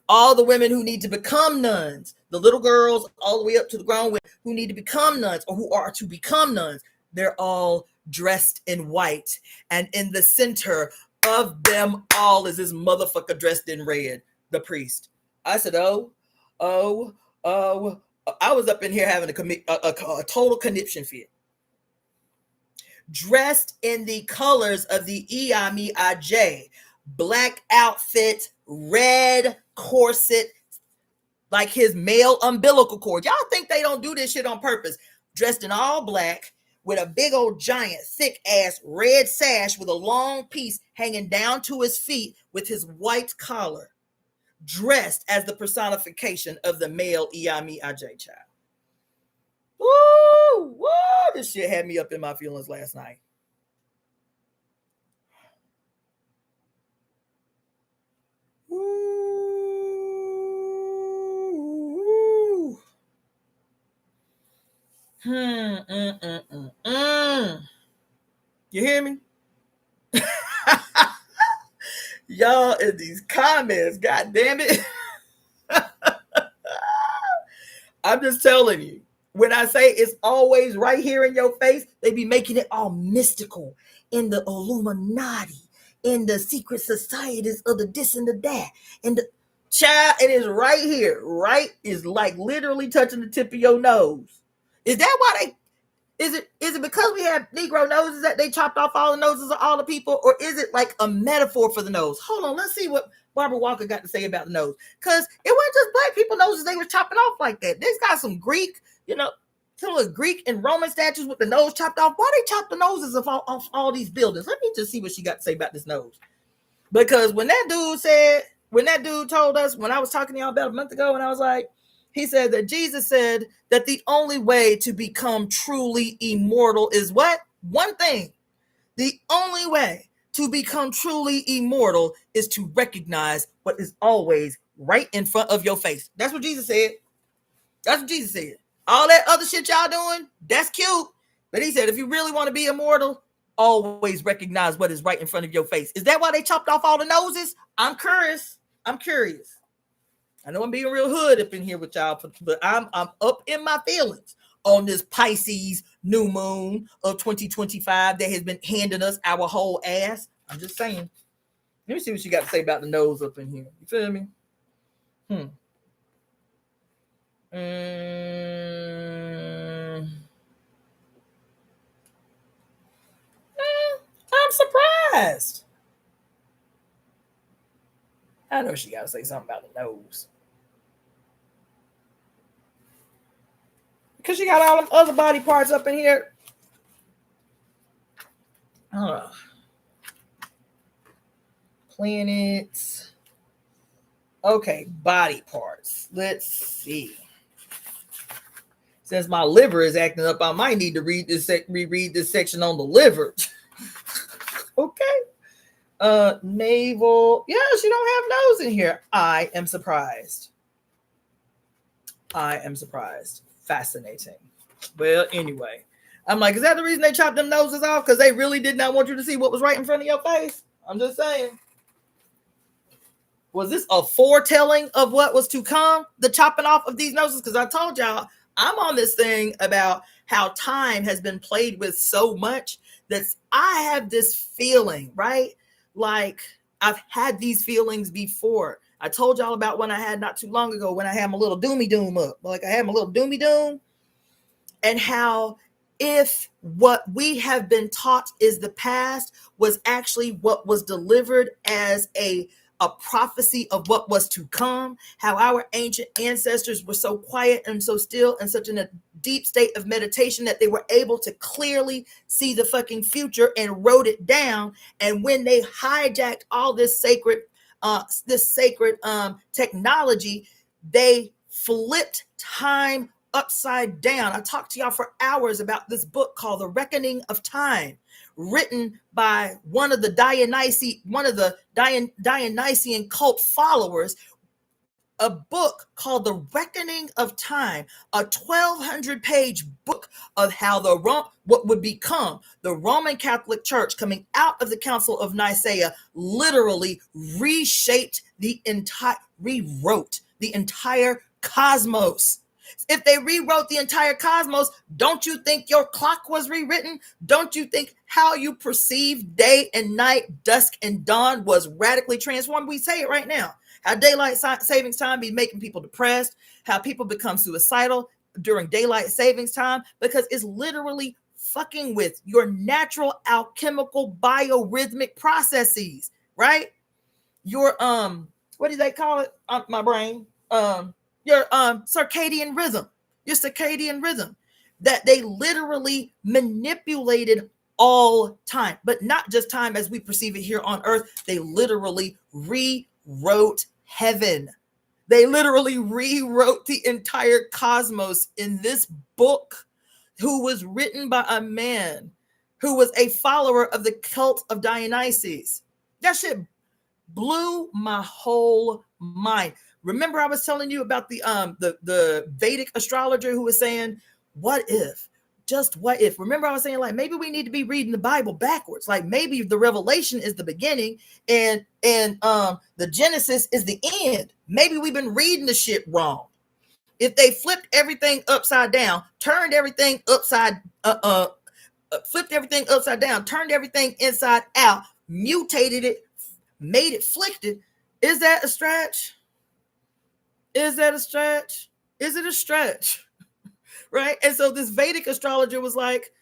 S1: All the women who need to become nuns, the little girls all the way up to the grown women who need to become nuns or who are to become nuns, they're all dressed in white. And in the center of them all is this motherfucker dressed in red, the priest. I said, I was up in here having a total conniption fit. Dressed in the colors of the Iami-Aj, black outfit, red corset, like his male umbilical cord. Y'all think they don't do this shit on purpose? Dressed in all black with a big old giant thick ass red sash with a long piece hanging down to his feet with his white collar, dressed as the personification of the male Iami-Aj child. Woo! This shit had me up in my feelings last night. Woo! You hear me? Y'all in these comments, god damn it. I'm just telling you, when I say it's always right here in your face, they be making it all mystical in the Illuminati, in the secret societies of the this and the that. And the child, it is right here. Right is like literally touching the tip of your nose. Is that why they is it because we have Negro noses that they chopped off all the noses of all the people? Or is it like a metaphor for the nose? Hold on, let's see what Barbara Walker got to say about the nose. Because it wasn't just black people noses they were chopping off like that. There's got some Greek, some of Greek and Roman statues with the nose chopped off. Why they chop the noses off all these buildings? Let me just see what she got to say about this nose. Because when that dude told us, when I was talking to y'all about a month ago, and I was like, He said that Jesus said that the only way to become truly immortal is what? One thing. The only way to become truly immortal is to recognize what is always right in front of your face. That's what Jesus said. That's what Jesus said. All that other shit y'all doing, that's cute. But he said, if you really want to be immortal, always recognize what is right in front of your face. Is that why they chopped off all the noses? I'm curious. I'm curious. I know I'm being real hood up in here with y'all, but I'm up in my feelings on this Pisces new moon of 2025 that has been handing us our whole ass. I'm just saying. Let me see what you got to say about the nose up in here. You feel me? I'm surprised. I know she got to say something about the nose. Because she got all them other body parts up in here. Planets. Okay, body parts. Let's see. Since my liver is acting up, I might need to reread this section on the liver. Okay. Navel. Yeah, she don't have nose in here. I am surprised. Fascinating. Well, anyway. I'm like, is that the reason they chopped them noses off? Because they really did not want you to see what was right in front of your face? I'm just saying. Was this a foretelling of what was to come? The chopping off of these noses? Because I told y'all, I'm on this thing about how time has been played with so much that I have this feeling, right? Like I've had these feelings before. I told y'all about when I had not too long ago when I had my little doomy doom up. Like I had my little doomy doom. And how if what we have been taught is the past was actually what was delivered as a prophecy of what was to come, how our ancient ancestors were so quiet and so still and such in a deep state of meditation that they were able to clearly see the fucking future and wrote it down. And when they hijacked all this sacred technology, they flipped time upside down. I talked to y'all for hours about this book called The Reckoning of Time, written by one of the Dionysian cult followers, a book called The Reckoning of Time, a 1,200-page book of how what would become the Roman Catholic Church coming out of the Council of Nicaea literally rewrote the entire cosmos. If they rewrote the entire cosmos, don't you think your clock was rewritten? Don't you think how you perceive day and night, dusk and dawn was radically transformed? We say it right now. How daylight savings time be making people depressed, how people become suicidal during daylight savings time, because it's literally fucking with your natural alchemical biorhythmic processes, right? Your, what do they call it? My brain. Your circadian rhythm that they literally manipulated all time, but not just time as we perceive it here on earth. They literally rewrote heaven. They literally rewrote the entire cosmos in this book, who was written by a man who was a follower of the cult of Dionysus. That shit blew my whole mind. Remember, I was telling you about the Vedic astrologer who was saying, what if? Just what if? Remember, I was saying, like, maybe we need to be reading the Bible backwards. Like, maybe the Revelation is the beginning and the Genesis is the end. Maybe we've been reading the shit wrong. If they flipped everything upside down, turned everything flipped everything upside down, turned everything inside out, mutated it, made it flicked, is that a stretch? Is that a stretch? Is it a stretch? Right? And so this Vedic astrologer was like,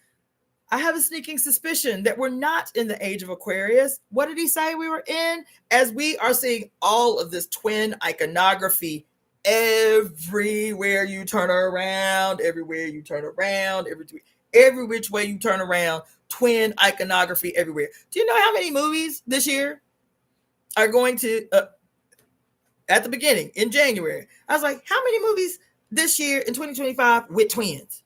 S1: I have a sneaking suspicion that we're not in the age of Aquarius. What did he say we were in? As we are seeing all of this twin iconography everywhere you turn around, every which way you turn around, twin iconography everywhere. Do you know how many movies this year are going to, at the beginning in January? I was like, how many movies this year in 2025 with twins.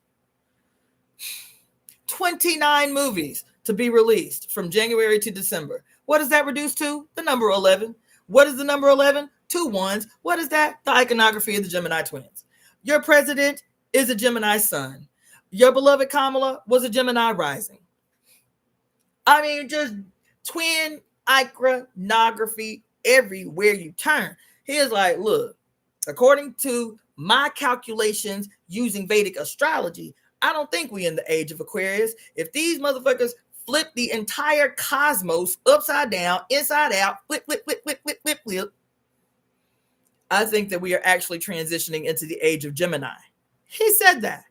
S1: 29 movies to be released from January to December. What does that reduce to? The number 11. What is the number 11? 2 ones. What is that? The iconography of the Gemini twins. Your president is a Gemini sun. Your beloved Kamala was a Gemini rising. I mean, just twin iconography everywhere you turn. He is like, look, according to my calculations using Vedic astrology, I don't think we in the age of Aquarius. If these motherfuckers flip the entire cosmos upside down, inside out, flip, flip, flip, flip, flip, flip, flip, I think that we are actually transitioning into the age of Gemini. He said that.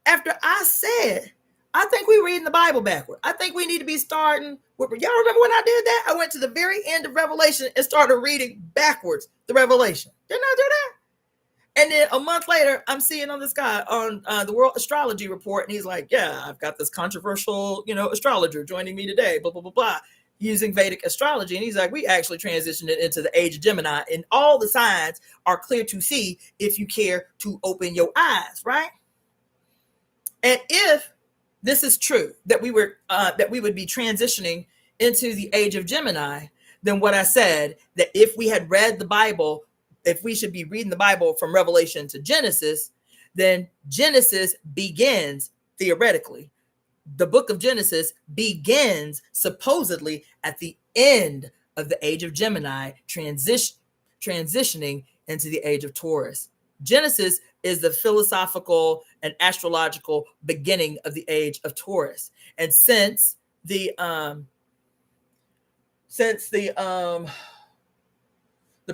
S1: After I said, I think we're reading the Bible backward. I think we need to be starting with, y'all remember when I did that? I went to the very end of Revelation and started reading backwards the Revelation. Didn't I do that? And then a month later, I'm seeing on this guy on the World Astrology Report, and he's like, yeah, I've got this controversial, astrologer joining me today, blah, blah, blah, blah, using Vedic astrology. And he's like, we actually transitioned it into the age of Gemini, and all the signs are clear to see if you care to open your eyes, right? And if this is true, that we would be transitioning into the age of Gemini, then what I said, that if we had read the Bible, if we should be reading the Bible from Revelation to Genesis, then Genesis begins, theoretically, the book of Genesis begins supposedly at the end of the age of Gemini, transitioning into the age of Taurus. Genesis is the philosophical and astrological beginning of the age of Taurus. And since the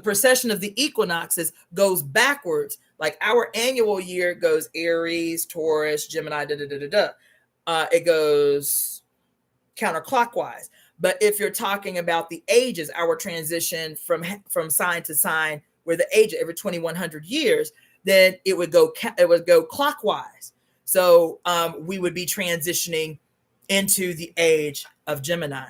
S1: precession of the equinoxes goes backwards, like our annual year goes Aries, Taurus, Gemini, it goes counterclockwise. But if you're talking about the ages, our transition from sign to sign, where the age every 2100 years, then it would go clockwise. So we would be transitioning into the age of Gemini.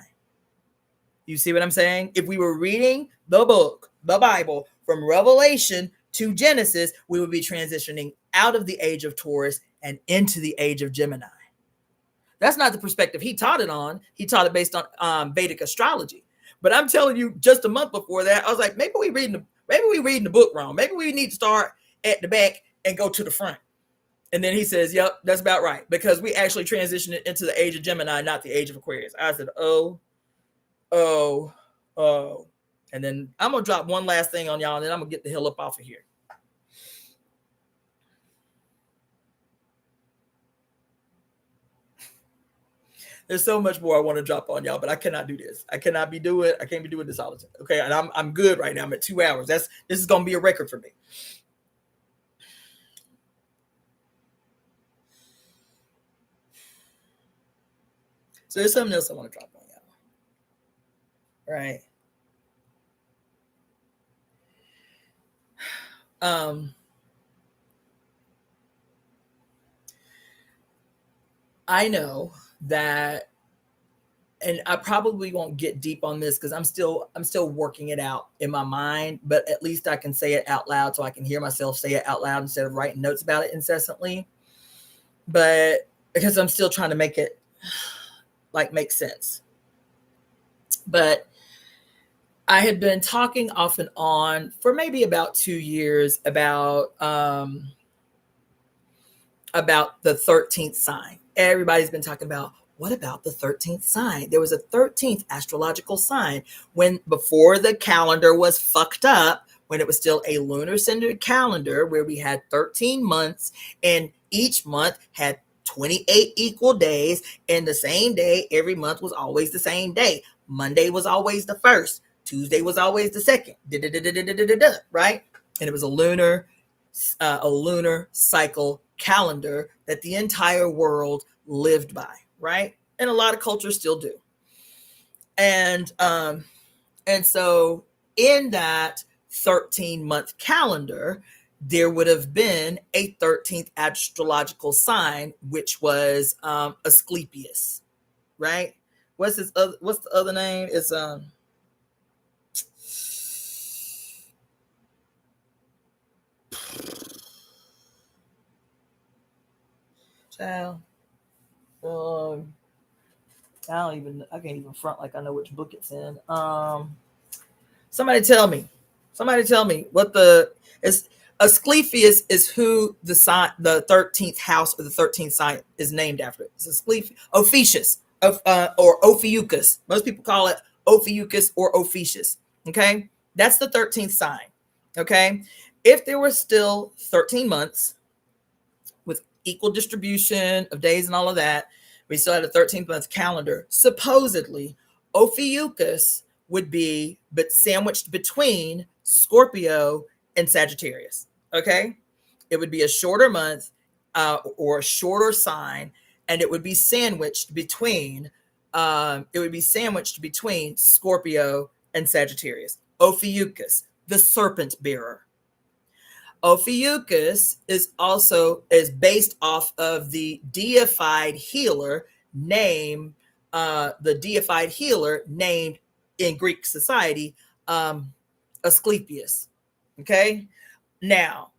S1: You see what I'm saying? If we were reading the book, the Bible, from Revelation to Genesis, we would be transitioning out of the age of Taurus and into the age of Gemini. That's not the perspective he taught it on. He taught it based on Vedic astrology. But I'm telling you, just a month before that, I was like, maybe we reading the book wrong. Maybe we need to start at the back and go to the front. And then he says, yep, that's about right. Because we actually transitioned it into the age of Gemini, not the age of Aquarius. I said, oh. And then I'm going to drop one last thing on y'all, and then I'm going to get the hell up off of here. There's so much more I want to drop on y'all, but I cannot do this. I can't be doing this all the time. Okay, and I'm good right now. I'm at 2 hours. This is going to be a record for me. So there's something else I want to drop on y'all. Right. I know that, and I probably won't get deep on this because I'm still working it out in my mind, but at least I can say it out loud so I can hear myself say it out loud instead of writing notes about it incessantly. But because I'm still trying to make it make sense. But I had been talking off and on for maybe about 2 years about the 13th sign. Everybody's been talking about, what about the 13th sign? There was a 13th astrological sign before the calendar was fucked up, when it was still a lunar-centered calendar where we had 13 months and each month had 28 equal days, and the same day every month was always the same day. Monday was always the first. Tuesday was always the second. Right? And it was a lunar cycle calendar that the entire world lived by, right? And a lot of cultures still do. And so in that 13-month calendar, there would have been a 13th astrological sign, which was Asclepius, right? What's the other name? It's Child. I can't even front like I know which book it's in. Somebody tell me. Somebody tell me what the is. Asclepius is who the 13th house or the 13th sign is named after. It's Asclepius, Ophiuchus, or Ophiuchus. Most people call it Ophiuchus or Ophiuchus. Okay, that's the 13th sign. Okay, if there were still 13 months with equal distribution of days and all of that, we still had a 13th month calendar. Supposedly, Ophiuchus would be but sandwiched between Scorpio and Sagittarius. Okay, it would be a shorter month or a shorter sign, and it would be sandwiched between Scorpio and Sagittarius. Ophiuchus, the serpent bearer. Ophiuchus is based off of the deified healer named in Greek society Asclepius. Okay, now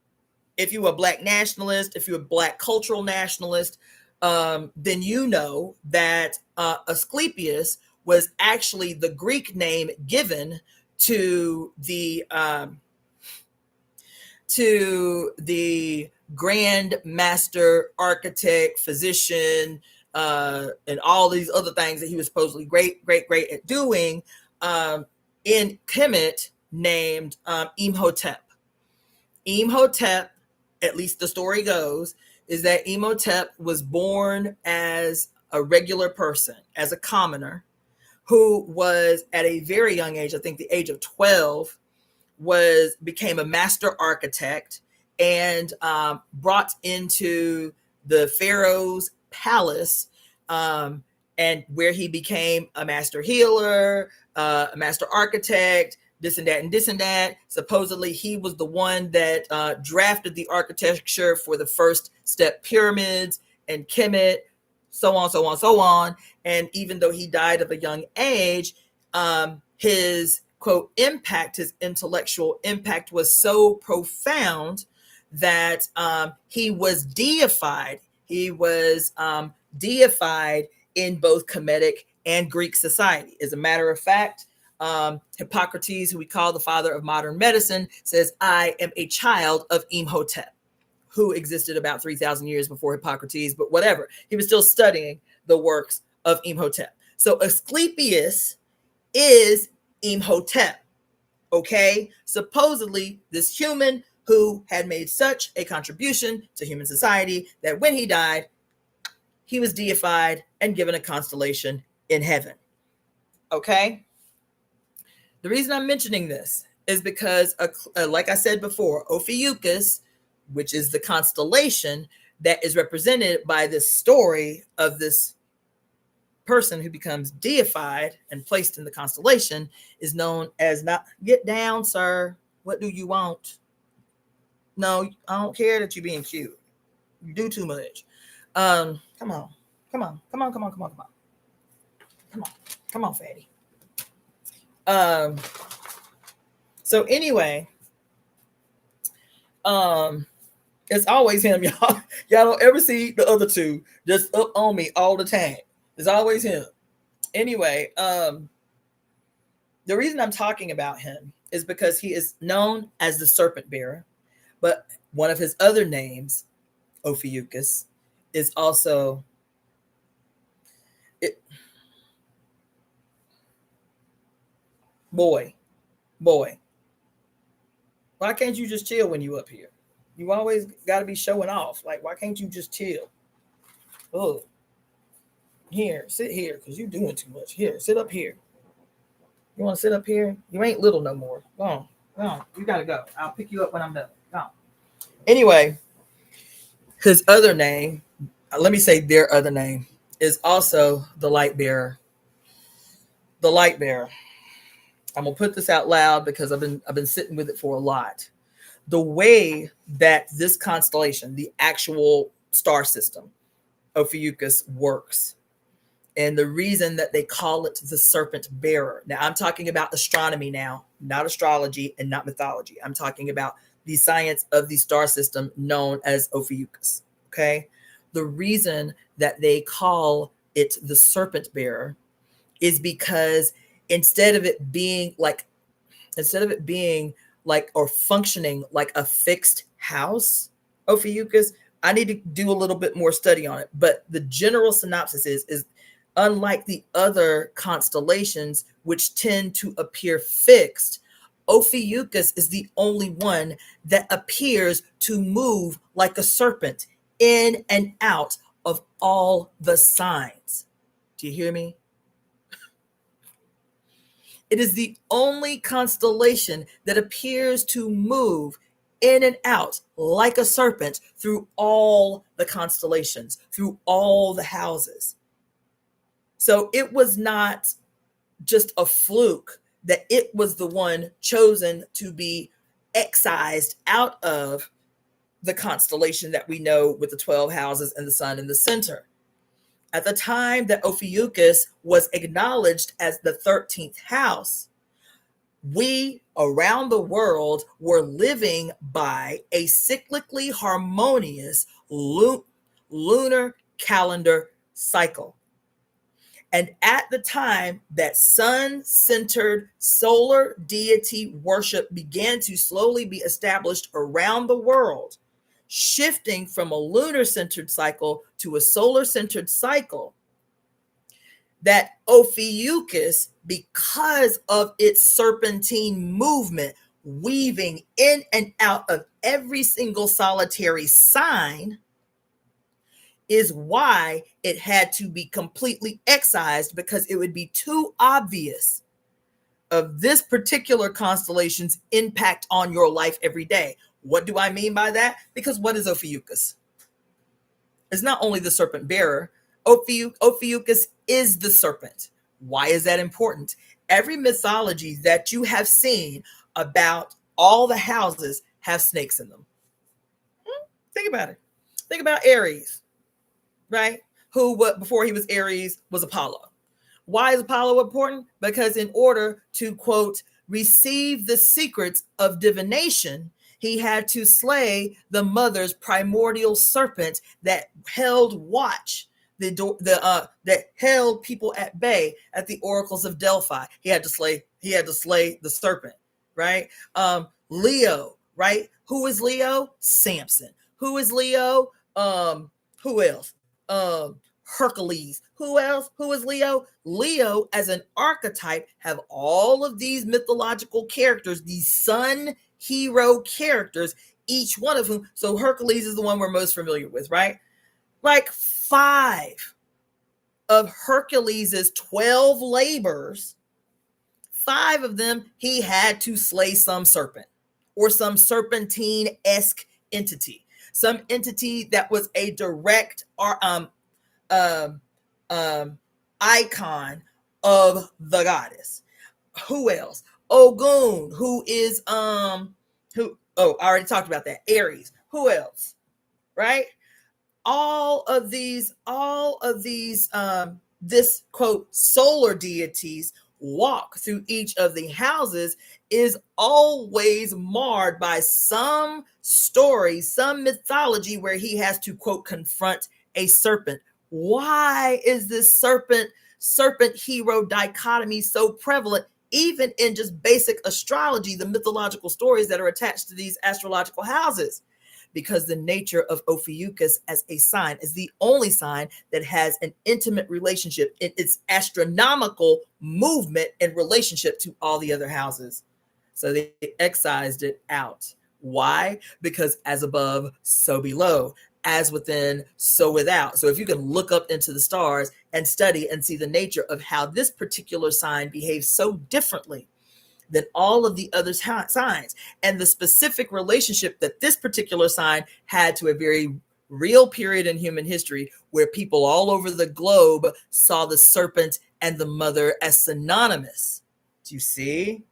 S1: if you're a Black nationalist, if you're a Black cultural nationalist, then you know that Asclepius was actually the Greek name given to the grand master architect, physician, and all these other things that he was supposedly great at doing in Kemet, named Imhotep. Imhotep, at least the story goes, is that Imhotep was born as a regular person, as a commoner, who was at a very young age, I think the age of 12, became a master architect and brought into the pharaoh's palace, and where he became a master healer, a master architect, this and that. Supposedly he was the one that drafted the architecture for the first step pyramids and Kemet, so on. And even though he died of a young age, his quote impact, his intellectual impact was so profound that he was deified. He was deified in both Kemetic and Greek society. As a matter of fact, Hippocrates, who we call the father of modern medicine, says, "I am a child of Imhotep," who existed about 3,000 years before Hippocrates, but whatever. He was still studying the works of Imhotep. So Asclepius is Imhotep, okay? Supposedly this human who had made such a contribution to human society that when he died, he was deified and given a constellation in heaven, okay? The reason I'm mentioning this is because, like I said before, Ophiuchus, which is the constellation that is represented by this story of this person who becomes deified and placed in the constellation, is known as not get down, sir. What do you want? No, I don't care that you're being cute. You do too much. Come on, fatty. So anyway, it's always him, y'all. Y'all don't ever see the other two just up on me all the time. It's always him. Anyway, the reason I'm talking about him is because he is known as the serpent bearer, but one of his other names, Ophiuchus, is also boy. Why can't you just chill when you up here? You always got to be showing off. Like, why can't you just chill? Oh, here, sit here, because you're doing too much. Here, sit up here. You want to sit up here? You ain't little no more. Go on. You got to go. I'll pick you up when I'm done. Go on. Anyway, his other name, let me say their other name, is also the light bearer. The light bearer. I'm gonna put this out loud because I've been sitting with it for a lot. The way that this constellation, the actual star system, Ophiuchus, works, and the reason that they call it the serpent bearer. Now, I'm talking about astronomy now, not astrology and not mythology. I'm talking about the science of the star system known as Ophiuchus. Okay, The reason that they call it the serpent bearer is because instead of it being like or functioning like a fixed house, Ophiuchus, I need to do a little bit more study on it. But the general synopsis is unlike the other constellations, which tend to appear fixed, Ophiuchus is the only one that appears to move like a serpent in and out of all the signs. Do you hear me? It is the only constellation that appears to move in and out like a serpent through all the constellations, through all the houses. So it was not just a fluke that it was the one chosen to be excised out of the constellation that we know with the 12 houses and the sun in the center. At the time that Ophiuchus was acknowledged as the 13th house, we around the world were living by a cyclically harmonious lunar calendar cycle. And at the time that sun-centered solar deity worship began to slowly be established around the world, shifting from a lunar-centered cycle to a solar-centered cycle, that Ophiuchus, because of its serpentine movement, weaving in and out of every single solitary sign, is why it had to be completely excised, because it would be too obvious of this particular constellation's impact on your life every day. What do I mean by that? Because what is Ophiuchus? It's not only the serpent bearer. Ophiuchus is the serpent. Why is that important? Every mythology that you have seen about all the houses have snakes in them. Think about it. Think about Aries, right? Who, before he was Aries, was Apollo. Why is Apollo important? Because in order to, quote, receive the secrets of divination, he had to slay the mother's primordial serpent that held watch, that held people at bay at the oracles of Delphi. He had to slay the serpent, right? Leo, right? Who is Leo? Samson. Who is Leo? Who else? Hercules. Who else? Who is Leo? Leo, as an archetype, have all of these mythological characters, these sun hero characters, each one of whom. So Hercules is the one we're most familiar with, right? Like 5 of Hercules' 12 labors, 5 of them, he had to slay some serpent or some serpentine-esque entity, some entity that was a direct icon of the goddess. Who else? Ogun, who is I already talked about that. Aries. Who else? Right? All of these this quote solar deities walk through each of the houses is always marred by some story, some mythology where he has to, quote, confront a serpent. Why is this serpent hero dichotomy so prevalent, even in just basic astrology, the mythological stories that are attached to these astrological houses? Because the nature of Ophiuchus as a sign is the only sign that has an intimate relationship in its astronomical movement and relationship to all the other houses. So they excised it out. Why? Because as above, so below. As within, so without. So if you can look up into the stars and study and see the nature of how this particular sign behaves so differently than all of the other signs, and the specific relationship that this particular sign had to a very real period in human history where people all over the globe saw the serpent and the mother as synonymous. Do you see?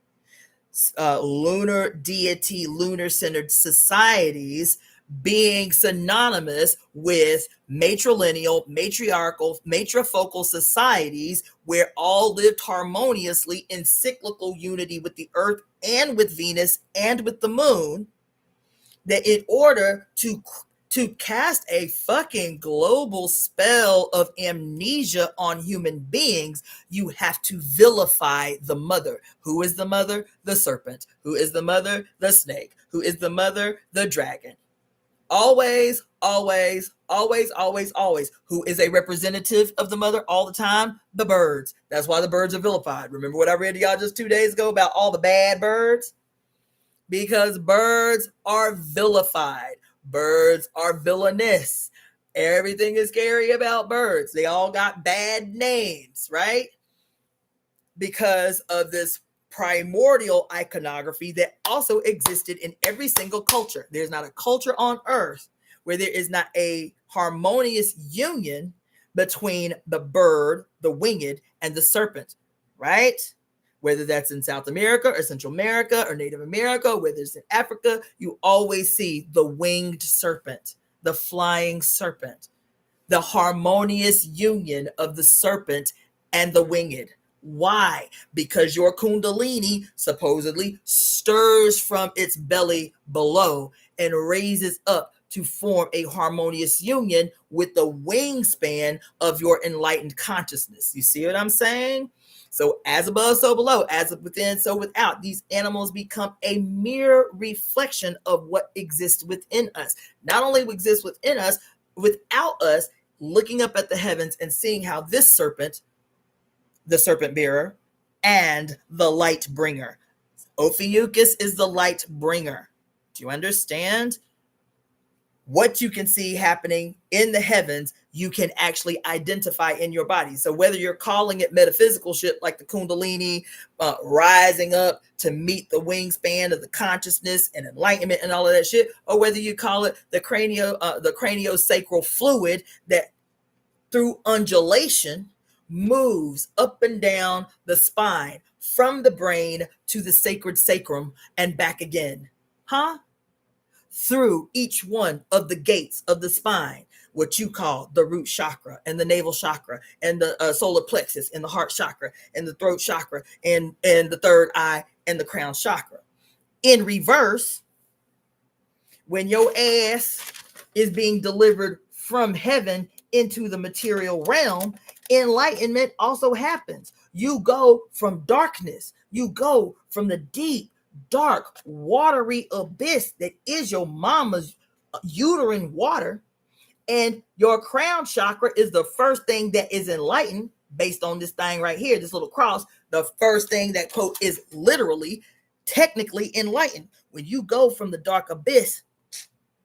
S1: Lunar deity, lunar-centered societies being synonymous with matrilineal, matriarchal, matrifocal societies where all lived harmoniously in cyclical unity with the earth and with Venus and with the moon, that in order to to cast a fucking global spell of amnesia on human beings, you have to vilify the mother. Who is the mother? The serpent. Who is the mother? The snake. Who is the mother? The dragon. Always, always, always, always, always. Who is a representative of the mother all the time? The birds. That's why the birds are vilified. Remember what I read to y'all just 2 days ago about all the bad birds? Because birds are vilified. Birds are villainous. Everything is scary about birds. They all got bad names, right? Because of this primordial iconography that also existed in every single culture. There's not a culture on earth where there is not a harmonious union between the bird, the winged, and the serpent, right? Whether that's in South America or Central America or Native America, whether it's in Africa, you always see the winged serpent, the flying serpent, the harmonious union of the serpent and the winged. Why? Because your kundalini supposedly stirs from its belly below and raises up to form a harmonious union with the wingspan of your enlightened consciousness. You see what I'm saying? So as above, so below, as within, so without. These animals become a mere reflection of what exists within us. Not only exists within us, without us, looking up at the heavens and seeing how this serpent, the serpent bearer, and the light bringer. Ophiuchus is the light bringer. Do you understand? What you can see happening in the heavens, you can actually identify in your body. So whether you're calling it metaphysical shit like the kundalini rising up to meet the wingspan of the consciousness and enlightenment and all of that shit, or whether you call it the craniosacral fluid that through undulation moves up and down the spine from the brain to the sacred sacrum and back again. Through each one of the gates of the spine, what you call the root chakra and the navel chakra and the solar plexus and the heart chakra and the throat chakra and the third eye and the crown chakra. In reverse, when your ass is being delivered from heaven into the material realm, enlightenment also happens. You go from darkness, you go from the deep, dark, watery abyss that is your mama's uterine water, and your crown chakra is the first thing that is enlightened based on this thing right here, this little cross. The first thing that, quote, is literally, technically enlightened. When you go from the dark abyss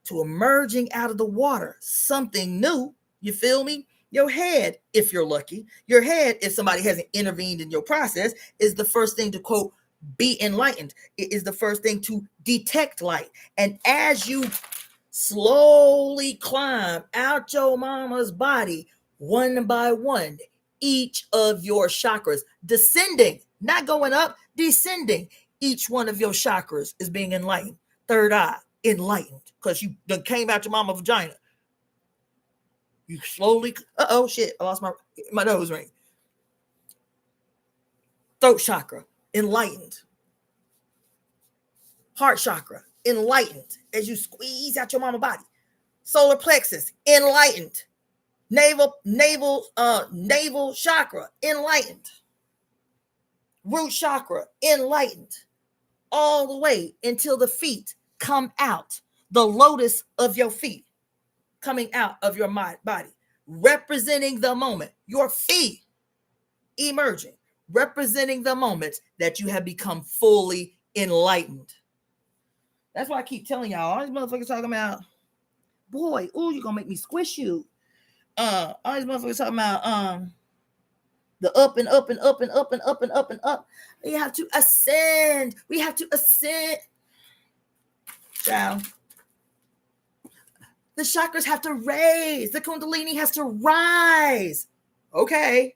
S1: to emerging out of the water, something new, you feel me? Your head, if you're lucky, your head, if somebody hasn't intervened in your process, is the first thing to, quote, be enlightened. It is the first thing to detect light. And as you slowly climb out your mama's body, one by one, each of your chakras descending, not going up, descending. Each one of your chakras is being enlightened. Third eye, enlightened, because you done came out your mama's vagina. You slowly, oh shit, I lost my nose ring. Throat chakra, enlightened. Heart chakra, enlightened as you squeeze out your mama body. Solar plexus, enlightened. Navel chakra, enlightened. Root chakra, enlightened. All the way until the feet come out. The lotus of your feet coming out of your body, representing the moment. Your feet emerging, representing the moment that you have become fully enlightened. That's why I keep telling y'all, all these motherfuckers talking about, boy, ooh, you're gonna make me squish you. All these motherfuckers talking about the up and up and up and up and up and up and up. We have to ascend. We have to ascend. Child. The chakras have to raise. The kundalini has to rise. Okay.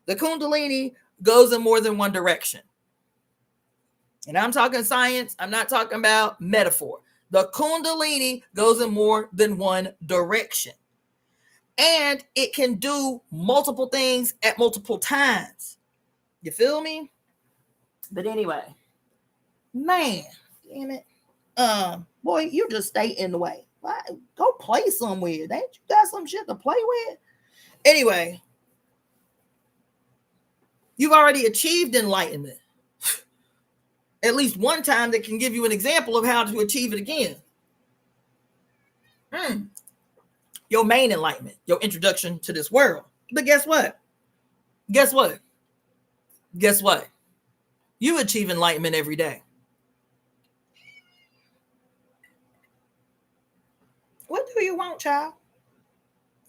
S1: The kundalini goes in more than one direction. And I'm talking science. I'm not talking about metaphor. The kundalini goes in more than one direction. And it can do multiple things at multiple times. You feel me? But anyway, man, damn it. Boy, you just stay in the way. Go play somewhere. Ain't you got some shit to play with? Anyway, you've already achieved enlightenment. At least one time that can give you an example of how to achieve it again. Your main enlightenment, your introduction to this world. But guess what? Guess what? Guess what? You achieve enlightenment every day. What do you want, child?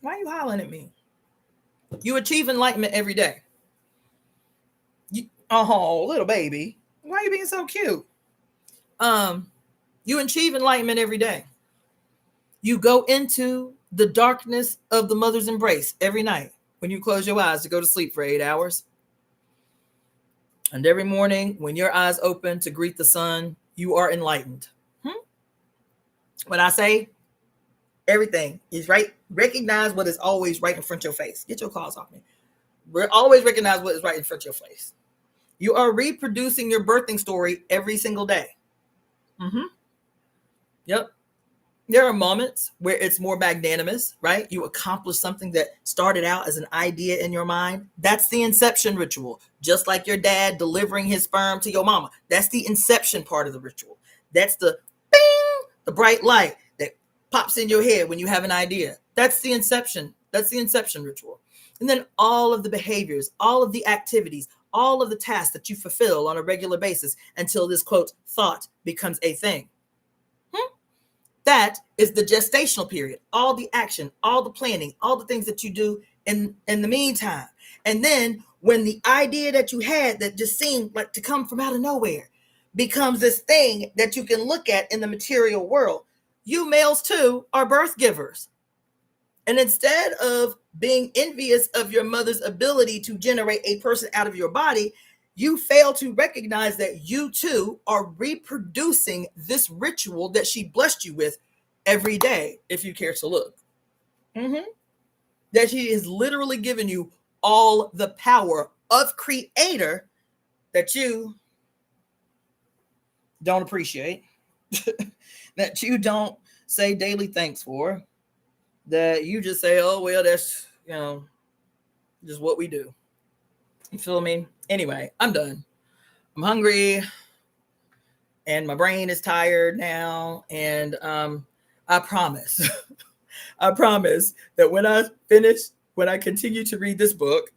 S1: Why are you hollering at me? You achieve enlightenment every day. Little baby. Why are you being so cute? You achieve enlightenment every day. You go into the darkness of the mother's embrace every night when you close your eyes to go to sleep for 8 hours. And every morning when your eyes open to greet the sun, you are enlightened. When I say everything is right, recognize what is always right in front of your face. Get your calls off me. Always recognize what is right in front of your face. You are reproducing your birthing story every single day. Yep. There are moments where it's more magnanimous, right? You accomplish something that started out as an idea in your mind. That's the inception ritual. Just like your dad delivering his sperm to your mama. That's the inception part of the ritual. That's the bing, the bright light that pops in your head when you have an idea. That's the inception. That's the inception ritual. And then all of the behaviors, all of the activities, all of the tasks that you fulfill on a regular basis until this, quote, thought becomes a thing. That is the gestational period. All the action, all the planning, all the things that you do in the meantime. And then when the idea that you had that just seemed like to come from out of nowhere becomes this thing that you can look at in the material world, you males too are birth givers. And instead of being envious of your mother's ability to generate a person out of your body, you fail to recognize that you too are reproducing this ritual that she blessed you with every day, if you care to look. That she is literally giving you all the power of creator that you don't appreciate, that you don't say daily thanks for, that you just say, oh, well, that's, just what we do. You feel me? Anyway, I'm done. I'm hungry and my brain is tired now. And I promise, I promise that when I continue to read this book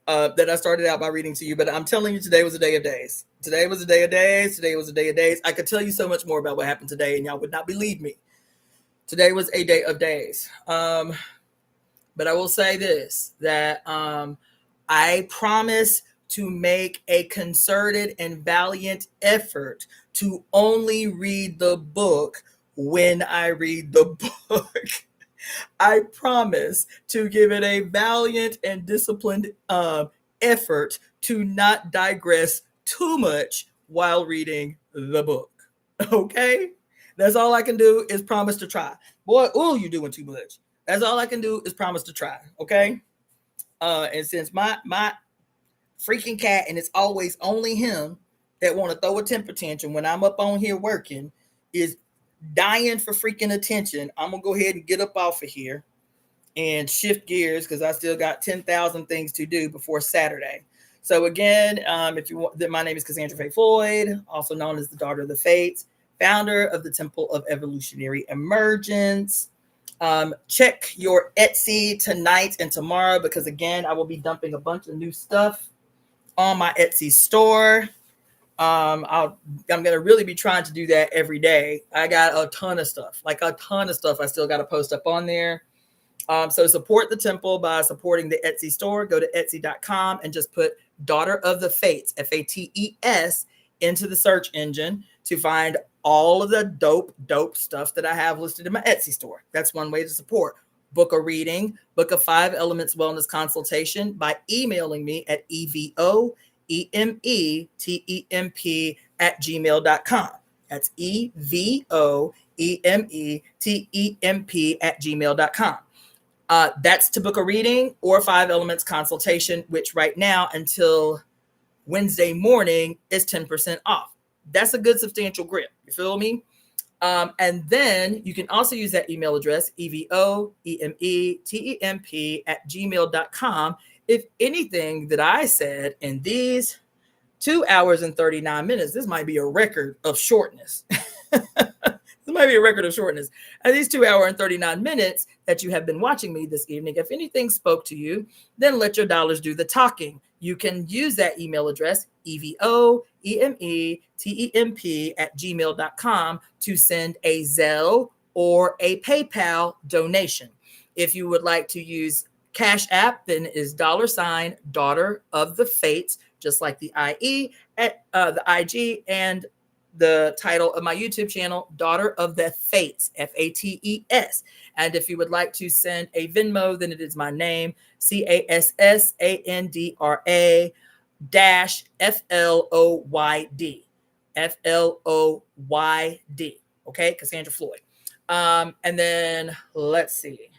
S1: that I started out by reading to you, but I'm telling you, today was a day of days. Today was a day of days. Today was a day of days. I could tell you so much more about what happened today and y'all would not believe me. Today was a day of days. But I will say this, that I promise to make a concerted and valiant effort to only read the book when I read the book. I promise to give it a valiant and disciplined effort to not digress too much while reading the book. Okay? That's all I can do is promise to try. Boy, you're doing too much. That's all I can do is promise to try. Okay? And since my freaking cat, and it's always only him that want to throw a temper tantrum when I'm up on here working, is dying for freaking attention, I'm gonna go ahead and get up off of here and shift gears because I still got 10,000 things to do before Saturday. So again, if you want, my name is Cassandra Faye Floyd, also known as the Daughter of the Fates, founder of the Temple of Evolutionary Emergence. Check your Etsy tonight and tomorrow because again, I will be dumping a bunch of new stuff on my Etsy store. I'm going to really be trying to do that every day. I got a ton of stuff I still got to post up on there. So support the temple by supporting the Etsy store. Go to etsy.com and just put Daughter of the Fates, Fates, into the search engine to find all of the dope stuff that I have listed in my Etsy store. That's one way to support. Book a reading, book a 5 Elements Wellness consultation by emailing me at evoemetemp@gmail.com. That's evoemetemp@gmail.com. That's to book a reading or 5 Elements consultation, which right now until Wednesday morning is 10% off. That's a good substantial grip. You feel me? And then you can also use that email address, evoemetemp@gmail.com, if anything that I said in these 2 hours and 39 minutes, this might be a record of shortness. This might be a record of shortness. And these 2 hours and 39 minutes that you have been watching me this evening, if anything spoke to you, then let your dollars do the talking. You can use that email address, evoemetemp@gmail.com, to send a Zelle or a PayPal donation. If you would like to use Cash App, then is $ Daughter of the Fates, just like the IE, the IG, and the title of my YouTube channel, Daughter of the Fates, Fates. And if you would like to send a Venmo, then it is my name, CASSANDRA -FLOYD. FLOYD. Okay, Cassandra Floyd. And then let's see.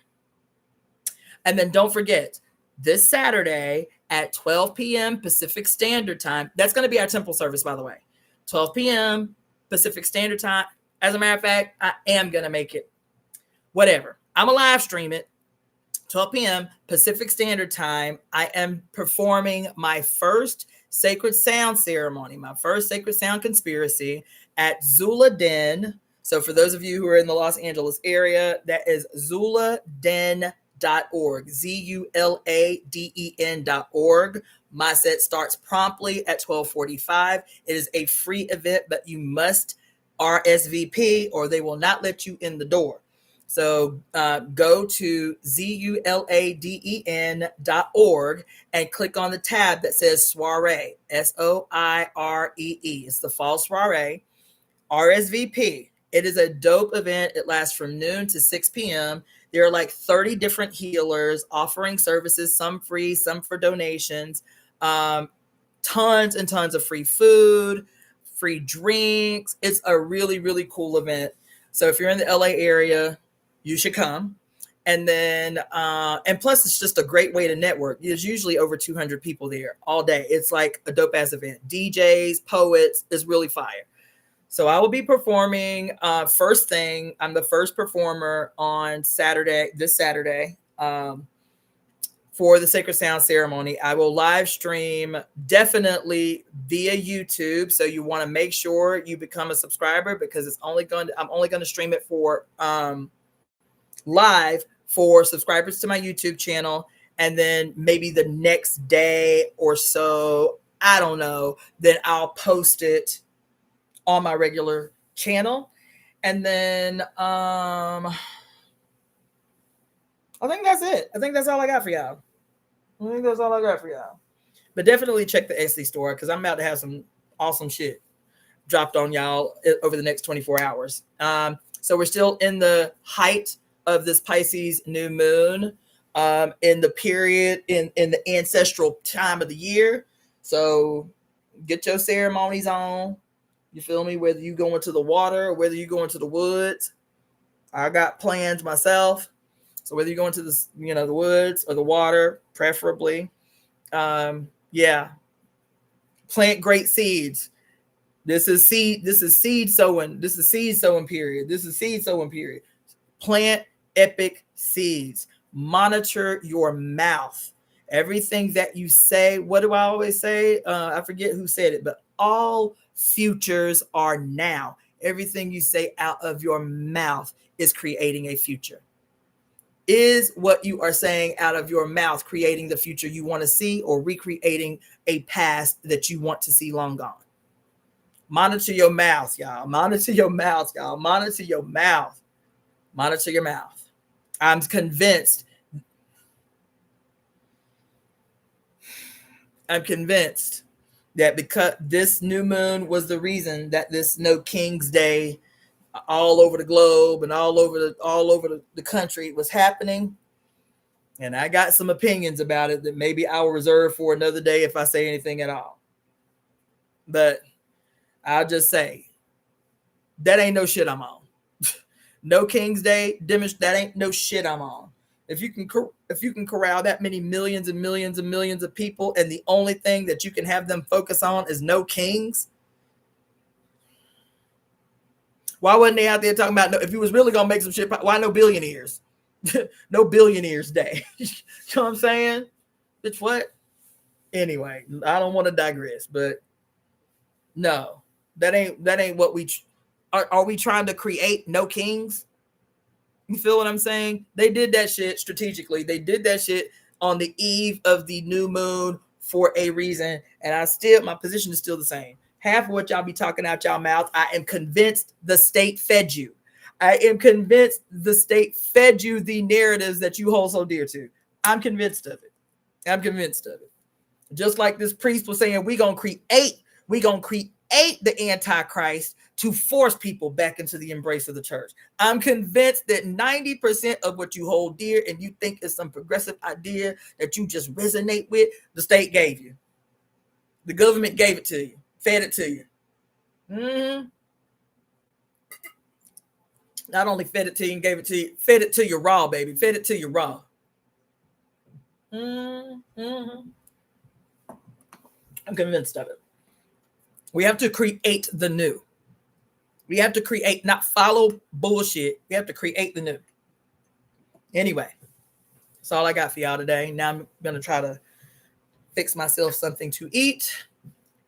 S1: And then don't forget, this Saturday at 12 p.m. Pacific Standard Time, that's going to be our temple service, by the way. 12 p.m. Pacific Standard Time. As a matter of fact, I am going to make it. Whatever. I'm going to live stream it. 12 p.m. Pacific Standard Time. I am performing my first sacred sound ceremony, my first sacred sound conspiracy at Zula Den. So for those of you who are in the Los Angeles area, that is ZulaDen.org, ZulaDen.org. My set starts promptly at 12:45. It is a free event, but you must RSVP or they will not let you in the door. So go to ZulaDen.org and click on the tab that says Soiree, SOIREE. It's the fall soiree. RSVP. It is a dope event. It lasts from noon to 6 p.m. There are like 30 different healers offering services, some free, some for donations, tons and tons of free food, free drinks. It's a really, really cool event. So if you're in the LA area, you should come. And then, and plus it's just a great way to network. There's usually over 200 people there all day. It's like a dope ass event. DJs, poets, it's really fire. So I will be performing first thing. I'm the first performer on this Saturday, for the Sacred Sound ceremony. I will live stream definitely via YouTube. So you want to make sure you become a subscriber because I'm only going to stream it for live for subscribers to my YouTube channel. And then maybe the next day or so, I don't know, then I'll post it on my regular channel. And then I think that's it. I think that's all I got for y'all. But definitely check the Etsy store because I'm about to have some awesome shit dropped on y'all over the next 24 hours. So we're still in the height of this Pisces new moon, in the period, in the ancestral time of the year. So get your ceremonies on. You feel me? Whether you go into the water or whether you go into the woods. I got plans myself. So whether you go into the, the woods or the water, preferably, yeah, plant great seeds. This is seed sowing. This is seed sowing period. Plant epic seeds. Monitor your mouth. Everything that you say. What do I always say? I forget who said it, but all futures are now. Everything you say out of your mouth is creating a future. Is what you are saying out of your mouth creating the future you want to see or recreating a past that you want to see long gone? Monitor your mouth, y'all. Monitor your mouth. I'm convinced that because this new moon was the reason that this No King's Day all over the globe and all over the country was happening. And I got some opinions about it that maybe I will reserve for another day if I say anything at all. But I'll just say that ain't no shit I'm on. No King's Day, that ain't no shit I'm on. If you can corral that many millions and millions and millions of people, and the only thing that you can have them focus on is no kings, Why wasn't they out there talking about, no, if you was really gonna make some shit, why no billionaires? No billionaires day. You know what I'm saying? Bitch, what? Anyway, I don't want to digress, but no, that ain't what we are we trying to create no kings? You feel what I'm saying? They did that shit strategically. They did that shit on the eve of the new moon for a reason. And my position is still the same. Half of what y'all be talking out y'all mouth, I am convinced the state fed you. I am convinced the state fed you the narratives that you hold so dear to. I'm convinced of it. I'm convinced of it. Just like this priest was saying, we're going to create the Antichrist to force people back into the embrace of the church. I'm convinced that 90% of what you hold dear and you think is some progressive idea that you just resonate with, the state gave you. The government gave it to you, fed it to you. Not only fed it to you and gave it to you, fed it to you raw, baby. Fed it to you raw. I'm convinced of it. We have to create the new. We have to create, not follow bullshit. We have to create the new. Anyway, that's all I got for y'all today. Now I'm going to try to fix myself something to eat,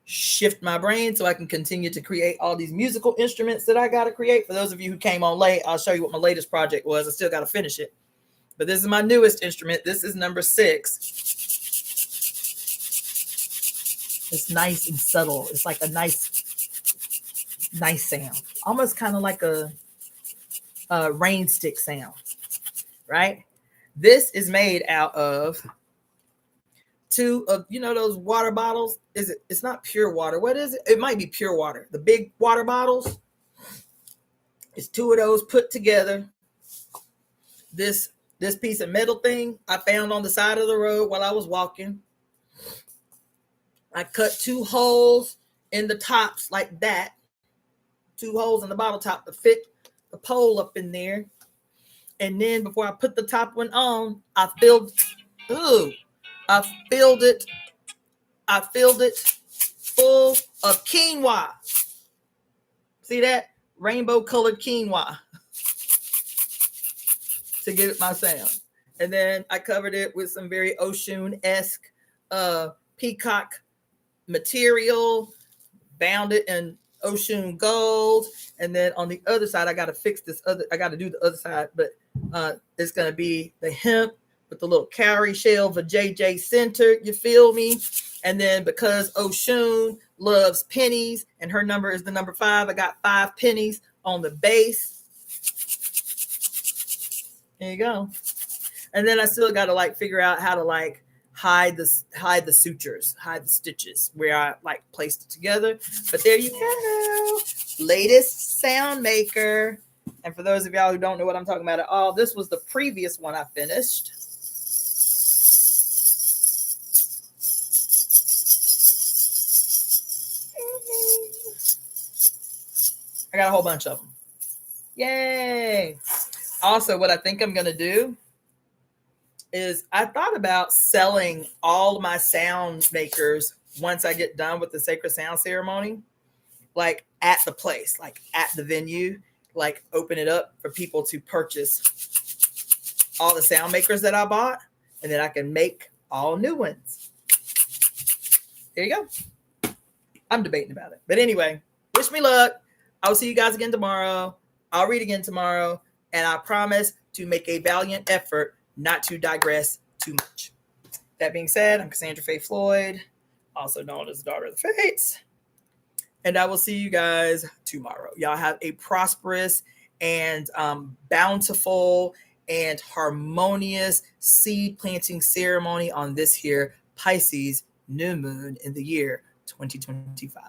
S1: shift my brain so I can continue to create all these musical instruments that I got to create. For those of you who came on late, I'll show you what my latest project was. I still got to finish it. But this is my newest instrument. This is number 6. It's nice and subtle. It's like a nice sound. Almost kind of like a rain stick sound, right? This is made out of 2 of, those water bottles. It's not pure water. What is it? It might be pure water. The big water bottles. It's 2 of those put together. This piece of metal thing I found on the side of the road while I was walking. I cut 2 holes in the tops like that. 2 holes in the bottle top to fit the pole up in there. And then before I put the top one on, I filled it full of quinoa. See that? Rainbow colored quinoa to give it my sound. And then I covered it with some very Oshun-esque peacock material, bound it in Oshun gold, and then on the other side I got to do the other side, but it's going to be the hemp with the little cowrie shell for JJ center, you feel me? And then because Oshun loves pennies and her number is the number 5, I got 5 pennies on the base. There you go. And then I still got to figure out how to hide the sutures, hide the stitches where I placed it together. But there you go. Latest sound maker. And for those of y'all who don't know what I'm talking about at all, this was the previous one I finished. I got a whole bunch of them. Yay. Also, what I think I'm going to do is I thought about selling all my sound makers once I get done with the sacred sound ceremony, at the place, at the venue, open it up for people to purchase all the sound makers that I bought, and then I can make all new ones. There you go. I'm debating about it. But anyway, wish me luck. I'll see you guys again tomorrow. I'll read again tomorrow. And I promise to make a valiant effort not to digress too much. That being said, I'm Cassandra Faye Floyd, also known as the Daughter of the Fates. And I will see you guys tomorrow. Y'all have a prosperous and bountiful and harmonious seed planting ceremony on this here Pisces new moon in the year 2025.